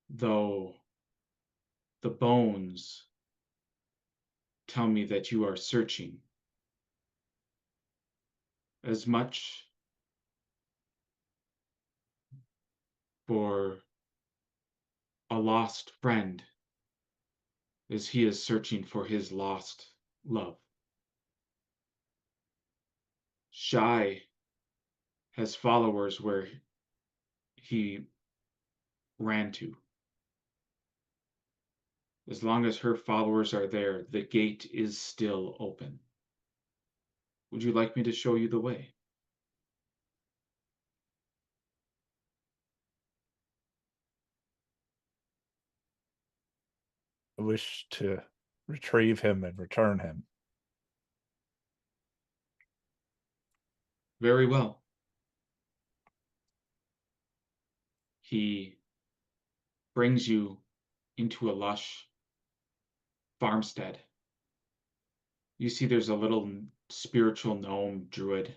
[SPEAKER 5] though the bones tell me that you are searching as much for a lost friend as he is searching for his lost love. Shy has followers where he ran to. As long as her followers are there, the gate is still open. Would you like me to show you the way?
[SPEAKER 7] I wish to retrieve him and return him.
[SPEAKER 5] Very well. He brings you into a lush farmstead. You see there's a little spiritual gnome druid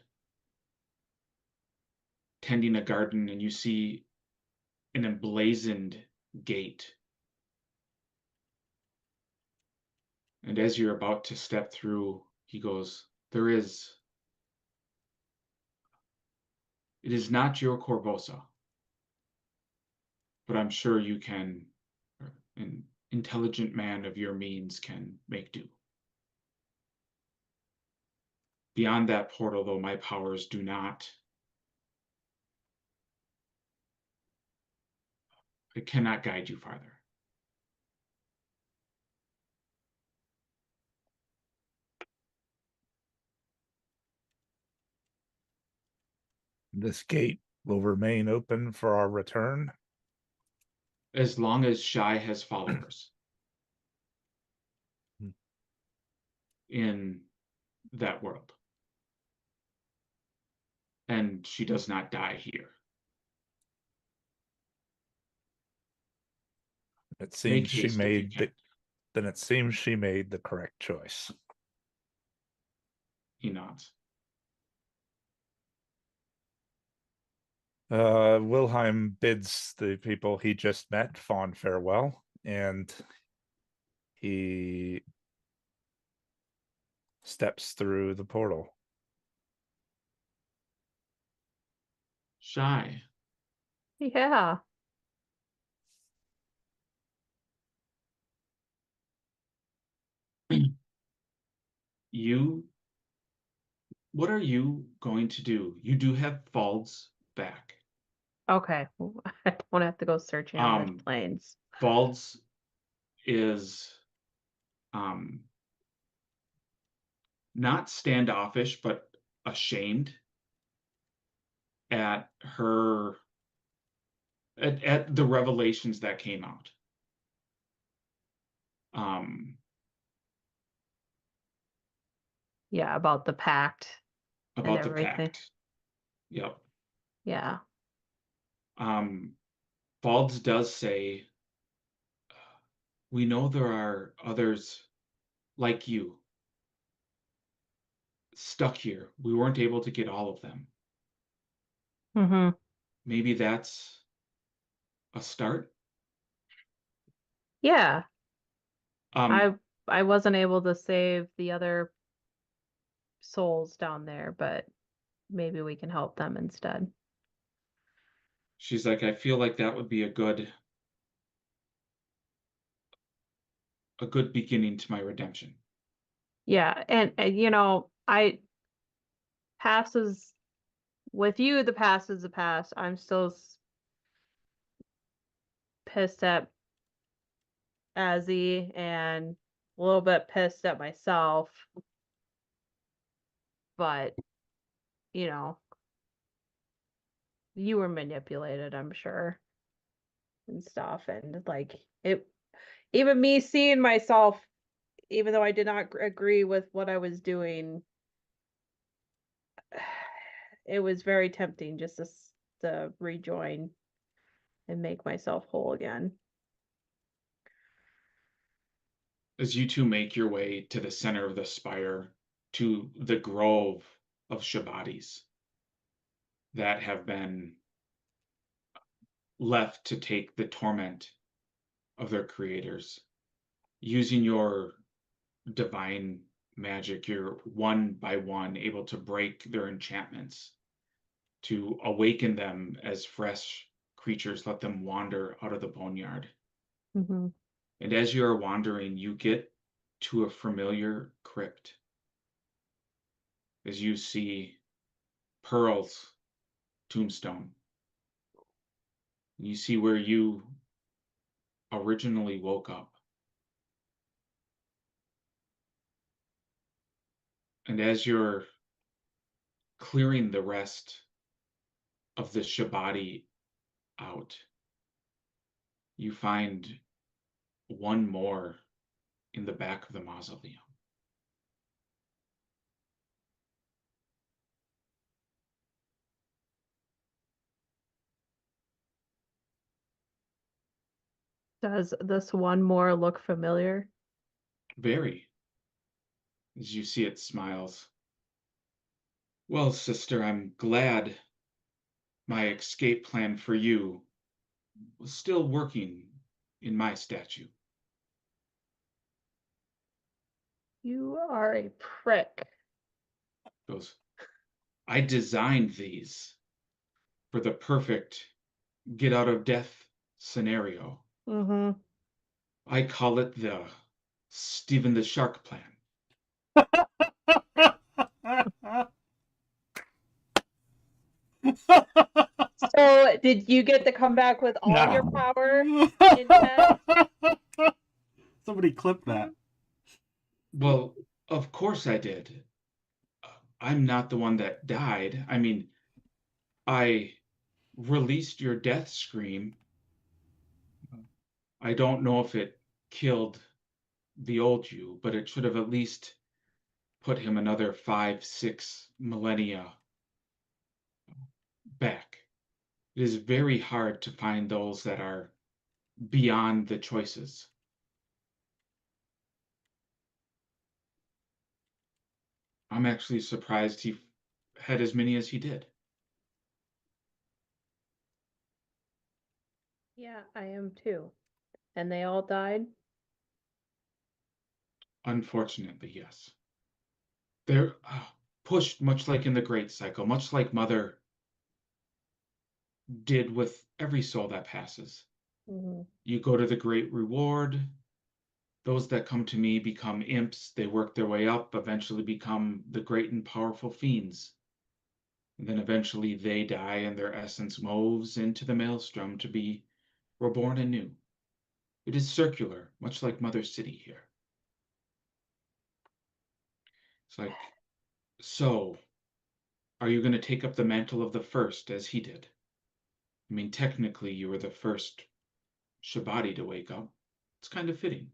[SPEAKER 5] tending a garden, and you see an emblazoned gate. And as you're about to step through, he goes, it is not your Corvosa, but I'm sure you can, an intelligent man of your means can make do. Beyond that portal, though, my powers do not. I cannot guide you farther.
[SPEAKER 7] This gate will remain open for our return.
[SPEAKER 5] As long as Shy has followers in that world. And she does not die here.
[SPEAKER 7] It seems she made the correct choice.
[SPEAKER 5] He nods.
[SPEAKER 7] Wilhelm bids the people he just met fond farewell, and he steps through the portal.
[SPEAKER 5] Shy.
[SPEAKER 2] Yeah.
[SPEAKER 5] What are you going to do? You do have Fald's back.
[SPEAKER 2] Okay. I don't have to go searching on the plains.
[SPEAKER 5] Fald's is not standoffish, but ashamed at her at the revelations that came out.
[SPEAKER 2] Yeah, about the pact.
[SPEAKER 5] About the
[SPEAKER 2] everything.
[SPEAKER 5] pact. Yep.
[SPEAKER 2] Yeah.
[SPEAKER 5] Falds does say, we know there are others like you stuck here. We weren't able to get all of them.
[SPEAKER 2] Mm-hmm.
[SPEAKER 5] Maybe that's a start.
[SPEAKER 2] Yeah.
[SPEAKER 5] Um,
[SPEAKER 2] I wasn't able to save the other souls down there, but maybe we can help them instead.
[SPEAKER 5] she's like, I feel like that would be a good beginning to my redemption.
[SPEAKER 2] Yeah, and you know, past is with you, the past is the past. I'm still pissed at Azzy and a little bit pissed at myself, but you know, you were manipulated, I'm sure, and stuff, and like it, even me seeing myself, even though I did not agree with what I was doing, it was very tempting just to rejoin and make myself whole again.
[SPEAKER 5] As you two make your way to the center of the spire, to the grove of Shabbatis that have been left to take the torment of their creators, using your divine magic, you're one by one able to break their enchantments, to awaken them as fresh creatures, let them wander out of the boneyard.
[SPEAKER 2] Mm-hmm.
[SPEAKER 5] And as you are wandering, you get to a familiar crypt. As you see Pearl's tombstone, you see where you originally woke up. And as you're clearing the rest of the Shabbati out, you find one more in the back of the mausoleum.
[SPEAKER 2] Does this one more look familiar?
[SPEAKER 5] Very. As you see it smiles. Well, sister, I'm glad my escape plan for you was still working in my statue.
[SPEAKER 2] You are a prick.
[SPEAKER 5] Goes, I designed these for the perfect get out of death scenario.
[SPEAKER 2] Mm-hmm.
[SPEAKER 5] I call it the Stephen the Shark plan.
[SPEAKER 2] So, did you get to come back with all your power intact?
[SPEAKER 4] Somebody clip that.
[SPEAKER 5] Well, of course I did. I'm not the one that died. I mean, I released your death scream. I don't know if it killed the old you, but it should have at least put him another 5-6 millennia back. It is very hard to find those that are beyond the choices. I'm actually surprised he had as many as he did.
[SPEAKER 2] Yeah, I am too. And they all died?
[SPEAKER 5] Unfortunately, yes. They're pushed much like in the Great Cycle, much like Mother did with every soul that passes.
[SPEAKER 2] Mm-hmm.
[SPEAKER 5] You go to the Great Reward. Those that come to me become imps. They work their way up, eventually become the great and powerful fiends. And then eventually they die and their essence moves into the maelstrom to be reborn anew. It is circular, much like Mother City here. It's like, so, are you going to take up the mantle of the first as he did? I mean, technically, you were the first Shabbati to wake up. It's kind of fitting.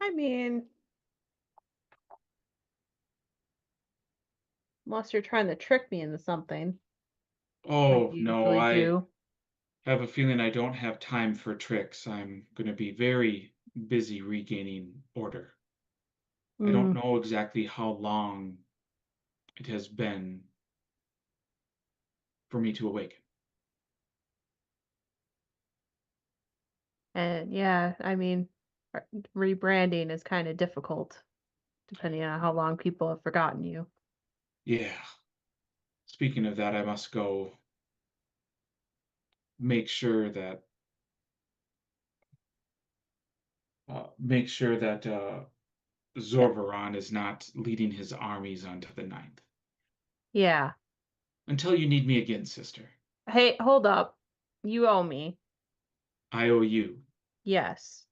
[SPEAKER 2] I mean, unless you're trying to trick me into something.
[SPEAKER 5] Oh,
[SPEAKER 2] like you
[SPEAKER 5] no,
[SPEAKER 2] usually
[SPEAKER 5] I
[SPEAKER 2] do.
[SPEAKER 5] have a feeling I don't have time for tricks. I'm going to be very busy regaining order. I don't know exactly how long it has been for me to awaken.
[SPEAKER 2] And yeah, I mean, rebranding is kind of difficult depending on how long people have forgotten you.
[SPEAKER 5] Yeah. Speaking of that, I must go make sure that Zorvaron is not leading his armies onto the 9th.
[SPEAKER 2] Yeah.
[SPEAKER 5] Until you need me again, sister.
[SPEAKER 2] Hey, hold up. You owe me.
[SPEAKER 5] I owe you.
[SPEAKER 2] Yes.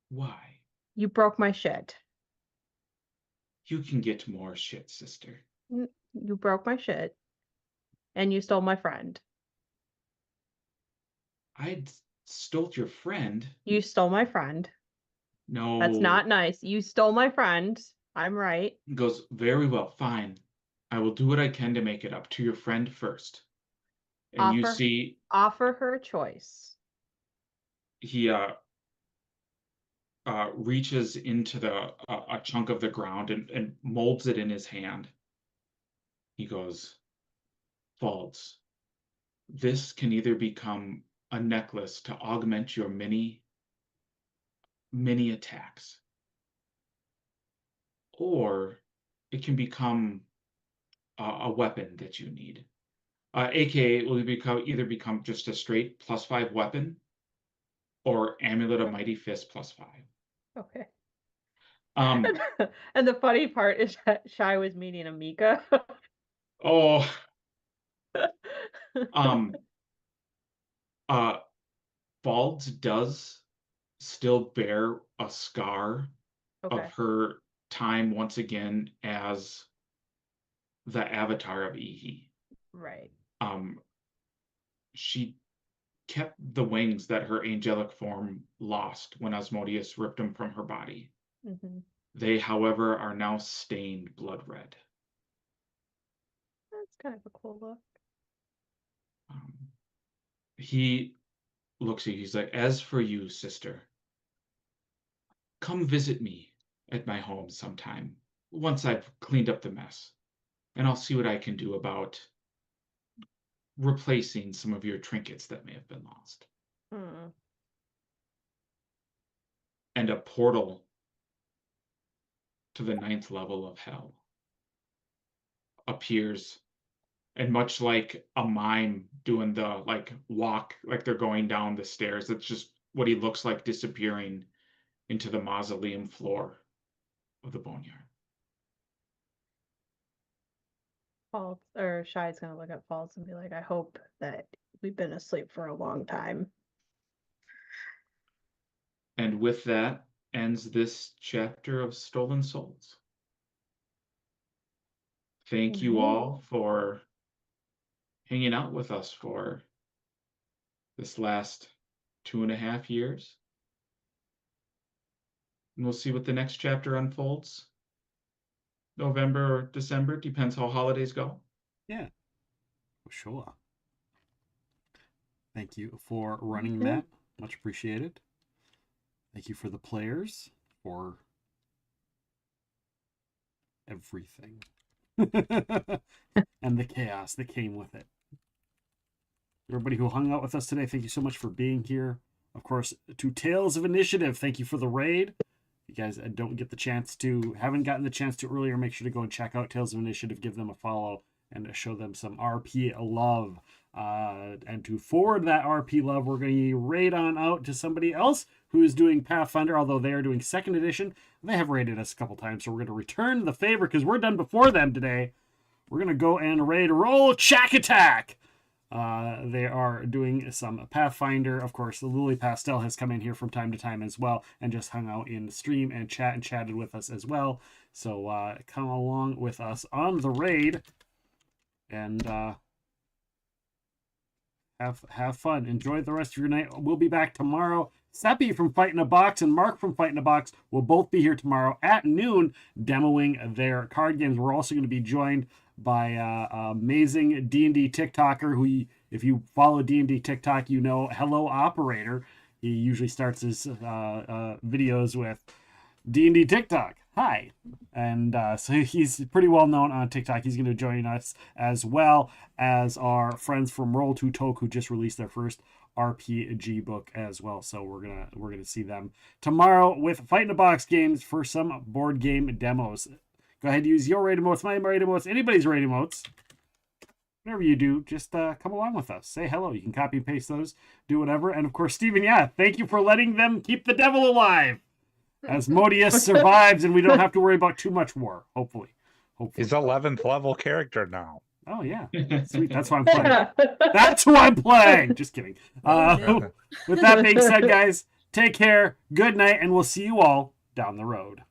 [SPEAKER 5] Why?
[SPEAKER 2] You broke my shit.
[SPEAKER 5] You can get more shit, sister.
[SPEAKER 2] You broke my shit. And you stole my friend.
[SPEAKER 5] I stole your friend?
[SPEAKER 2] You stole my friend.
[SPEAKER 5] No.
[SPEAKER 2] That's not nice. You stole my friend. I'm right.
[SPEAKER 5] He goes, very well, fine. I will do what I can to make it up to your friend first. And you see...
[SPEAKER 2] Offer her a choice.
[SPEAKER 5] He reaches into a chunk of the ground and molds it in his hand. He goes, Falls, this can either become a necklace to augment your many attacks, or it can become a weapon that you need. AKA, it will either become just a straight +5 weapon, or Amulet of Mighty Fist +5.
[SPEAKER 2] Okay.
[SPEAKER 5] Um,
[SPEAKER 2] and the funny part is that Shai was meeting Amika.
[SPEAKER 5] oh. Falls does still bear a scar of her time once again as the avatar of Ihi.
[SPEAKER 2] Right.
[SPEAKER 5] She kept the wings that her angelic form lost when Asmodeus ripped them from her body.
[SPEAKER 2] Mm-hmm.
[SPEAKER 5] They, however, are now stained blood red.
[SPEAKER 2] That's kind of a cool look.
[SPEAKER 5] He looks at you, he's like, as for you, sister, come visit me at my home sometime, once I've cleaned up the mess, and I'll see what I can do about replacing some of your trinkets that may have been lost. And a portal to the 9th level of hell appears, and much like a mime doing the walk, like they're going down the stairs, that's just what he looks like disappearing into the mausoleum floor of the boneyard.
[SPEAKER 2] Falls or Shai's gonna look at Falls and be like, I hope that we've been asleep for a long time.
[SPEAKER 5] And with that ends this chapter of Stolen Souls. Thank you all for hanging out with us for this last 2.5 years. And we'll see what the next chapter unfolds. November or December, depends how holidays go.
[SPEAKER 4] Yeah, for sure. Thank you for running that. Much appreciated. Thank you for the players for everything. And the chaos that came with it. Everybody who hung out with us today, thank you so much for being here. Of course, to Tales of Initiative, thank you for the raid. If you guys haven't gotten the chance to earlier, make sure to go and check out Tales of Initiative, give them a follow, and show them some RP love. And to forward that RP love, we're going to raid on out to somebody else who is doing Pathfinder, although they are doing 2nd edition. They have raided us a couple times, so we're going to return the favor because we're done before them today. We're going to go and raid Roll Shack Attack. They are doing some Pathfinder. Of course, the Lily Pastel has come in here from time to time as well and just hung out in the stream and chatted with us as well. So come along with us on the raid and have fun. Enjoy the rest of your night. We'll be back tomorrow. Seppi from Fight in a Box and Mark from Fight in a Box will both be here tomorrow at noon demoing their card games. We're also going to be joined by amazing D&D TikToker who, if you follow D&D TikTok, you know, Hello Operator. He usually starts his videos with D&D TikTok. hi. And so he's pretty well known on TikTok. He's going to join us as well as our friends from Roll to Talk, who just released their first RPG book as well. So we're gonna see them tomorrow with Fight in a Box games for some board game demos. Go ahead and use your raid emotes, my raid emotes, anybody's raid emotes. Whatever you do, just come along with us. Say hello. You can copy and paste those, do whatever. And of course, Steven, thank you for letting them keep the devil alive as Modius survives and we don't have to worry about too much war, hopefully.
[SPEAKER 7] He's 11th level character now.
[SPEAKER 4] Oh, yeah. Sweet. That's why I'm playing. That's who I'm playing. Just kidding. With that being said, guys, take care. Good night, and we'll see you all down the road.